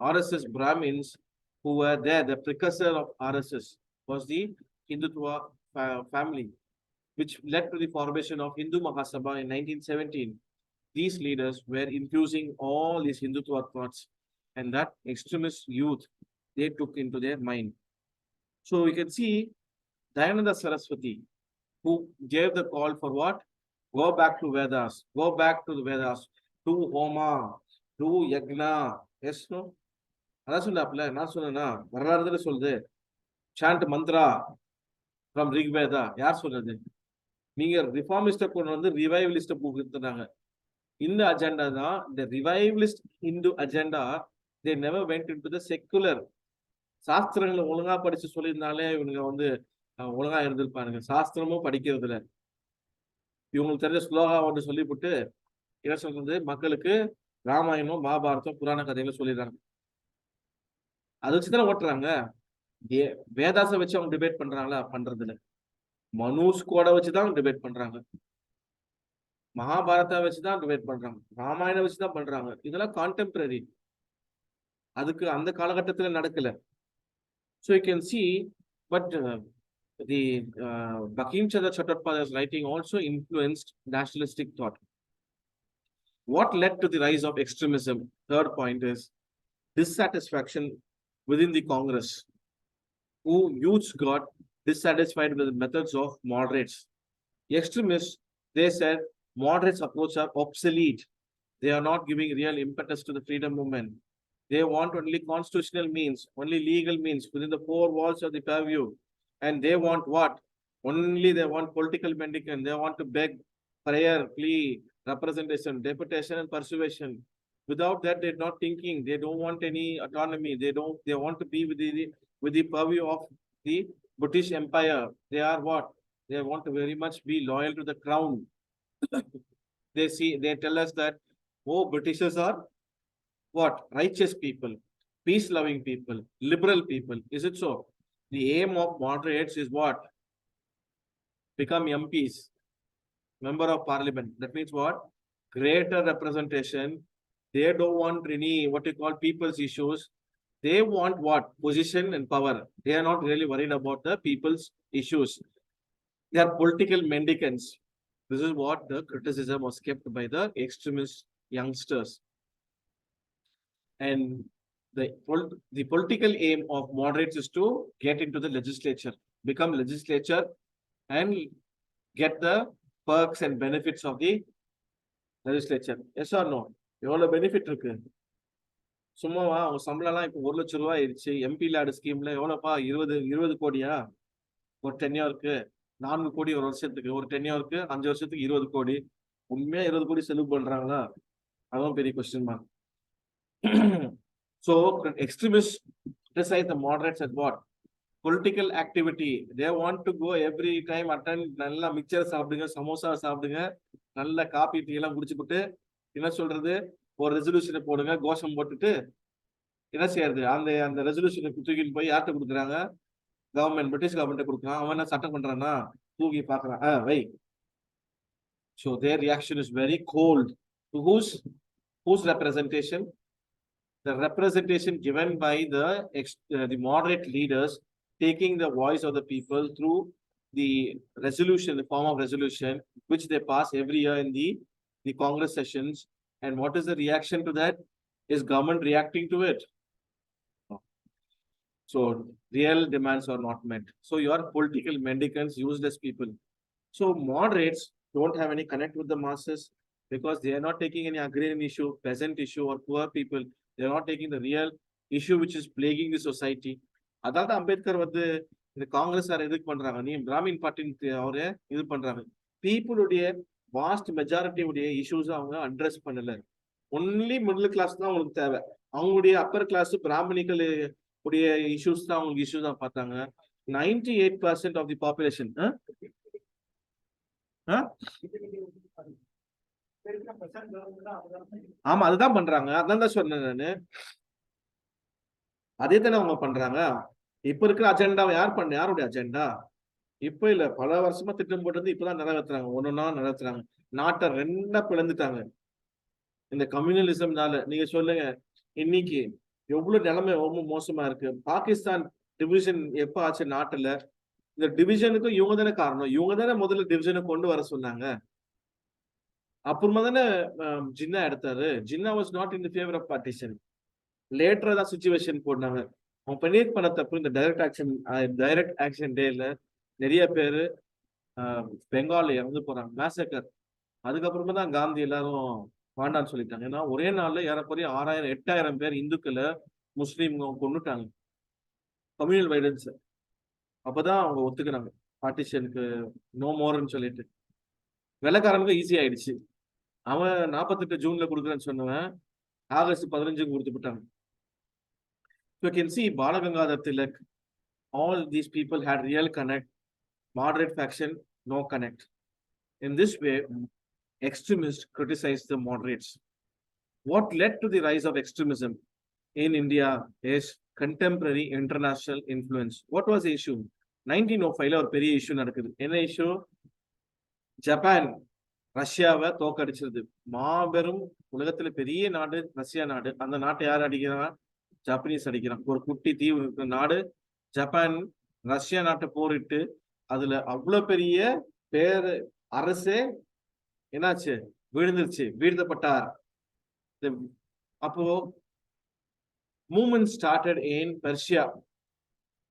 RSS Brahmins who were there, the precursor of RSS was the Hindutva family, which led to the formation of Hindu Mahasabha in 1917. These leaders were infusing all these Hindutva thoughts and that extremist youth they took into their mind. So we can see Dayananda Saraswati, who gave the call for what? Go back to Vedas, go back to the Vedas, do Homa, do Yagna. Yes, no? அதான் சொன்னாப்ல நான் சொன்னேன்னா வரலாறுல சொல்லுது sand Mantra from Rigveda யார் சொன்னது நீங்க ரிஃபார்மிஸ்ட கொண்டு வந்து ரிவைவலிஸ்ட புகுத்துனாங்க இந்த அஜெண்டா தான் இந்த revivalist Hindu agenda they never vent into the secular சாஸ்திரங்களை ஒழுங்கா படிச்சு சொல்லியிருந்தாலே இவங்க வந்து ஒழுங்கா இருந்திருப்பானுங்க சாஸ்திரமும் படிக்கிறது இல்லை இவங்களுக்கு தெரிஞ்ச ஸ்லோகா ஒன்று சொல்லிவிட்டு என்ன சொல்றது மக்களுக்கு ராமாயணம் மகாபாரதம் புராண கதைகளை சொல்லிடுறாங்க அதை வச்சுதானே ஓட்டுறாங்க வேதாச வச்சு அவங்க டிபேட் பண்றாங்களா பண்றது இல்ல மனுஷ் கோட வச்சுதான் டிபேட் பண்றாங்க மகாபாரதா வச்சுதான் டிபேட் பண்றாங்க ராமாயணம் வச்சுதான் பண்றாங்க இதெல்லாம் கான்டெம்பரரி அதுக்கு அந்த காலகட்டத்துல நடக்கல so you can see but the Bankim Chandra Chattopadhyay's writing also influenced nationalistic thought. What led to the rise of extremism? Third point is dissatisfaction within the Congress, who youths got dissatisfied with the methods of moderates. Extremists, they said moderates' approach are obsolete. They are not giving real impetus to the freedom movement. They want only constitutional means, only legal means within the four walls of the purview. And they want what? Only they want political mendicant. They want to beg, prayer, plea, representation, deputation, and persuasion. Without that, they're not thinking. They don't want any autonomy. They want to be with the purview of the British Empire. They are what? They want to very much be loyal to the crown. They tell us that, oh, Britishers are what? Righteous people, peace-loving people, liberal people. Is it so? The aim of moderates is what? Become MPs, member of parliament. That means what? Greater representation. They don't want any what you call people's issues. They want what? Position and power. They are not really worried about the people's issues. They are political mendicants. This is what the criticism was kept by the extremist youngsters. And the political aim of moderates is to get into the legislature, become legislature and get the perks and benefits of the legislature. Yes or no? எவ்வளவு benefit இருக்கு சும்மாவா அவங்க சம்பளம் எல்லாம் இப்ப 1 லட்சம் ரூபாய் ஆயிடுச்சு எம்பி லேட் ஸ்கீம்ல எவ்வளவுப்பா 20 கோடியா ஒரு டென்யூருக்கு 4 கோடி ஒரு வருஷத்துக்கு ஒரு டென்யூருக்கு 5 வருஷத்துக்கு 20 கோடி உண்மையா 20 கோடி செலவு பண்றாங்களா அதுவும் பெரிய question mark so extremists criticize the moderates at what? Political activity. They want to go every time attend நல்ல மிக்சர் சாப்பிடுங்க சமோசா சாப்பிடுங்க நல்ல காபி டீ எல்லாம் குடிச்சுட்டு என்ன சொல்றது ஒரு ரெசல்யூஷனை போடுங்க கோஷம் போட்டுட்டு என்ன செய்யறது அந்த ரெசல்யூஷனை தூக்கிட்டு போய் யார்கிட்ட கொடுக்குறாங்க கவர்மெண்ட் பிரிட்டிஷ் கவர்மெண்ட் கொடுக்குறான் அவன் என்ன சட்டம் பண்றான்னா தூக்கி பாக்குறான் வை so their reaction is very cold to whose representation? The representation given by the moderate leaders taking the voice of the people through the resolution, the form of resolution, which they pass every year in the Congress sessions. And what is the reaction to that? Is government reacting to it? So real demands are not met. So you are political mendicants, useless people. So moderates don't have any connect with the masses because they are not taking any agrarian issue, peasant issue, or poor people. They are not taking the real issue which is plaguing the society. அதாவது அம்பேத்கர் வந்து இந்த காங்கிரஸ் எதுக்கு பண்றாங்க நீ Brahmin party அவரு இது பண்றாங்க பீப்புளுடைய vast மெஜாரிட்டியுடைய issues அவங்க அட்ரஸ் பண்ணல ஒன்லி மிடில் கிளாஸ் தான் அவங்களுக்கு தேவை அவங்களுடைய அப்பர் கிளாஸ் பிராமணிகள் உடைய இஷ்யூஸ் தான் அவங்களுக்கு இஷ்யூஸ் தான் பார்த்தாங்க 98% of the population. ஆமா, அதுதான் பண்றாங்க. அதான் தான் சொன்னேன் நானு. அதே தானே அவங்க பண்றாங்க. இப்ப இருக்கிற அஜெண்டாவை யாருடைய அஜெண்டா? இப்ப இல்ல, பல வருஷமா திட்டம் போட்டது இப்பதான் நிறைவேற்றுறாங்க. ஒன்னொன்னா நிறைவேற்றுறாங்க. நாட்டை ரெண்டா பிளந்துட்டாங்க இந்த கம்யூனலிசம்னால. நீங்க சொல்லுங்க, இன்னைக்கு எவ்வளவு நிலைமை ரொம்ப மோசமா இருக்கு. பாகிஸ்தான் டிவிஷன் எப்ப ஆச்சு நாட்டுல? இந்த டிவிஷனுக்கும் இவங்க தானே காரணம். இவங்க தானே முதல்ல டிவிஷனை கொண்டு வர சொன்னாங்க. அப்புறமா தானே ஜின்னா எடுத்தாரு. Jinnah was not in the favour of partition. லேட்டரா தான் சிச்சுவேஷன் போட்டாங்க. அவங்க பண்ண தப்பு இந்த டைரக்ட் ஆக்ஷன் டேல நிறைய பேரு பெங்கால்ல இறந்து போறாங்க, மேசக்கர். அதுக்கப்புறமா தான் காந்தி எல்லாரும் வேண்டான்னு சொல்லிட்டாங்க. ஏன்னா ஒரே நாள்ல ஏறக்குறைய 6000 8000 பேர் இந்துக்களை முஸ்லீம் கொண்டுட்டாங்க, கம்யூனல் வைலன்ஸ். அப்பதான் அவங்க ஒத்துக்கிறாங்க பார்ட்டிஷனுக்கு நோ மோர்ன்னு சொல்லிட்டு. வெள்ளக்காரனுக்கு ஈஸி ஆயிடுச்சு. அவன் 48 ஜூன்ல கொடுக்குறேன்னு சொன்னவன் ஆகஸ்ட் 15 கொடுத்து விட்டாங்க. So you can see Balagangadhar Tilak, all these people had real connect. Moderate faction, no connect. In this way, extremists criticized the moderates. What led to the rise of extremism in India is contemporary international influence. What was the issue? 1905 ஒரு பெரிய issue நடக்குது. என்ன issue? Japan ரஷ்யாவை தோக்கடிச்சிருது. மாபெரும் உலகத்துல பெரிய நாடு Russia நாடு. அந்த நாட்டை யார் அடிக்கிறான்? ஜப்பானீஸ் அடிக்கிறான். ஒரு குட்டி தீவு இருக்கிற நாடு ஜப்பான் ரஷ்யா நாட்டை போரிட்டு அதுல அவ்வளவு பெரிய பேரு அரசே என்னாச்சு? வீழ்ந்துருச்சு, வீழ்த்தப்பட்டார். அப்போ movement started in Persia,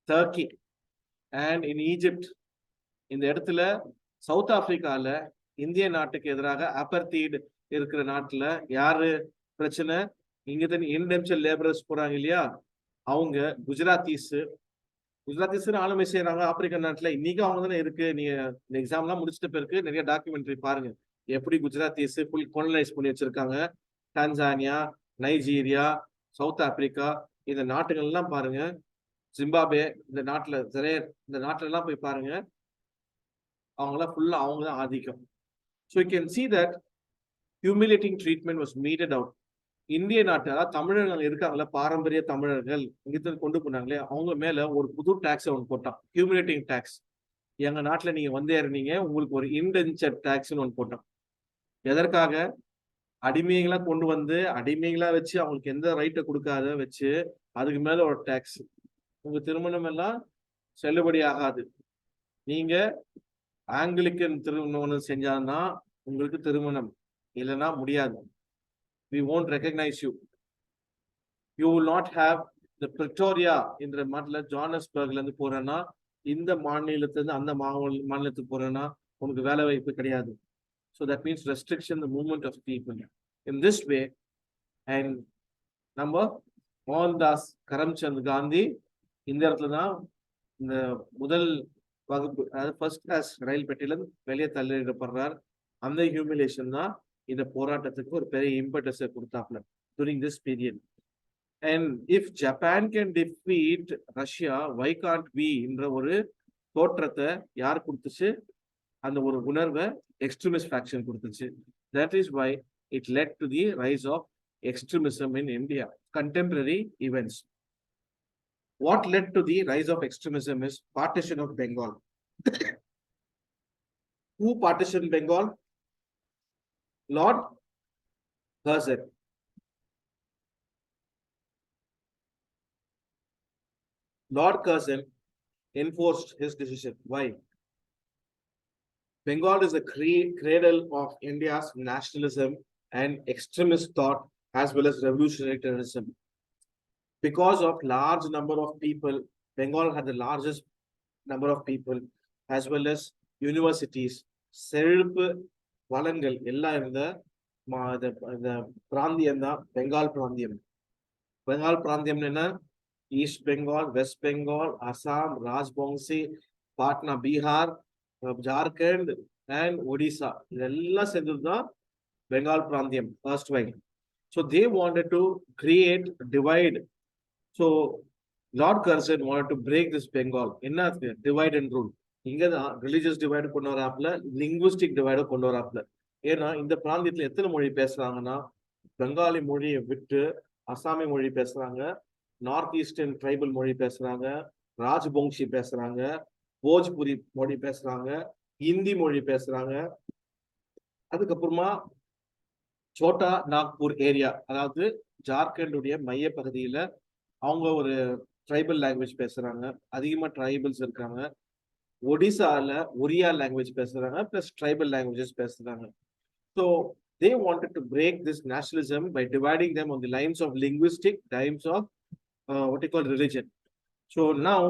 Turkey and in Egypt. இந்த இடத்துல சவுத் ஆப்பிரிக்கால இந்திய நாட்டுக்கு எதிராக அபர்தீட் இருக்கிற நாட்டுல யாரு பிரச்சனை? இங்க தான் இன்டென்ஷன் லேபரர்ஸ் போறாங்க இல்லையா, அவங்க குஜராத்தீஸ் ஆளுமை செய்யறாங்க ஆப்பிரிக்கன் நாட்டுல. இன்னைக்கு அவங்க தானே இருக்கு. நீங்க இந்த எக்ஸாம் எல்லாம் முடிச்சிட்ட பிறகு நிறைய டாக்குமெண்ட்ரி பாருங்க, எப்படி குஜராத்தீஸ் ஃபுல் கொலனைஸ் பண்ணி வச்சிருக்காங்க. டான்சானியா, நைஜீரியா, சவுத் ஆப்பிரிக்கா, இந்த நாட்டுகள் எல்லாம் பாருங்க. ஜிம்பாபே, இந்த நாட்டுல இந்த நாட்டுல எல்லாம் போய் பாருங்க. அவங்களாம் ஃபுல்லா அவங்க தான் ஆதிக்கம். So you can see that humiliating treatment was meted out. இந்திய நாட்டு, அதாவது தமிழர்கள் இருக்காங்களா, பாரம்பரிய தமிழர்கள் இங்கிருந்து கொண்டு போனாங்களே, அவங்க மேல ஒரு புது டாக்ஸ் ஒன்று போட்டான், ஹியூமிலேட்டிங் டாக்ஸ். எங்க நாட்டுல நீங்க வந்து ஏறினீங்க, உங்களுக்கு ஒரு இன்டென்ச்சர் டாக்ஸ்னு ஒன்று போட்டான். எதற்காக? அடிமைகளா கொண்டு வந்து அடிமைகளா வச்சு அவங்களுக்கு எந்த ரைட்டை கொடுக்காத வச்சு அதுக்கு மேல ஒரு டாக்ஸ். உங்க திருமணம் எல்லாம் செல்லுபடி ஆகாது. நீங்க ஆங்கிலிக்கன் திருமணம் செஞ்சாதான் உங்களுக்கு திருமணம், இல்லைன்னா முடியாது. We won't recognize you. You will not have the Pretoria இந்த மாநில ஜோஹானஸ்பர்க்ல இருந்து போறேன்னா, இந்த மாநிலத்திலிருந்து அந்த மாநிலத்துக்கு போறேன்னா உனக்கு வேலை வாய்ப்பு கிடையாது. So that means restriction the movement of people. In this way, and நம்ம மோகன்தாஸ் கரம்சந்த் காந்தி இந்த இடத்துல தான் இந்த முதல் வகுப்பு, அதாவது ஃபர்ஸ்ட் கிளாஸ் ரயில் பெட்டியில வெளியே தள்ளிடப்படுறார். அந்த ஹியூமிலேஷன் தான் இந்த போராட்டத்துக்கு ஒரு பெரிய இம்பட்டஸை கொடுத்தாப்ல during this period. And if Japan can defeat Russia, why can't we என்ற ஒரு தோற்றத்தை யார் கொடுத்துச்சு? அந்த ஒரு உணர்வை எக்ஸ்ட்ரீமிஸ்ட் ஃபேக்ஷன் கொடுத்துச்சு. That is why it led to the rise of extremism in India. Contemporary events. What led to the rise of extremism is partition of Bengal. Who partitioned Bengal? Lord Curzon. Lord Curzon enforced his decision. Why? Bengal is the cradle of India's nationalism and extremist thought as well as revolutionary terrorism. Because of large number of people, Bengal had the largest number of people as well as universities. செழிப்பு வளங்கள் எல்லாம் இருந்த பிராந்தியம் தான் பெங்கால் பிராந்தியம். பெங்கால் பிராந்தியம் என்ன? East Bengal, west Bengal, Assam, Rajbanshi, Patna, Bihar, Jharkhand and Odisha, இதெல்லாம் சேர்ந்ததுதான் பெங்கால் பிராந்தியம் first while. So they wanted to create divide. So Lord Curzon wanted to break this Bengal. என்ன divide and rule. இங்க தான் ரிலிஜியஸ் டிவைடு கொண்டு வராப்ல, லிங்குவிஸ்டிக் டிவைடு கொண்டு வராப்ல. ஏன்னா இந்த பிராந்தியத்துல எத்தனை மொழி பேசுறாங்கன்னா, பெங்காலி மொழியை விட்டு அசாமி மொழி பேசுறாங்க, நார்த் ஈஸ்டர்ன் ட்ரைபல் மொழி பேசுறாங்க, ராஜ்போங்ஷி பேசுறாங்க, போஜ்புரி மொழி பேசுறாங்க, இந்தி மொழி பேசுறாங்க. அதுக்கப்புறமா சோட்டா நாக்பூர் ஏரியா, அதாவது ஜார்க்கண்டுடைய மைய பகுதியில அவங்க ஒரு ட்ரைபல் லாங்குவேஜ் பேசுறாங்க, அதிகமா ட்ரைபல்ஸ் இருக்காங்க. ஒடிசால ஒரியா லாங்குவேஜ் பேசுறாங்க, பிளஸ் ட்ரைபல் லாங்குவேஜஸ் பேசுறாங்க. So they wanted to break this nationalism by dividing them on the lines of linguistic, lines of what you call religion. So now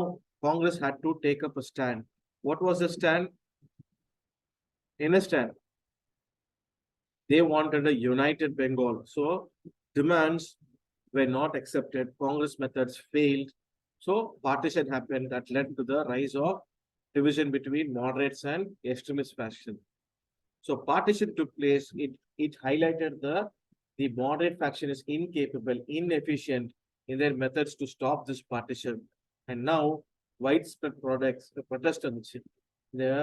Congress had to take up a stand. What was the stand? In a stand, they wanted a united Bengal. So demands were not accepted. Congress methods failed. So partition happened that led to the rise of division between moderates and extremist faction. So partition took place. It highlighted the moderate faction is incapable, inefficient in their methods to stop this partition. And now widespread protest the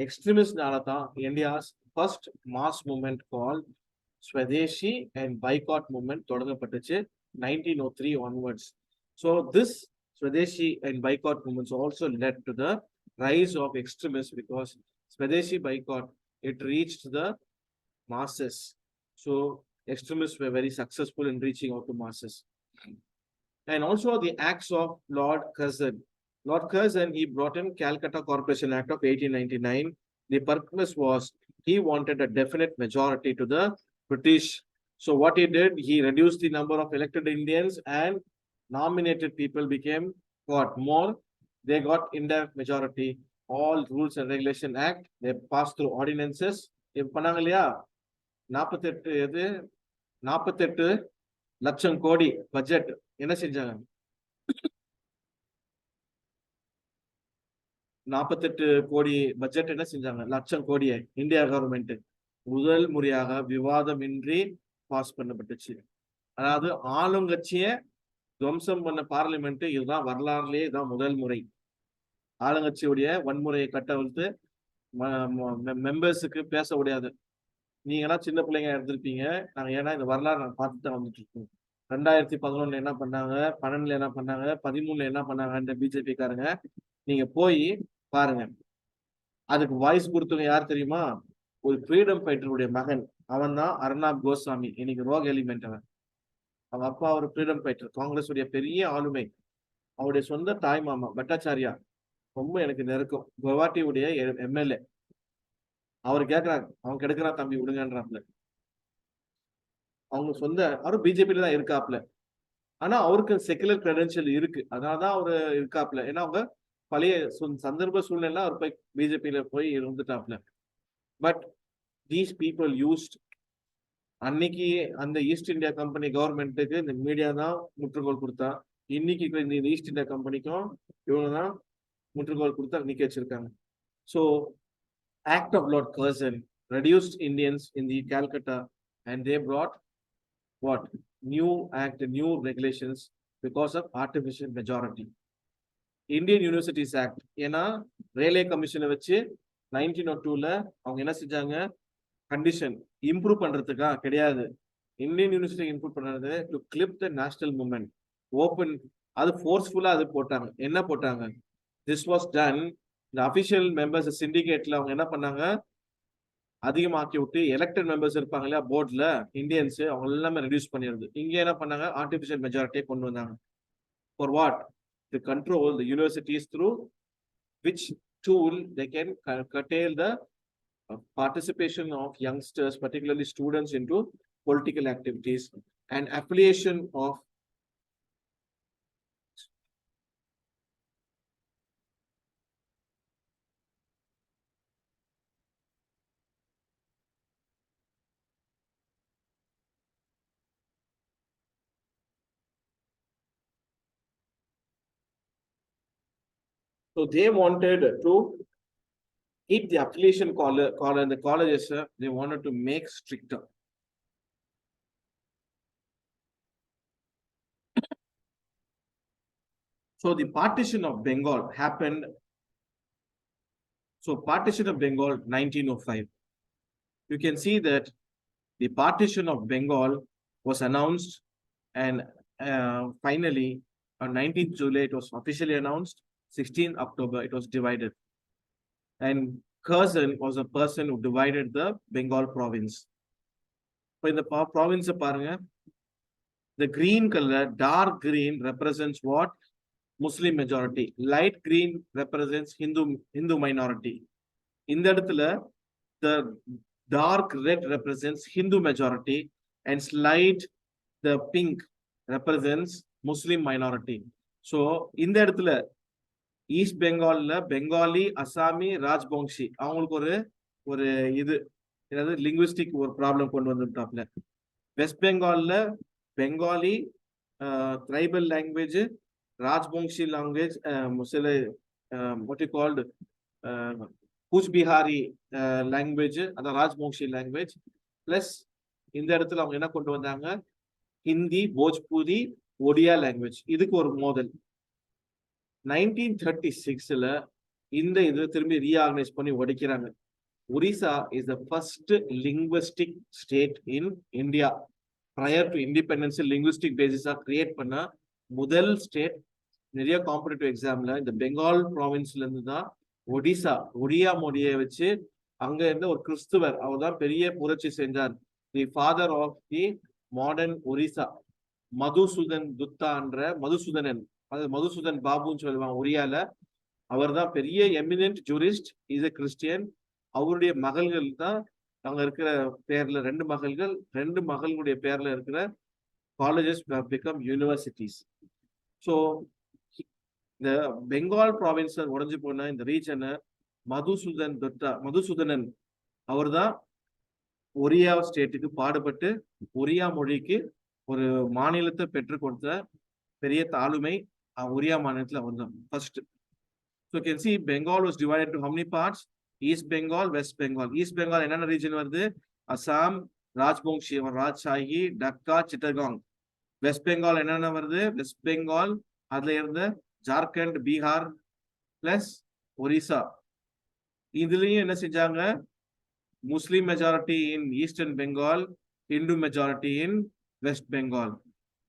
extremist India's first mass movement called Swadeshi and boycott movement 1903 onwards. So this Swadeshi and boycott movements also led to the rise of extremists, because Swadeshi boycott, it reached the masses. So extremists were very successful in reaching out to masses. And also the acts of Lord Curzon. Lord Curzon, he brought in Calcutta Corporation Act of 1899. The purpose was he wanted a definite majority to the British. So what he did, he reduced the number of elected Indians and nominated people became what? More. They got indirect majority. All rules and regulation act, they passed through ordinances. இப்ப பண்ணாங்க இல்லையா, 48 லட்சம் கோடி budget என்ன செஞ்சாங்க? 48 கோடி budget என்ன செஞ்சாங்க? லட்சம் கோடியை இந்தியா கவர்மெண்ட் முதல் முறையாக விவாதமின்றி பாஸ் பண்ணப்பட்டுச்சு. அதாவது ஆளுங்கட்சியை துவம்சம் பண்ண பார்லிமெண்ட் இதுதான் வரலாறுலயே இதுதான் முதல் முறை. ஆளுங்கட்சியுடைய வன்முறையை கட்டவிழ்த்து மெம்பர்ஸுக்கு பேச முடியாது. நீங்கெல்லாம் சின்ன பிள்ளைங்க எடுத்திருப்பீங்க. நாங்க ஏன்னா இந்த வரலாறு நாங்க பார்த்துட்டு தான் வந்துட்டு இருக்கோம். 2011 என்ன பண்ணாங்க, 12 என்ன பண்ணாங்க, 13 என்ன பண்ணாங்க இந்த பிஜேபி காரங்க, நீங்க போய் பாருங்க. அதுக்கு வாய்ஸ் கொடுத்தவங்க யார் தெரியுமா? ஒரு ஃப்ரீடம் ஃபைட்டருடைய மகன். அவன் தான் அர்னாப் கோஸ்வாமி. இன்னைக்கு ரோக் எலிமெண்ட். அவன் அப்பா ஒரு ஃப்ரீடம் ஃபைட்டர், காங்கிரஸ் உடைய பெரிய ஆளுமை. அவருடைய சொந்த தாய் மாமா பட்டாச்சாரியா ரொம்ப எனக்கு நெருக்கம், குவாஹாட்டியுடைய எம்எல்ஏ. அவர் கேட்கிறாங்க, அவன் கெடுக்கிறான் தம்பி விடுங்கன்றாப்ல. அவங்க சொந்த அவரும் பிஜேபியில தான் இருக்காப்ல. ஆனா அவருக்கு செக்குலர் கிரெடென்ஷியல் இருக்கு, அதனாலதான் அவரு இருக்காப்ல. ஏன்னா அவங்க பழைய சந்தர்ப்ப சூழ்நிலை அவர் போய் பிஜேபியில போய் இருந்துட்டாப்ல. பட் தீஸ் பீப்புள் யூஸ்ட், அன்னைக்கு அந்த ஈஸ்ட் இந்தியா கம்பெனி கவர்மெண்ட்டுக்கு இந்த மீடியா தான் முற்றுகோல் கொடுத்தா. இன்னைக்கு இந்த ஈஸ்ட் இந்தியா கம்பெனிக்கும் இவங்க தான் முற்றுகோல் கொடுத்தா நிக்க வச்சிருக்காங்க. So Act of Lord Curzon reduced Indians in the Calcutta, and they brought what? New act, new regulations because of artificial majority. Indian Universities Act, ஏன்னா ரயில்வே கமிஷனை வச்சு 1902ல அவங்க என்ன செஞ்சாங்க, கண்டிஷன் இம்ப்ரூவ் பண்றதுக்கா கிடையாது, இந்தியன் யூனிவர்சிட்டி இம்ப்ரூவ் பண்றது to clip the national movement open. அது ஃபோர்ஸ்ஃபுல்லா அது போட்டாங்க. என்ன போட்டாங்க? This was done. இந்த அபிஷியல் மெம்பர்ஸ் சிண்டிகேட்ல அவங்க என்ன பண்ணாங்க, அதிகமாக்கி விட்டு எலெக்டட் மெம்பர்ஸ் இருப்பாங்க இல்லையா போர்ட்ல இந்தியன்ஸ், அவங்க எல்லாமே ரெடியூஸ் பண்ணிடுது. இங்க என்ன பண்ணாங்க, ஆர்டிபிஷியல் மெஜாரிட்டியை கொண்டு வந்தாங்க. For what? To control the universities through which tool they can curtail the participation of youngsters, particularly students, into political activities and affiliation of so they wanted to keep the affiliation collar in the colleges, they wanted to make stricter. So the partition of Bengal happened. So partition of Bengal 1905. You can see that the partition of Bengal was announced, and finally on 19th July it was officially announced. 16th October it was divided, and Curzon was a person who divided the Bengal province. So in the province பாருங்க, the green color, dark green represents what? Muslim majority. Light green represents Hindu minority. In the இடத்துல the dark red represents Hindu majority, and slight the pink represents Muslim minority. So இந்த இடத்துல east பெங்கால்ல பெங்காலி, அசாமி, ராஜ்பங்ஷி அவங்களுக்கு ஒரு இது ஏதாவது linguistic ஒரு problem கொண்டு வந்துட்டாப்ல. வெஸ்ட் பெங்கால்ல Bengali tribal language, Rajbanshi language, சில what you called Coochbihari language, அதான் ராஜ்பங்ஷி லாங்குவேஜ். பிளஸ் இந்த இடத்துல அவங்க என்ன கொண்டு வந்தாங்க? ஹிந்தி, போஜ்பூரி, ஒடியா லாங்குவேஜ். இதுக்கு ஒரு மோதல் 1936ல இந்த இது திரும்பி ரீஆர்கனைஸ் பண்ணி உடைக்கிறாங்க. Orissa is the first linguistic state in India. Prior to independence linguistic பேசிஸா கிரியேட் பண்ண முதல் ஸ்டேட். நிறைய காம்படிட்டிவ் எக்ஸாம்ல இந்த பெங்கால் ப்ராவின்ஸ்ல இருந்து தான் ஒடியா மொழியை வச்சு அங்க இருந்த ஒரு கிறிஸ்துவர், அவர் தான் பெரிய புரட்சி செஞ்சார். The father of the modern Orissa, Madhusudanan, அது மதுசூதன் பாபுன்னு சொல்லுவாங்க ஒரியால. அவர் தான் பெரிய eminent jurist, is a Christian. அவருடைய மகள்கள் தான் அங்க இருக்கிற பேர்ல ரெண்டு மகள்களுடைய பேர்ல இருக்கிற காலேஜஸ் பிகம் யூனிவர்சிட்டிஸ். ஸோ இந்த பெங்கால் ப்ராவின்ஸ் உடஞ்சு போன இந்த ரீஜனை மதுசூதனன் அவர் தான் ஒரியா ஸ்டேட்டுக்கு பாடுபட்டு ஒரியா மொழிக்கு ஒரு மாநிலத்தை பெற்றுக் கொடுத்த பெரிய தாளுமை ஒரியா மாநிலத்தில் அவர் தான் first. So you can see Bengal was divided into how many parts? East Bengal, West Bengal. East Bengal என்னென்ன ரீஜன் வருது? அசாம், ராஜ்பங்ஷி, ராஜ்ஷாஹி, டக்கா, சிட்டகாங். வெஸ்ட் பெங்கால் என்னென்ன வருது? வெஸ்ட் பெங்கால், அதுல இருந்து ஜார்க்கண்ட், பீகார் பிளஸ் ஒரிசா. இதுலயும் என்ன செஞ்சாங்க? Muslim majority in eastern Bengal, Hindu majority in west Bengal.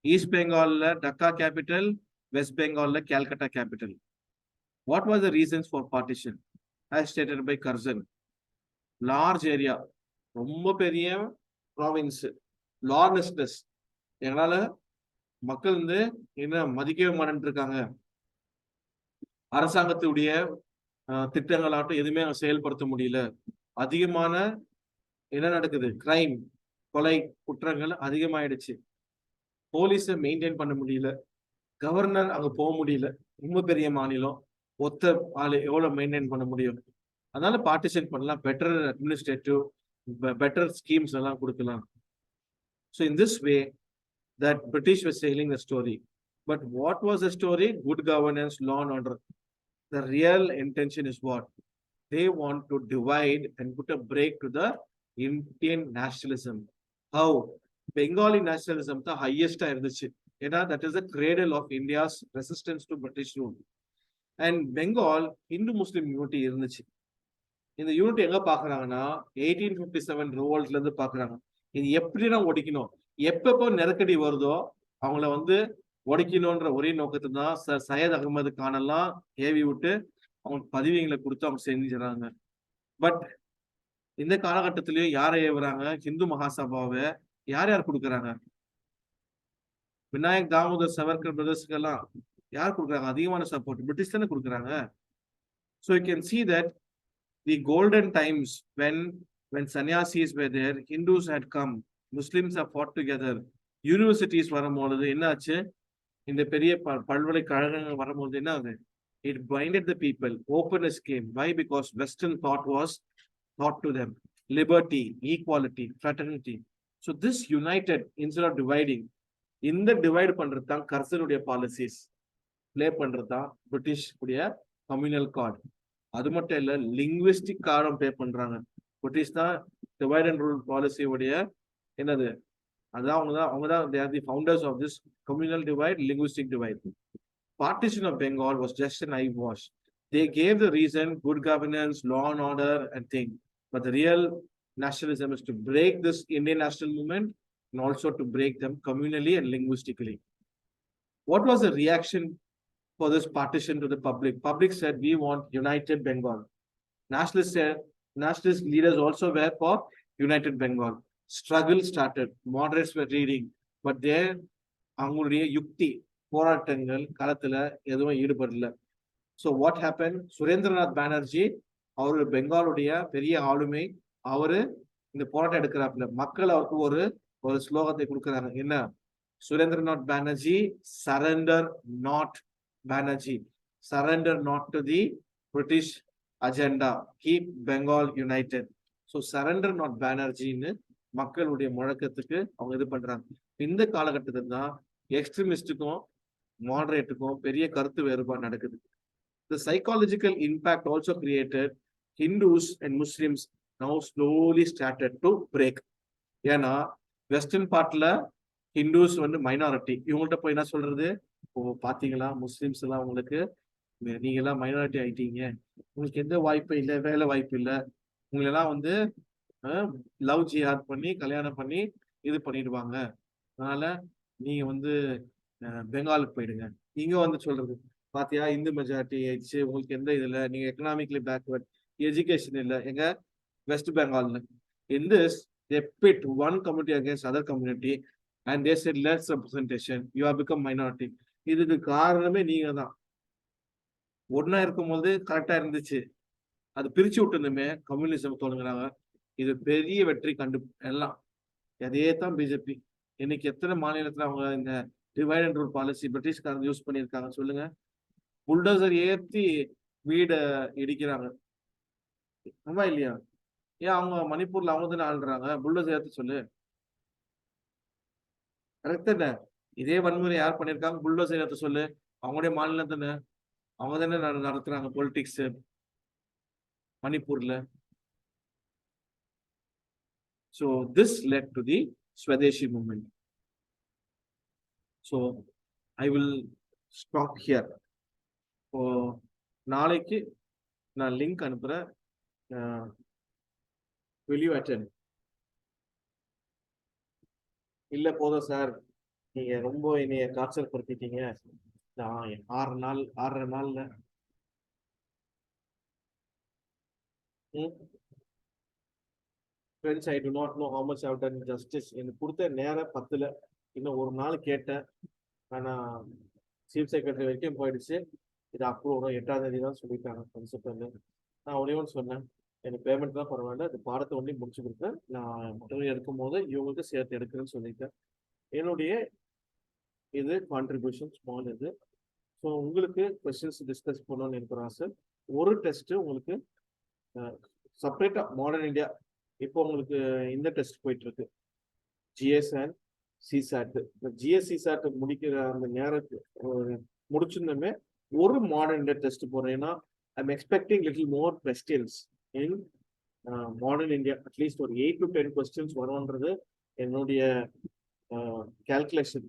East பெங்கால்ல டக்கா கேபிட்டல், வெஸ்ட் பெங்கால்ல Calcutta capital. What was the reasons for partition? As stated by Curzon. Large area, ரொம்ப பெரிய ப்ராவின்ஸ், lawlessness. எங்களால மக்கள் வந்து என்ன மதிக்கவே மாட்டேன்னு இருக்காங்க. அரசாங்கத்துடைய திட்டங்களாகட்டும் எதுவுமே செயல்படுத்த முடியல. அதிகமான என்ன நடக்குது? கிரைம், கொலை, குற்றங்கள் அதிகமாயிடுச்சு. போலீஸை மெயின்டைன் பண்ண முடியல. கவர்னர் அங்க போக முடியல. ரொம்ப பெரிய மாநிலம், ஒத்த ஆளு எவ்வளவு மெயின்டைன் பண்ண முடியும்? அதனால பார்ட்டிஷன் பண்ணலாம், பெட்டர் அட்மினிஸ்ட்ரேட்டிவ், பெட்டர் ஸ்கீம்ஸ் எல்லாம் கொடுக்கலாம். So in this way that British was telling the story. But what was the story? Good governance, law and order. The real intention is what? They want to divide and put a break to the Indian nationalism. How? Bengali nationalism the highest இருந்துச்சு. ஏன்னா that is the cradle of India's resistance to British rule. And Bengal Hindu Muslim unity இருந்துச்சு. இந்த unity எங்க பாக்குறாங்கன்னா 1857 ரிவோல்ட்ல இருந்து பாக்குறாங்க. இது எப்படிதான் ஒடிக்கணும், எப்பப்போ நெருக்கடி வருதோ அவங்கள வந்து ஒடிக்கணும்ன்ற ஒரே நோக்கத்தை தான் சர் சையத் அகமது கானெல்லாம் ஏவி விட்டு அவங்க பதவிகளை கொடுத்து அவங்க செஞ்சுறாங்க. பட் இந்த காலகட்டத்திலயும் யாரை ஏவுறாங்க? ஹிந்து மகாசபாவை யார் கொடுக்குறாங்க? விநாயக் தாமோதர் சவர்கர் பிரதர்ஸ்க்கு எல்லாம் யார் கொடுக்குறாங்க? அதிகமான சப்போர்ட் பிரிட்டிஷ் தானே கொடுக்குறாங்க. So you can see that the golden times when sannyasis were there, Hindus had come, Muslims have fought together. Universities வரும்போது என்ன ஆச்சு? இந்த பெரிய பல்கலைக்கழகங்கள் வரும்போது என்ன ஆகுது? It binded the people. Openness came. Why? Because Western thought was taught to them. Liberty, equality, fraternity. So this united instead of dividing. இந்த டிவைட் பண்றது தான் கர்சனுடைய பாலிசிஸ், பிளே பண்றது தான் பிரிட்டிஷ் உடைய கம்யூனல் கார்டு. அது மட்டும் இல்ல, லிங்குவிஸ்டிக் கார்டும் பிளே பண்றாங்க. பிரிட்டிஷ் தான் டிவைட் அண்ட் ரூல் பாலிசி உடைய என்னது? அதான் அவங்க தான் they are the founders of this communal divide, linguistic divide. partition of Bengal was just an eyewash. They gave the reason good governance, law and order, and thing. But the real nationalism is to break this Indian national movement and also to break them communally and linguistically. What was the reaction for this partition to the public? Public said, we want united Bengal. Nationalist leaders also were for united Bengal. Struggle started. Moderates were reading, but there அவங்களுடைய யுக்தி போராட்டங்கள் களத்துல எதுவும் ஈடுபடல. So what happen? Surendranath Banerjee அவரு பெங்காலுடைய பெரிய ஆளுமை, அவரு இந்த போராட்டம் எடுக்கிறாப்புல. மக்கள் அவருக்கு ஒரு ஸ்லோகத்தை கொடுக்குறாங்க. என்ன? Surendranath Banerjee, surrender not Banerjee, surrender not to the British agenda, keep Bengal united. So surrender not பானர்ஜின்னு மக்களுடைய முழக்கத்துக்கு அவங்க இது பண்றாங்க. இந்த காலகட்டத்தில் தான் எக்ஸ்ட்ரீமிஸ்டுக்கும் மாடரேட்டுக்கும் பெரிய கருத்து வேறுபாடு நடக்குது. The psychological impact also created. Hindus and Muslims now slowly started to break. ஏன்னா வெஸ்டர்ன் பார்ட்ல ஹிந்துஸ் வந்து மைனாரிட்டி. இவங்கள்ட்ட போய் என்ன சொல்றது? பாத்தீங்களா முஸ்லிம்ஸ் எல்லாம் உங்களுக்கு, நீங்க எல்லாம் மைனாரிட்டி ஆயிட்டீங்க, உங்களுக்கு எந்த வாய்ப்பு இல்லை, வேலை வாய்ப்பு இல்லை, உங்களெல்லாம் வந்து லவ் ஜிஹாத் பண்ணி கல்யாணம் பண்ணி இது பண்ணிடுவாங்க, அதனால நீங்க வந்து பெங்காலுக்கு போயிடுங்க. இங்க வந்து சொல்றது பாத்தியா இந்து மெஜாரிட்டி ஆயிடுச்சு, உங்களுக்கு எந்த இதுல, நீங்க எக்கனாமிக்கலி பேக்வர்ட், எஜுகேஷன் இல்லை எங்க west பெங்கால்னு. In this they pit one community against other community and they said less representation, you have become minority. இதுக்கு காரணமே நீங்க தான். ஒன்னா இருக்கும்போது கரெக்டா இருந்துச்சு, அது பிரிச்சு விட்டுருந்துமே கம்யூனிசம் தொடங்குறாங்க. இது பெரிய வெற்றி கண்டு எல்லாம் அதே தான் பிஜேபி. இன்னைக்கு எத்தனை மாநிலத்துல அவங்க இந்த டிவைட் அண்ட் ரூல் பாலிசி பிரிட்டிஷ்காரங்க யூஸ் பண்ணியிருக்காங்க சொல்லுங்க. புல்டோசர் ஏற்றி வீடை இடிக்கிறாங்க, ஆமா இல்லையா? ஏன் அவங்க மணிப்பூர்ல அவங்க தானே ஆள்றாங்க, புல்டோசர் ஏற்ற சொல்லு. கரெக்ட் தானே? இதே வன்முறை யார் பண்ணியிருக்காங்க? புல்டோசர் ஏற்ற சொல்லு. அவங்களுடைய மாநிலம் தானே, அவங்க தானே நடத்துறாங்க பொலிட்டிக்ஸ் மணிப்பூர்ல. So this led to the Swadeshi movement. So I will stop here. நாளைக்கு நான் லிங்க் அனுப்புறேன். will you attend? இல்ல போதும் சார், நீங்க ரொம்ப என்னைய காய்ச்சல் படுத்திட்டீங்க, நான் 6 நாள்ல Friends, I do not know how much I have done justice. எனக்கு கொடுத்த நேரம் 10ல இன்னும் ஒரு நாள் கேட்டேன், ஆனா சீஃப் செக்ரட்டரி வரைக்கும் போயிடுச்சு. இது அப்ரூவ் 8ஆம் தேதி தான் சொல்லிட்டாங்க பிரின்சிபல். நான் ஒரே ஒன்று சொன்னேன், எனக்கு பேமெண்ட் தான் பரவாயில்ல, இந்த பாடத்தை ஒன்றி முடிச்சு கொடுத்தேன், நான் மட்டும் எடுக்கும் போது இவங்களுக்கு சேர்த்து எடுக்கிறேன்னு சொல்லிட்டேன். என்னுடைய இது கான்ட்ரிபியூஷன் ஸ்மால் இது. ஸோ உங்களுக்கு கொஸ்டின்ஸ் டிஸ்கஸ் பண்ணணும்னு எனக்கு ஆசை. ஒரு டெஸ்ட் உங்களுக்கு செப்பரேட்டா மாடர்ன் இந்தியா இப்போ உங்களுக்கு இந்த டெஸ்ட் போயிட்டு இருக்கு, GS and CSAT. GS CSAT முடிக்கிற அந்த நேரத்து முடிச்சிருந்தோமே ஒரு மாடர்ன் இந்தியா டெஸ்ட் போறேன். ஏன்னா I'm expecting little more questions in modern India. At least ஒரு 8 to 10 கொஸ்டின்ஸ் வரும்ன்றது என்னுடைய கால்குலேஷன்.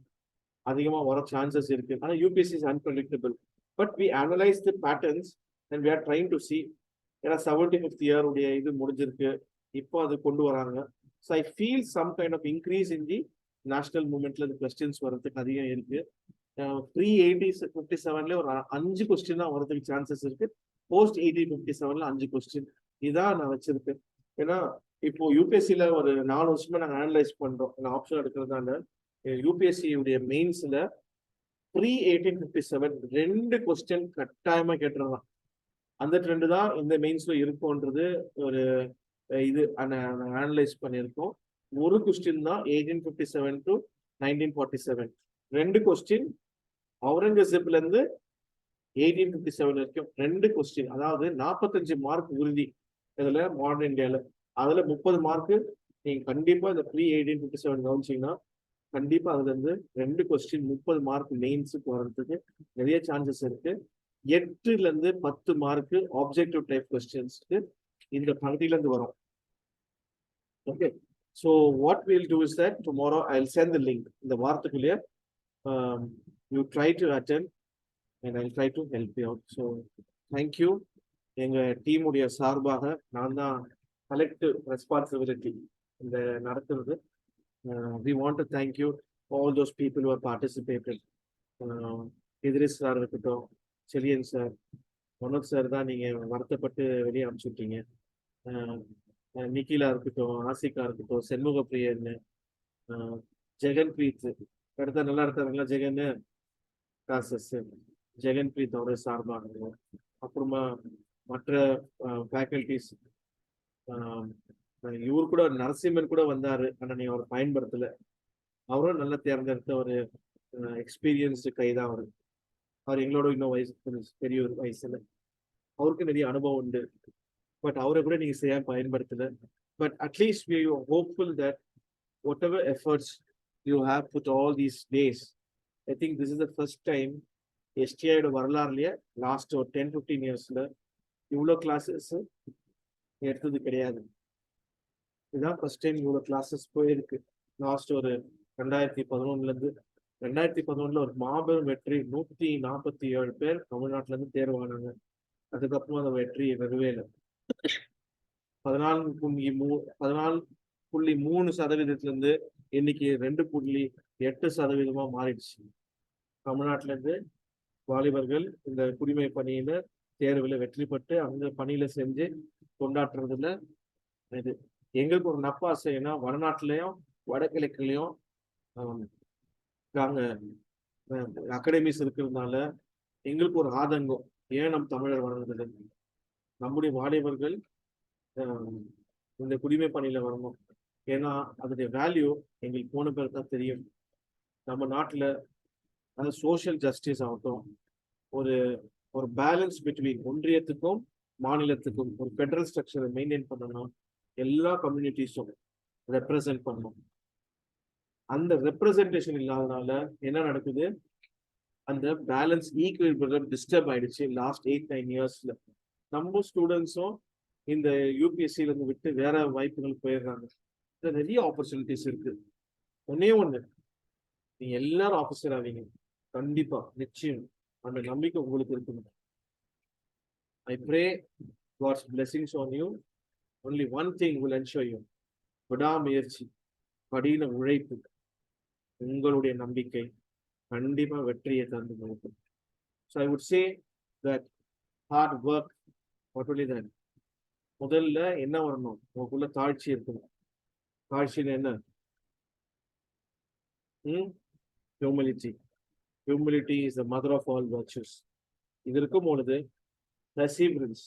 அதிகமாக வர சான்சஸ் இருக்கு. ஆனால் UPSC is unpredictable, but we analyse the patterns and we are trying to see. ஏன்னா 75th year உடைய இது முடிஞ்சிருக்கு, இப்போ அது கொண்டு வராங்க. So I feel some kind of increase in the national மூவ்மெண்ட்ல இந்த கொஸ்டின்ஸ் வரதுக்கு அதிகம் இருக்கு. ப்ரீ 1857 ஒரு 5 கொஸ்டின் தான் வரதுக்கு சான்சஸ் இருக்கு. போஸ்ட் 1857 5 கொஸ்டின் இதான் நான் வச்சிருக்கேன். ஏன்னா இப்போ யூபிஎஸ்சியில ஒரு 4 வருஷமா நாங்கள் அனலைஸ் பண்றோம். ஆப்ஷன் எடுக்கிறதால யூபிஎஸ்சி உடைய மெயின்ஸ்ல ப்ரீ 1857 2 கொஸ்டின் கட்டாயமா கேட்டுருவாங்க. அந்த ட்ரெண்டு தான் இந்த மெயின்ஸ்ல இருக்கும்ன்றது ஒரு இது அனலைஸ் பண்ணியிருக்கோம். ஒரு கொஸ்டின் தான் 1857 to 1947, 2 கொஸ்டின் அவுரங்கசீப்ல இருந்து 1857 வரைக்கும் 2 கொஸ்டின். அதாவது 45 மார்க் உறுதி இதுல மாடர்ன் இந்தியால. அதுல 30 மார்க் நீங்க கண்டிப்பா இந்த ப்ரீ 1857 கவனிச்சீங்கன்னா கண்டிப்பா அதுல இருந்து 2 கொஸ்டின் 30 மார்க் மெயின்ஸுக்கு வர்றதுக்கு நிறைய சான்சஸ் இருக்கு. 8ல இருந்து 10 மார்க் ஆப்ஜெக்டிவ் டைப் கொஸ்டின்ஸ்க்கு இந்த பகுதியில இருந்து வரும். Okay, so what will do is that tomorrow I will send the link. இந்த வாரத்துக்குள்ளேயே you try to attend. and I'll try to help you out. So thank you. எங்க டீமுடைய சார்பாக நான் தான் கலெக்டிவ் ரெஸ்பான்சிபிலிட்டி இந்த நடத்துறது. We want to thank you all those people who have participated. Idris sir இருக்கட்டும், Selian sir, Manoj sir தான் நீங்க வருத்தப்பட்டு வெளியே அனுப்பிச்சுட்டீங்க. நிக்கிலா இருக்கட்டும், ஆசிகா இருக்கட்டும், செண்முக பிரியன், ஜெகன்பிரீத், அடுத்த நல்லா இருக்காருங்களா ஜெகன் காசஸ், ஜெகன்பிரீத் அவருடைய சார்பாக, அப்புறமா மற்ற ஃபேக்கல்டிஸ், இவர் கூட நரசிம்மன் கூட வந்தாரு, ஆனா நீ அவரை பயன்படுத்தல. அவரும் நல்லா தேர்ந்தெடுத்த ஒரு எக்ஸ்பீரியன்ஸ்டு கைதான் அவரு. அவர் எங்களோட இன்னும் வயசு பெரிய ஒரு வயசுல, அவருக்கு நிறைய அனுபவம் உண்டு. பட் அவரை கூட நீங்க சரியா பயன்படுத்தல. But at least we are hopeful that whatever efforts you have put all these days, I think this is the first time STIயோட வரலாறுலயே லாஸ்ட் ஒரு 10-15 இயர்ஸ்ல இவ்வளோ கிளாஸஸ் எடுத்தது கிடையாது. இதுதான் ஃபர்ஸ்ட் டைம் இவ்வளோ கிளாஸஸ் போயிருக்கு. லாஸ்ட் ஒரு 2011 2011 ஒரு மாபெரும் வெற்றி. 147 பேர் தமிழ்நாட்டுல இருந்து தேர்வானாங்க. அதுக்கப்புறம் அந்த வெற்றி வரவே இல்லை. 14.3% இன்னைக்கு 2.8% மாறிடுச்சு. தமிழ்நாட்டில இருந்து வாலிபர்கள் இந்த குடிமை பணியில தேர்வுல வெற்றி பெற்று அந்த பணியில செஞ்சு கொண்டாடுறதுல இது எங்களுக்கு ஒரு நப்பாசைன்னா, வடநாட்டிலையும் வடகிழக்குலையும் நாங்க அகாடமிஸ் இருக்கிறதுனால எங்களுக்கு ஒரு ஆதங்கம், ஏன் நம் தமிழர் வளர்ந்தது, நம்முடைய வாலிபர்கள் இந்த குடிமை பணியில வரணும். ஏன்னா அதனுடைய வேல்யூ எங்களுக்கு போன பேர் தான் தெரியும். நம்ம நாட்டுல அந்த சோஷியல் ஜஸ்டிஸ் ஆகட்டும், ஒரு ஒரு பேலன்ஸ் பிட்வீன் ஒன்றியத்துக்கும் மாநிலத்துக்கும் ஒரு ஃபெடரல் ஸ்ட்ரக்சரை மெயின்டைன் பண்ணணும். எல்லா கம்யூனிட்டிஸும் ரெப்ரசன்ட் பண்ணணும். அந்த ரெப்ரசன்டேஷன் இல்லாதனால என்ன நடக்குது, அந்த பேலன்ஸ் ஈக்குவல் டிஸ்டர்ப் ஆயிடுச்சு லாஸ்ட் 8-9 இயர்ஸ்ல. நம்ம ஸ்டூடெண்ட்ஸும் இந்த யூபிஎஸ்சில இருந்து விட்டு வேற வாய்ப்புகள் போயிடுறாங்க. நிறைய ஆப்பர்ச்சுனிட்டிஸ் இருக்கு. ஒன்னே ஒண்ணு, நீங்க எல்லாரும் ஆஃபீஸர் ஆவீங்க கண்டிப்பா, நிச்சயம். அந்த நம்பிக்கை உங்களுக்கு இருக்கணும். I pray God's blessings on you. Only one thing will ensure you. விடாமுயற்சி, கடின உழைப்பு, உங்களுடைய நம்பிக்கை கண்டிப்பா வெற்றியை தந்து கொடுக்கும். So I would say that hard work, not only that, முதல்ல என்ன வரணும், உங்களுக்குள்ள தாழ்ச்சி இருக்கணும். தாழ்ச்சியில் என்ன? Humility. Humility is the mother of all virtues. இது இருக்கும் பொழுது perseverance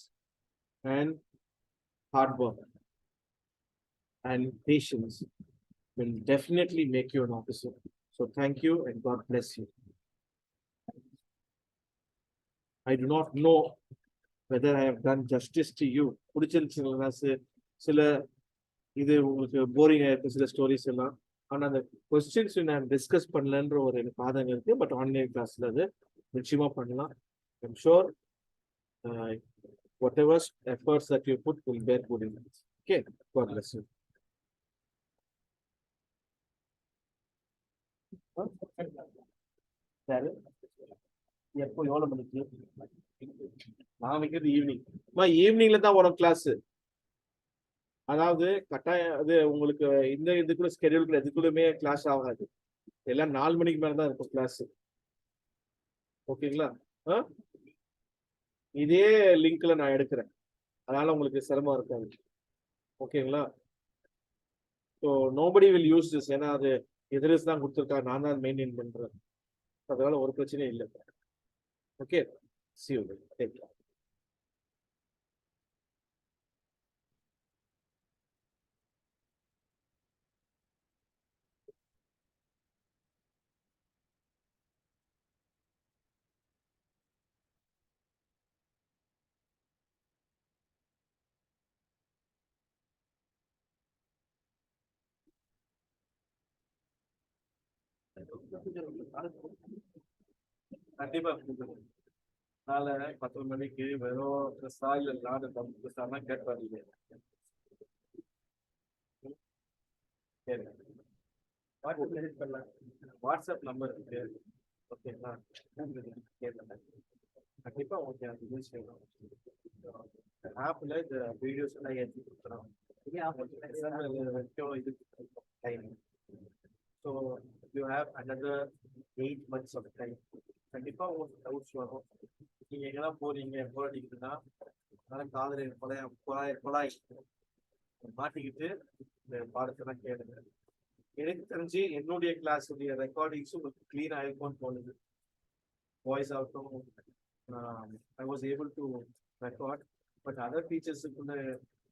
and hard work and patience will definitely make you an officer. So thank you and God bless you. I do not know whether I have done justice to you. பிடிச்சிருச்சுங்களா சில இது உங்களுக்கு boring ஆயிருக்கு சில stories எல்லாம். ஆனா அந்த questions நான் discuss பண்ணலன்ற ஒரு எனக்கு ஆதங்கம் இருக்கு. பட் ஆன்லைன் கிளாஸ்ல அது நிச்சயமா பண்ணலாம். I'm sure whatever efforts that you put will bear good in it. Okay, God bless you. சரி, எப்போ எவ்வளவு மணிக்கு? நான் வைக்கிறது ஈவினிங். ஈவினிங்ல தான் வரும் கிளாஸ். அதாவது கட்டாயம் அது உங்களுக்கு இந்த இதுக்குள்ள ஸ்கெடியூல் எதுக்குள்ளுமே கிளாஸ் ஆகாது. எல்லாம் 4 மணிக்கு மேல தான் இருக்கும் கிளாஸ். ஓகேங்களா? இதே லிங்க்ல நான் எடுக்கிறேன், அதனால உங்களுக்கு சிரமம் இருக்காது. ஓகேங்களா? So nobody will use this. ஏன்னா அது எதிர்ஸ் தான் கொடுத்துருக்கா, நான் தான் மெயின்டைன் பண்றேன். அதனால ஒரு பிரச்சனையும் இல்லை. Okay, see you. Take care. கண்டிப்பா நாளை 10 மணிக்கு வெறும் சாயில் நாடு தான் கேட்பாங்க. சரி, வாட்ஸ்அப் நம்பர் இருக்கு. ஓகேங்களா? கேட்பேன். ஆப்ல இந்த வீடியோஸ் எல்லாம் ஏற்றி கொடுக்குறோம். So you have another 8 months of time. கண்டிப்பா உங்களுக்கு டவுட்ஸ் வரும். நீங்க எங்கெல்லாம் போறீங்க எப்போ அடிக்குதுன்னா அதனால காதலின் குழாய் மாட்டிக்கிட்டு இந்த பாடத்தெல்லாம் கேளுங்க. எனக்கு தெரிஞ்சு என்னுடைய கிளாஸுடைய ரெக்கார்டிங்ஸும் உங்களுக்கு கிளீன் ஆயிருக்கும்னு தோணுது. வாய்ஸ் ஆகட்டும் I was able to record. But other டீச்சர்ஸுக்குள்ள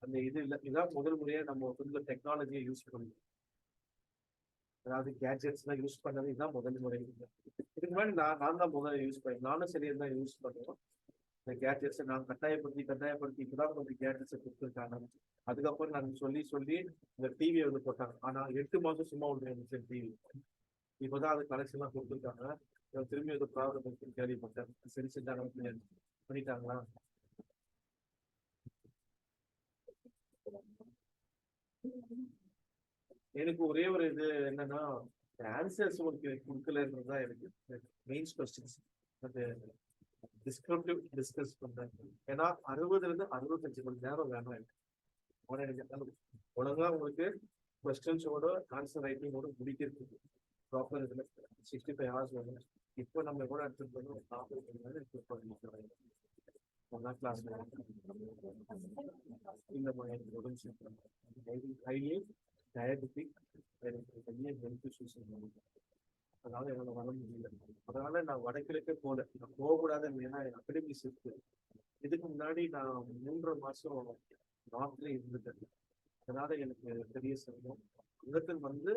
அந்த இது இல்லை. இதான் முதல் முறையாக நம்ம கொஞ்சம் டெக்னாலஜியை யூஸ் பண்ணுவோம். அதாவது கேட்ஜெட்ஸ்லாம் யூஸ் பண்ணது இதுதான் முதல் முறை. இதுக்கு முன்னாடி நான் தான் முதல்ல யூஸ் பண்ணேன். நானும் சரியாக தான் யூஸ் பண்ணுவோம். இந்த கேட்ஜெட்ஸை நான் கட்டாயப்படுத்தி இப்போதான் கொஞ்சம் கேட்ஜெட்ஸை கொடுத்துருக்காங்க. அதுக்கப்புறம் நான் சொல்லி இந்த டிவியை வந்து போட்டாங்க. ஆனால் 8 மாதம் சும்மா ஒன்று இருந்துச்சு டிவி. இப்போதான் அது கனெக்ஷன்லாம் கொடுத்துருக்காங்க. திரும்பி ஒரு ப்ராப்ளம் கேள்விப்பட்டேன். சரி செஞ்சாங்க பண்ணிட்டாங்களா? எனக்கு ஒரே ஒரு இது என்னன்னா ஆன்சர்ஸ் உங்களுக்கு கொடுக்கலன்றதுதான் எனக்கு மெயின்ஸ் கொஸ்டின்ஸ் அது டிஸ்கிரிப்டிவ் டிஸ்கஸ் பண்றேன். ஏன்னா 60 to 65 மணி நேரம் வேணும் எனக்கு. ஒழுங்கா உங்களுக்கு கொஸ்டின்ஸோட ஆன்சர் ரைட்டிங்கோட முடிக்கிறதுக்கு ப்ராப்பர் இதில் 65 hours வேணும். இப்போ நம்ம கூட எடுத்துட்டு போய் 40 மணி நேரம் எடுத்துட்டு போய் ஒன்னா கிளாஸ் இந்த மாதிரி ஹைலி டயபெட்டிக் ஹெல்த் இஷ்யூஸ். அதனால என்னால் வர முடியல. அதனால நான் வடகிழக்கே போகல. நான் போகக்கூடாது. ஏன்னா அகடமிஸ் இருக்கு. இதுக்கு முன்னாடி நான் 3 மாசம் நார்த்ல இருந்துட்டேன். அதனால எனக்கு பெரிய சிரமம். இடத்துல வந்து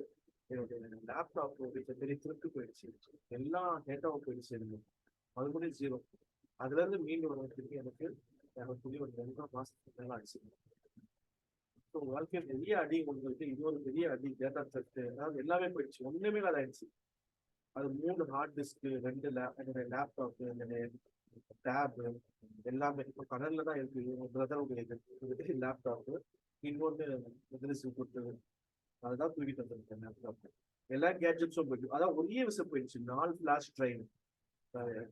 என்னுடைய லேப்டாப் பெரிய திருட்டு போயிடுச்சு. எல்லா டேட்டாவும் போயிடுச்சு. மறுபடியும் 0. அதுல இருந்து மீண்டும் வர்றதுக்கு எனக்கு ஒரு 2 மாசத்துக்கு மேல ஆச்சு. வாழ்க்கையில் பெரிய அடி உங்களுக்கு. இது ஒரு பெரிய அடி. டேட்டா செட் அதாவது எல்லாமே போயிடுச்சு. ஒண்ணுமே இல்லாத ஆயிடுச்சு. அது 3 ஹார்ட் டிஸ்க், 2 லேப்டாப், டேப் எல்லாமே இப்போ கடல்ல தான் இருக்கு. பிரதருடைய லேப்டாப், இன்னொன்று மெட்ரிஸ் கொடுத்தது. அதுதான் தூக்கிட்டு வந்திருக்கேன் லேப்டாப். எல்லா கேட்ஜெட்ஸும் போயிட்டு அதான் ஒரே விஷயம் போயிடுச்சு. 4 ஃபிளாஷ் ட்ரைவ்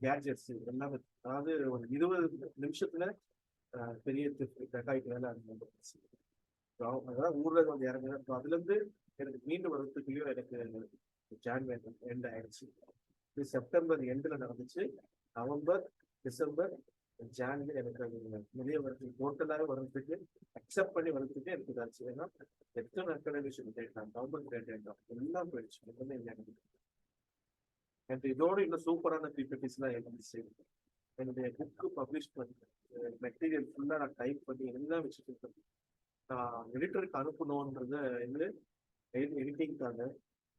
கேட்ஜெட்ஸ் எல்லாமே. அதாவது ஒரு 20 நிமிஷத்துல பெரிய டெக்காய்க்கு வேலை இருந்துச்சு. அதான் ஊர்ல வந்து இறங்குறேன். அதுல இருந்து எனக்கு மீண்டும் வர்றதுக்குள்ளேயும் எனக்கு ஜான்வரி எண்ட் ஆயிடுச்சு. இது செப்டம்பர் எண்டில் நடந்துச்சு. நவம்பர், டிசம்பர், ஜான்வரி எனக்கு அது நிறைய வருது. டோட்டலாக வர்றதுக்கு அக்செப்ட் பண்ணி வர்றதுக்கு எனக்கு இதாச்சு. ஏன்னா எத்தனை அகாடமிஷன் கேட்டாங்க, கவர்மெண்ட் கேட்டாங்க, எல்லாம் போயிடுச்சு. எல்லாமே எனக்கு எனக்கு இதோட இன்னும் சூப்பரான பிபிடிஸ்லாம் இருந்துச்சு. என்னுடைய புக்கு பப்ளிஷ் பண்ணி மெட்டீரியல் ஃபுல்லாக நான் டைப் பண்ணி எல்லாம் வச்சுட்டு இருக்கேன். நான் எடிட்டருக்கு அனுப்பணுன்றது வந்து எடிட்டிங்காக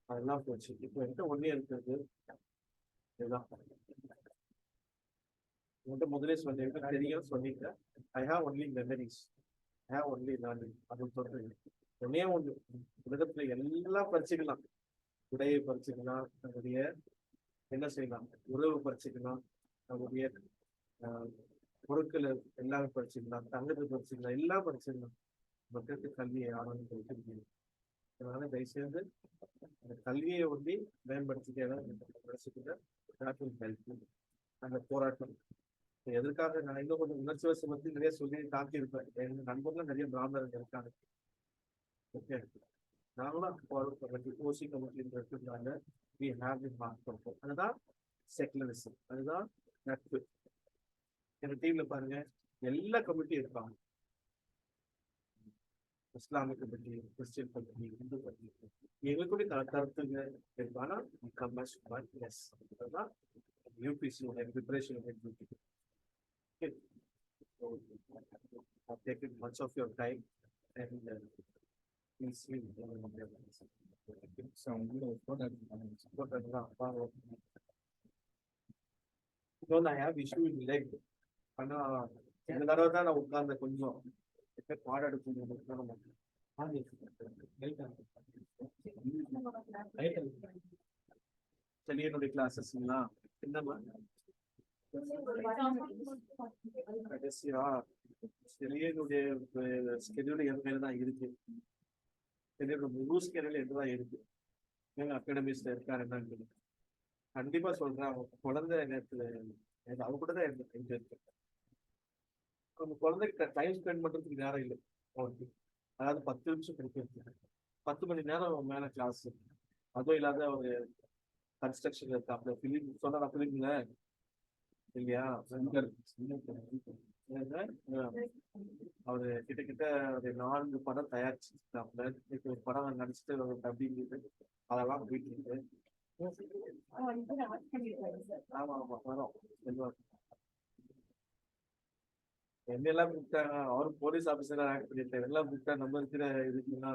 அதெல்லாம் போச்சு. இப்போ என்கிட்ட ஒன்னே இருக்கிறது இதுதான். உங்கள்கிட்ட முதலே சொன்னீங்க தெரியும் சொன்னீங்க. I have only memories, I have only learning அப்படின்னு சொல்றீங்க. ஒன்னே ஒன்று உலகத்துல எல்லாம் பறிச்சுக்கலாம். உடையை பறிச்சுக்கலாம், நம்முடைய என்ன செய்யலாம், உறவு பறிச்சுக்கலாம், நம்முடைய பொருட்களை எல்லாமே பறிச்சுக்கலாம், தங்கத்தை பறிச்சுக்கலாம், எல்லாம் பறிச்சுக்கலாம். மக்களுக்கு கல்வியை ஆரம்பித்து கொடுத்துருக்கீங்க. அதனால தயவுசெய்து அந்த கல்வியை ஒட்டி மேம்படுத்திக்க அந்த போராட்டம் எதற்காக நான் இன்னும் கொஞ்சம் உணர்ச்சி வசம் பற்றி நிறைய சொல்லி தாக்கியிருப்பேன். எங்க நண்பர்கள் நிறைய பிராமணர்கள் இருக்காங்க. ஓகே, நாங்களும் ஓசி கமிட்டியில் இருக்கிறதுனால அதுதான் செக்குலரிசம், அதுதான் நட்பு. எங்க டீம்ல பாருங்க எல்லா கமிட்டியும் இருப்பாங்க. Islamic committee, Christian committee, Hindu committee, எங்களுக்குடைய கருத்துங்க இருப்பானா அதுதான் UPC preparation of UPC. Okay. So, I've taken much of your time and please see. I have issue in leg. ஆனா இந்த தடவை தான் நான் உட்கார்ந்த கொஞ்சம் பாடம் எடுக்கணும். என்னுடைய கிளாஸஸ்லாம் என்னமா கடைசியா என்னுடைய ஸ்கெடியூல் தான் இருக்கு. முழு ஸ்கெடியூல் என்னதான் இருக்கு. எங்க அகாடமிஸ்ல இருக்காரு என்னன்னு கண்டிப்பா சொல்றேன். அவங்க குழந்தை நேரத்துல அவங்க கூட தான் இருக்கு. நம்ம குழந்தைகிட்ட டைம் ஸ்பெண்ட் பண்றதுக்கு நேரம் இல்லை அவனுக்கு. அதாவது 10 நிமிஷம் கிடைக்கிறது, 10 மணி நேரம் மேல கிளாஸ். அதுவும் இல்லாத ஒரு கன்ஸ்ட்ரக்ஷன் இருக்காப்ல, பிலிம் சொன்னா பிலிம்ல இல்லையா, அவரு கிட்டத்தட்ட ஒரு 4 படம் தயாரிச்சிருக்காப்ல. இப்போ ஒரு படம் நடிச்சுட்டு ஒரு டப்பிங் அதெல்லாம் போயிட்டு இருக்கு. ஆமா ஆமா வரும். என்னெல்லாம் கூப்பிட்டாங்க, அவரும் போலீஸ் ஆபீசரா ஆக்ட் பண்ணிருக்காரு. எல்லாம் கூப்பிட்டா நம்ம இருக்கிற இதுக்குன்னா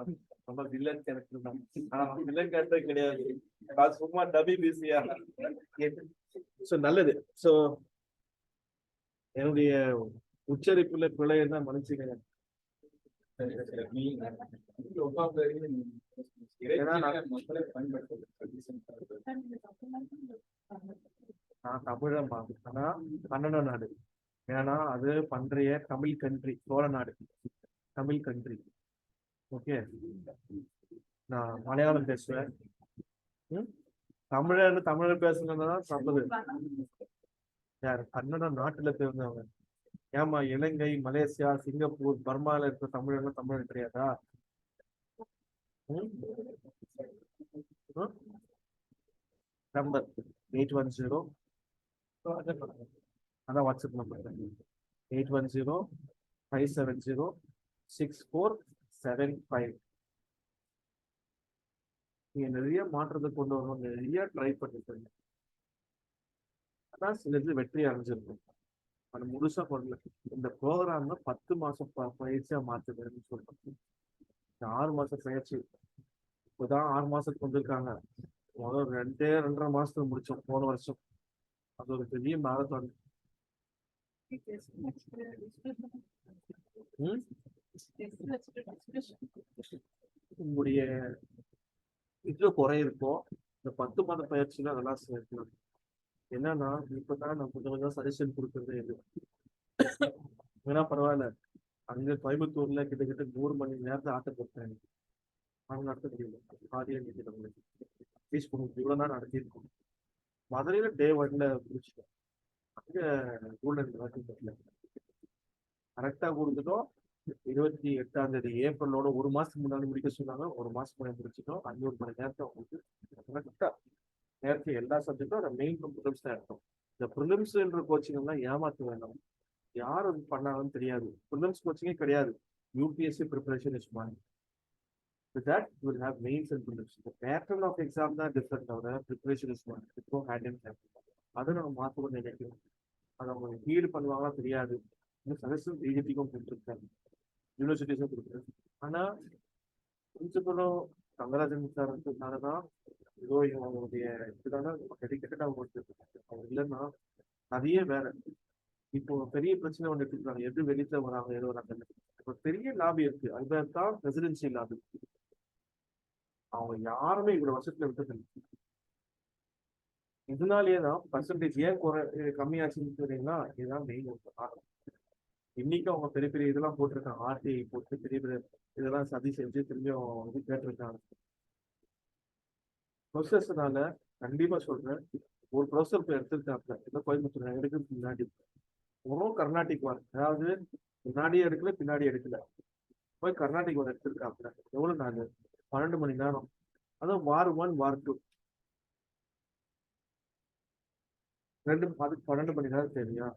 நம்ம வில்லன் கேரக்டர் தான். ஆனா வில்லன் கேரக்டர் கிடையாது, அது சும்மா டபி பிசியா. சோ நல்லது. சோ என்னுடைய உச்சரிப்புல பிழை தான் மன்னிச்சுக்கங்க. நான் தமிழன் தான். ஆனா கன்னட நாடு, ஏன்னா அது பண்டைய தமிழ் கண்ட்ரி, சோழ நாடு தமிழ் கண்ட்ரி. ஓகே, நான் மலையாளம் பேசுவேன். தமிழர் பேசுனதுன்னா தப்புது. யார் கன்னட நாட்டுல பிறந்தவங்க? ஏமா இலங்கை, மலேசியா, சிங்கப்பூர், பர்மால இருக்கிற தமிழர்கள் தமிழர் கிடையாதா? நம்பர் 810, அதான் வாட்ஸ்அப் நம்பர் 810-570-6475. நீங்க நிறைய மாற்றத்தை கொண்டு வரணும், நிறைய ட்ரை பண்ணிருக்கீங்க. அதான் சிலது வெற்றி அடைஞ்சிருக்கும், அது முழுசா பண்ணல. இந்த ப்ரோக்ராம்ல 10 மாசம் பயிற்சியா மாத்துதுன்னு சொல்றேன். 6 மாசம் பயிற்சி இப்போதான் 6 மாசத்துக்கு வந்திருக்காங்க. முதல் 2.5 மாசத்துக்கு முடிச்சோம் போன வருஷம். அது ஒரு பெரிய மாரத்தான். உங்களுடைய இதுல குறை இருக்கும், இந்த 10 மாத பயிற்சியில அதெல்லாம் சேர்க்கலாம். என்னன்னா இப்பதான் நான் கொஞ்சம் கொஞ்சம் சஜஷன் கொடுக்கறது இது. ஏன்னா பரவாயில்ல, அங்க கோயம்புத்தூர்ல கிட்டத்தட்ட 100 மணி நேரத்தை ஆட்ட போட்டாங்க. அவங்க நடத்த முடியல, பாதியா நிற்கிறவங்க ஃபீஸ் கொடுத்து இவ்வளவு நாள் நடத்திருக்கோம். மதுரையில டே 1ல முடிச்சிட்டோம். அங்க கூடல் வாட்டில கரெக்டா கொடுத்துட்டோம். 28ஆம் தேதி ஏப்ரலோட 1 மாசத்துக்கு முன்னாடி முடிக்க சொன்னாங்க. 1 மாசம் முன்னாடி முடிச்சிட்டோம். 500 மணி நேரத்தை உங்களுக்கு கரெக்டா நேரத்தை எல்லா சப்ஜெக்டும் அதை மெயின் ப்ரிலிம்ஸ் தான் எடுத்தோம். இந்த ப்ரிலிம்ஸ்ன்ற கோச்சிங் எல்லாம் ஏமாத்த வேண்டாம். யார் அது பண்ணாங்கன்னு தெரியாது. ப்ரிலிம்ஸ் கோச்சிங்கே கிடையாது. UPSC preparation is one. With that, you will have mains and prelims. The pattern of exam தான் different. அவர preparation is one. It go hand in hand. அதை நம்ம மாற்றவும் நினைக்கிறோம். அதை அவங்க ஹீடு பண்ணுவாங்களா தெரியாது. இன்னும் சஜஷன் பிஜேபிக்கும் கொடுத்துருக்காங்க, யூனிவர்சிட்டிஸும் கொடுக்குறாங்க. ஆனா பிரின்சிபலும் தங்கராஜன் சார்னாலதான் ஏதோ அவங்களுடைய இதுதான டெடிக்கேட்டடா கொடுத்துருக்காங்க. அவங்க இல்லைன்னா அதையே வேற. இப்போ பெரிய பிரச்சனை ஒன்று எடுத்துக்கிறாங்க, எது வெளியில வராங்க எது வராங்க. இப்போ பெரிய லாபி இருக்கு, அதுதான் ரெசிடென்சி லாபி. அவங்க யாருமே இவ்வளவு வருஷத்துல விட்டதில்லை. இதனாலேயேதான் பர்சன்டேஜ் ஏன் கம்மியாச்சுன்னு தெரியுங்களா? இதுதான் மெயின் காரணம். இன்னைக்கு அவங்க பெரிய பெரிய இதெல்லாம் போட்டிருக்காங்க, RTI போட்டு பெரிய பெரிய இதெல்லாம் சதி செஞ்சு திரும்பியும் இது கேட்டிருக்காங்க. ப்ரொசஸ்னால கண்டிப்பா சொல்றேன், ஒரு ப்ரொசர் போய் எடுத்திருக்காங்க இந்த கோயம்புத்தூர் எடுக்கிறதுக்கு முன்னாடி ஒரு கர்நாடிக் வார், அதாவது முன்னாடியே எடுக்கல பின்னாடி எடுக்கல, போய் கர்நாடிக் வார் எடுத்திருக்காங்க. எவ்வளவு நாள்? 12 மணி நேரம். அதான் வார் 1 வார் 2 ரெண்டும் அதுக்கு 12 மணி நேரம் தெரியா?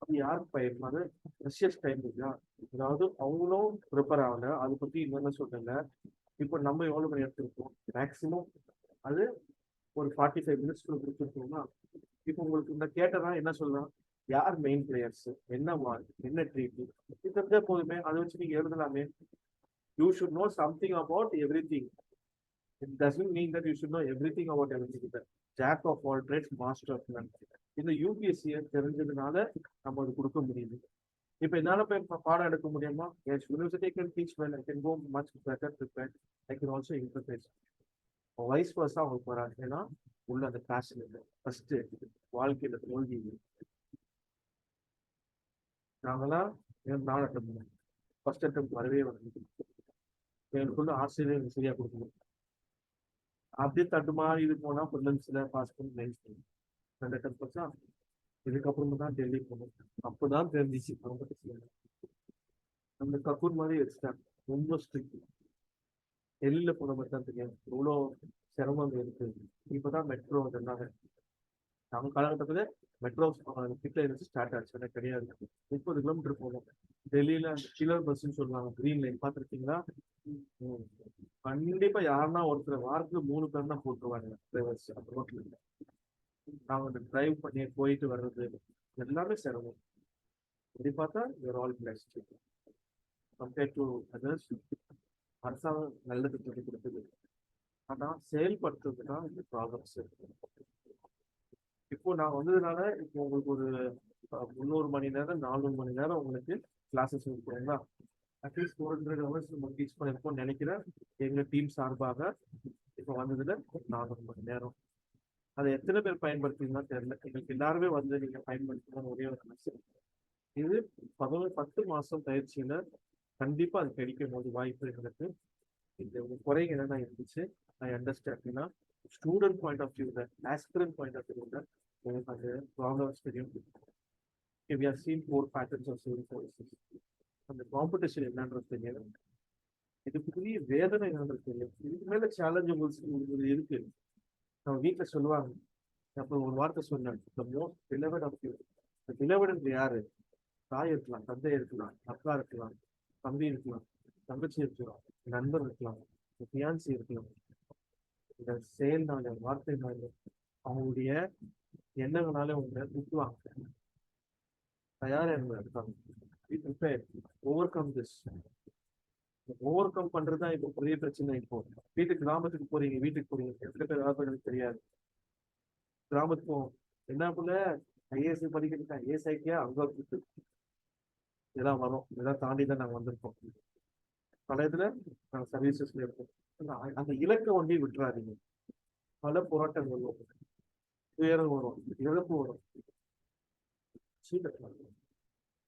அது யாருக்கு பயிரும்? அது ப்ரெஷியஸ் டைம் இல்லையா? அதாவது அவங்களும் ப்ரிப்பேர் ஆகல, அதை பத்தி என்னென்ன சொல்றேங்க. இப்போ நம்ம எவ்வளவு மணி எடுத்திருக்கோம் மேக்சிமம்? அது ஒரு 45 மினிட்ஸ் கொடுத்துருக்கோம்னா, இப்போ உங்களுக்கு இந்த கேட்டதான் என்ன சொல்லலாம், யார் மெயின் பிளேயர்ஸ், என்ன மார்க், என்ன ட்ரீட், இது போதுமே. அதை வச்சு நீங்க எழுதலாமே. You should know something about everything. It doesn't mean that you should know everything about everything. Jack of all trades master of none. இந்த UPSC தெரிஞ்சதுனால நம்ம அது கொடுக்க முடியுது. இப்போ என்னால போய் பாடம் எடுக்க முடியுமா? Yes, university can teach well, I can go much better prepared, I can also interface. Vice versa அவங்களுக்கு வராது. ஏன்னா உள்ள அந்த பேஷன் இல்லை. ஃபர்ஸ்ட் வாழ்க்கையில தோல்வி நாங்களாம் நான் அட்டம் பண்ணேன். ஃபர்ஸ்ட் அட்டம் வரவே வந்து எங்களுக்குள்ள ஆசிரியர் சரியா கொடுக்கணும். அப்படியே தட்டு மாதிரி இது போனா ப்ரிலிம்ஸ்ல பாஸ் பண்ணி லைஃப் 2 அட்டம் போச்சா. இதுக்கப்புறமா தான் டெல்லி போனோம். அப்போதான் தெரிஞ்சிச்சு காம்படிஷன் அந்த கக்கூர் மாதிரி வச்சுட்டாங்க. ரொம்ப ஸ்ட்ரிக்ட். டெல்லியில போன மாதிரி தான் தெரியும் எவ்வளோ சிரமம் இருக்கு. இப்பதான் மெட்ரோ அதெல்லாம் நம்ம காலகட்டத்துல மெட்ரோ கிட்ட இருந்து ஸ்டார்ட் ஆச்சு. எனக்கு கிடையாது. 30 கிலோமீட்டர் போகணும். டெல்லியில அந்த கிலர் பஸ்ன்னு சொல்லுவாங்க, கிரீன் லைன் பார்த்துருக்கீங்களா? கண்டிப்பா யாருன்னா ஒருத்தர் வாரத்துல 3 பேர் தான் போட்டுருவாங்க டிரைவர்ஸ் அந்த ரோட்ல. நாங்க அந்த டிரைவ் பண்ணி போயிட்டு வர்றது எல்லாமே சிரமம். இப்படி பார்த்தா you are all blessed compared to others. அரசாங்கம் நல்லது சொல்லி கொடுக்குது, ஆனா செயல்படுத்துறது தான் இந்த ப்ராப்ளம்ஸ் இருக்கு. இப்போ நான் வந்ததுனால இப்போ உங்களுக்கு ஒரு 300 மணி நேரம் 400 மணி நேரம் உங்களுக்கு கிளாஸஸ் இருக்குங்களா? அட்லீஸ்ட் 400 ஹவர்ஸ் நம்ம டீச் பண்ணிருப்போம்னு நினைக்கிறேன். எங்க டீம் சார்பாக இப்போ வந்ததுல 400 மணி நேரம். அதை எத்தனை பேர் பயன்படுத்துறீங்கன்னா தெரியல. எங்களுக்கு எல்லாருமே வந்து நீங்க பயன்படுத்தணும்னு ஒரே ஒரு மெசேஜ். இது 10 மாசம் பயிற்சியில கண்டிப்பா அது கிடைக்கும் போது வாய்ப்பு எங்களுக்கு. இந்த குறைங்க என்னென்ன இருந்துச்சு I understand. Student point of வியூல, ஆஸ்பிரண்ட் பாயிண்ட் ஆஃப் வியூல எனக்கு அந்த ப்ராப்ளம்ஸ் தெரியும். we have seen 4 patterns of civil services. அந்த காம்படிஷன் என்னன்றது தெரியும். இதுக்குரிய வேதனை என்னன்றது தெரியும். இதுக்கு மேல சேலஞ்ச் உங்களுக்கு இருக்கு. நம்ம வீட்டுல சொல்லுவாங்க, அப்போ ஒரு வார்த்தை சொன்னேன், the most beloved of you. இந்த beloved யாரு? தாய் இருக்கலாம், தந்தை இருக்கலாம், அக்கா இருக்கலாம், தம்பி இருக்கலாம், தங்கச்சி இருக்கலாம், நண்பர் இருக்கலாம், ஃபியான்சி இருக்கலாம். இந்த செயல்னால, வார்த்தைனால, அவங்களுடைய எண்ணங்களால உங்களை ஊக்குவாங்க. தயாரா இருக்காங்க. Over come this. Over come பண்றதுதான் இப்போ பெரிய பிரச்சனை. இப்போ வீட்டுக்கு கிராமத்துக்கு போறீங்க, வீட்டுக்கு போறீங்க, எத்தனை பேர் எனக்கு தெரியாது. கிராமத்துக்கு என்ன போல ஐஏஎஸ் படிக்கிறதுக்கு ஐஏஎஸ் ஆகியா அங்க இதெல்லாம் வரும். இதெல்லாம் தாண்டி தான் நாங்க வந்திருக்கோம். பல இதுல நாங்க சர்வீசஸ்ல இருக்கோம். அந்த இலக்கை ஒண்டி விட்டுறாதீங்க. பல போராட்டங்கள் வரும், துயரம் வரும், இழப்பு வரும்.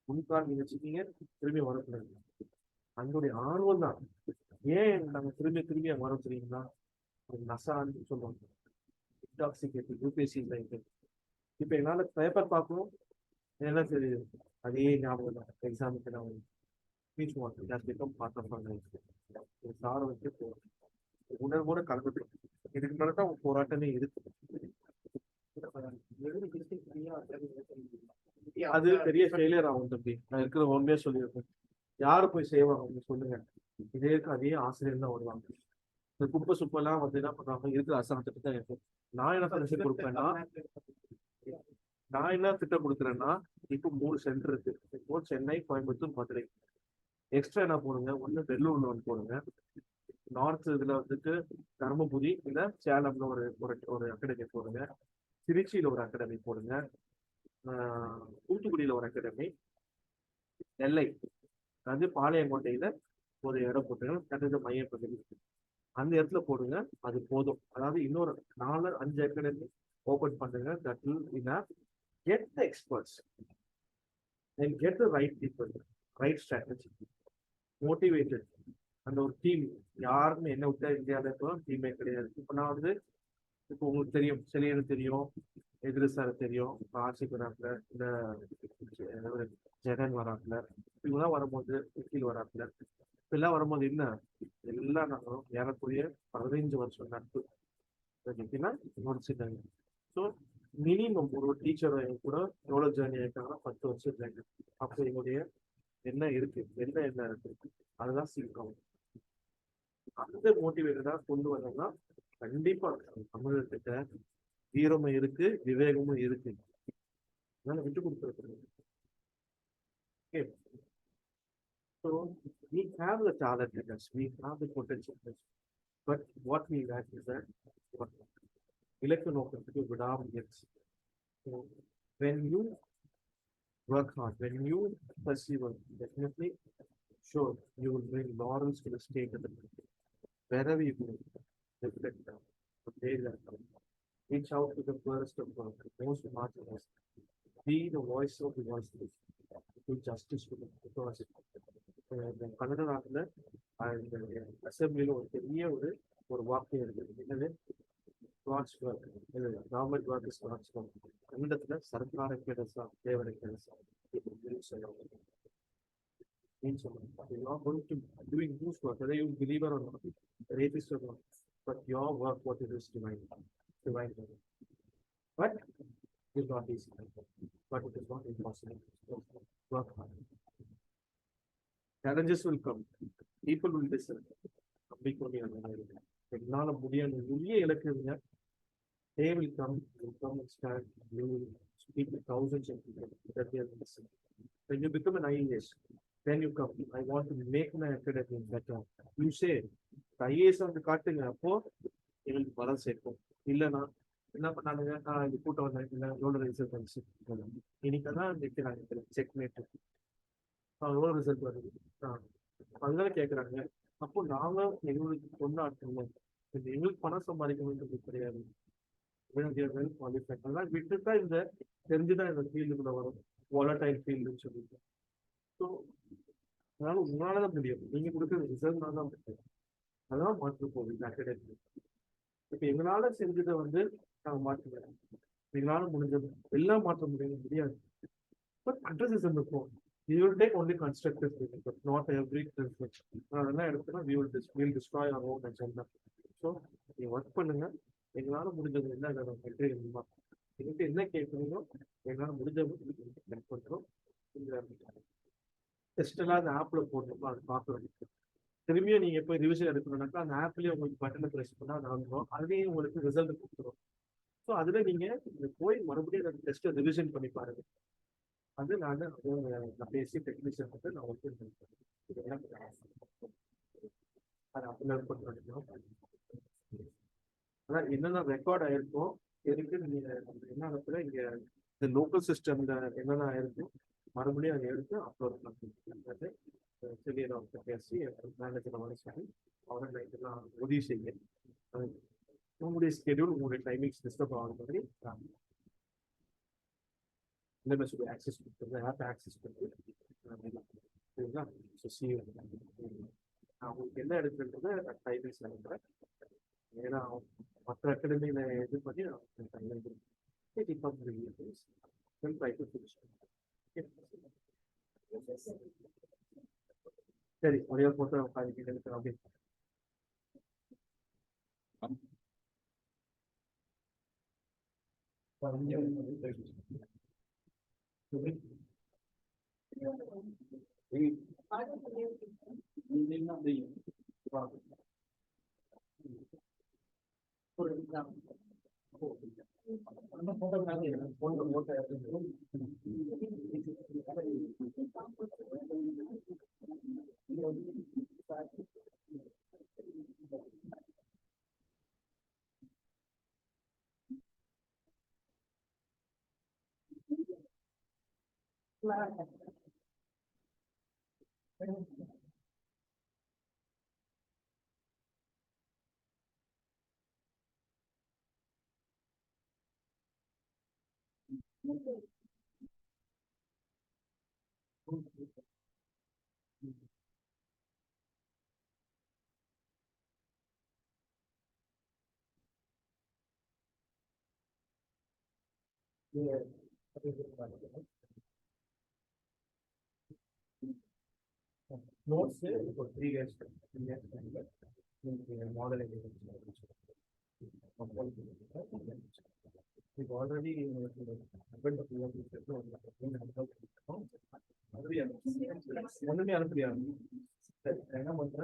முன்கால் நீங்க வச்சுக்கீங்க, திரும்பி வரக்கூடாது. அதனுடைய ஆர்வம் தான். ஏன் நாங்க திரும்பி திரும்பி அங்க வர தெரியுங்களா? நசான்னு சொல்லுவாங்க, இன்டாக்சிகேட்டிவ் யூபிஎஸ்சி. இப்ப என்னால பேப்பர் பார்க்கணும், என்ன தெரியுது அதே ஞாபகம் தான். எக்ஸாமுக்கு நான் ஸ்பீச் மார்க் பார்ட் ஆஃப் சார வச்சு போறேன். உணர்வோட கலந்துட்டு இதுக்கு மேலதான் போராட்டமே இருக்கு. அது பெரிய ஃபெயிலியர் ஆகும் தம்பி. நான் இருக்கிற உண்மையா சொல்லியிருக்கேன். யாரு போய் செய்வாங்க சொல்லுங்க? இதே அதே ஆசிரியர் தான் வருவாங்க. இந்த குப்பை சுப்பெல்லாம் வந்து என்ன பண்றாங்க, இருக்கிற அரசாங்கத்தை தான் இருக்கும். நான் என்ன சஜஷன் கொடுப்பேன்னா, நான் என்ன திட்டம் கொடுக்குறேன்னா, இப்போ 3 சென்டர் இருக்கு. இப்போ சென்னை, கோயம்புத்தூர், மதுரை. எக்ஸ்ட்ரா என்ன போடுங்க, ஒண்ணு வெள்ளூர்ல ஒன்று போடுங்க. நார்த் இதுல வந்துட்டு தருமபுரி இல்ல சேலம்ல ஒரு ஒரு அகாடமி போடுங்க. திருச்சியில ஒரு அகாடமி போடுங்க. தூத்துக்குடியில ஒரு அகாடமி. நெல்லை அதாவது பாளையங்கோட்டையில ஒரு இடம் போட்டுங்க, கட்டிட மைய பகுதி. அந்த இடத்துல போடுங்க, அது போதும். அதாவது இன்னொரு 4-5 அகாடமி ஓபன் பண்ணுங்க. That will enough. Get the experts and get the right people, right strategy, motivated. அந்த ஒரு டீம் யாருமே என்ன விட்டா இந்தியாவில இப்போ டீமே கிடையாது. இப்போ நான் வந்து இப்போ உங்களுக்கு தெரியும், செலியனு தெரியும், எதிரி சார் தெரியும், ஆட்சிக்கு வராப்புல, இந்த ஜெகன் வராப்புல, இவங்கெல்லாம் வரும்போது வக்கீல் வராப்புல, இப்பெல்லாம் வரும்போது என்ன எல்லாம் நாங்கள் ஏறக்குரிய 15 வருஷம் நட்பு எப்படின்னா முடிச்சுட்டாங்க. ஸோ மினிமம் ஒரு டீச்சர் கூட எவ்வளோ ஜேர்னி ஆகிட்டாங்கன்னா 10 வருஷம் ஜேர்னி. அப்போ எங்களுடைய என்ன இருக்கு, என்ன என்ன இருக்கு, அதுதான் சீக்கிரம். அந்த மோட்டிவேட்டடா கொண்டு வரணும்னா கண்டிப்பா தமிழர்கிட்ட வீரமும் இருக்கு, விவேகமும் இருக்கு. அதனால விட்டு கொடுத்துருக்குறது. Okay. So we have the talent in us, we have the potential in us, but what we lack is that இலக்கு நோக்கத்துக்கு விடாமுயற்சி. So when you work hard, when you persevere, definitely sure you will bring laurels to the state of the country. Wherever you go, reflect down, reach out to the poorest of God, the most marginalized. Be the voice of the voiceless. Do justice to them. Because இந்த கன்னட நாட்டுல இந்த அசம்பிளில ஒரு பெரிய ஒரு வாக்கியம் இருக்குது. என்னது? God's work. Government work is God's work. அந்த இடத்துல சர்க்கார கிடைச்சா தேவரை கிடைச்சா means you're not going to doing whose work, whether you believe or not, rapist or not, but your work, what it is divine, divine. But it's not easy, but it is not impossible. Work hard. Challenges will come. People will listen. என்னால முடியாது உரிய இலக்குங்க. They will come and stand. You will speak to thousands of people that they are listening. When you become an IAS, then you come. I want to make my academy better. You say, IAS வந்து காட்டுங்க, அப்போ எங்களுக்கு பலம் சேர்க்கும். இல்லைன்னா என்ன பண்ணானுங்க, நான் இது கூட்டம் வந்தேன், இல்லை எவ்வளோ ரிசல்ட் வந்துச்சு, இன்னைக்குதான் வைக்கிறாங்க செக்மேட், எவ்வளோ ரிசல்ட் வருது, அதெல்லாம் கேட்குறாங்க. அப்போ நாங்க எங்களுக்கு கொண்டாடணும், எங்களுக்கு பணம் சம்பாதிக்கணும்ன்றது கிடையாது. அதெல்லாம் விட்டுதான் இந்த தெரிஞ்சுதான் இந்த ஃபீல்டுக்குள்ள வரும், வாலடைல் ஃபீல்டுன்னு சொல்லிட்டு. ஸோ அதனால உங்களாலதான் முடியும், நீங்க கொடுக்குற ரிசல்ட்னால தான் முடியும். அதெல்லாம் மாற்ற போகுது இந்த அகாடமி. இப்ப எங்களால செஞ்சதை வந்து நாங்க மாற்றுவேன், எங்களால முடிஞ்சது எல்லாம் மாற்ற முடியாது. பட் criticism இருக்கும். We will take only constructive criticism, but not every criticism. அதெல்லாம் எடுத்தோம்னா we will destroy our own agenda. So நீங்க ஒர்க் பண்ணுங்க, எங்களால முடிஞ்சது என்ன எங்கிட்ட என்ன கேட்கணுமோ எங்களால முடிஞ்சது ஹெல்ப் பண்றோம். இந்த டெஸ்ட் எல்லாம் அந்த ஆப்ல போடணுமோ அது பார்க்கணும். திரும்பியும் நீங்க போய் ரிவிஷன் எடுக்கணும்னாக்கா அந்த ஆப்லயே உங்களுக்கு பட்டனை ப்ரெஸ் பண்ணா அது வந்துடும், அதுலேயும் உங்களுக்கு ரிசல்ட் கொடுத்துரும். ஸோ அதுல நீங்க போய் மறுபடியும் அந்த டெஸ்ட்டை ரிவிஷன் பண்ணி பாருங்க. அது நான் பேசி டெக்னீஷியன் வந்து நான் வந்து அதை அப்லோட் பண்ணுறோம். அதான் என்னென்ன ரெக்கார்ட் ஆயிருக்கும் எதுக்கு நீங்க என்ன இடத்துல இங்க இந்த லோக்கல் சிஸ்டம்ல என்னென்ன ஆயிருக்கும் மறுபடியும் அதை எடுத்து அப்லோட் பண்ணுறது செல்லியரை பேசி மேனேஜரை வர சொல்லி அவரை இதெல்லாம் உதவி செய்ய உங்களுடைய ஸ்கெடியூல் உங்களுடைய டைமிங்ஸ் டிஸ்டர்ப் ஆகிற மாதிரி சிலபஸுடைய ஆக்சஸ் கொடுத்துருங்க, ஆப் ஆக்சஸ் பண்ணி சரிங்களா. ஸோ நான் உங்களுக்கு என்ன எடுத்துன்றதை டைமிங்ஸ் அனுப்புகிறேன். ஏன்னா மற்ற அகாடமியில இது பண்ணி சரி ஒரே போட்டோ எடுக்கிறேன் அப்படி. Notes for 3 years model already ஒண்ணுமே அனுப்பியா என்ன பண்ற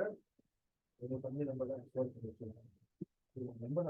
பண்ணி நம்ம நம்பர்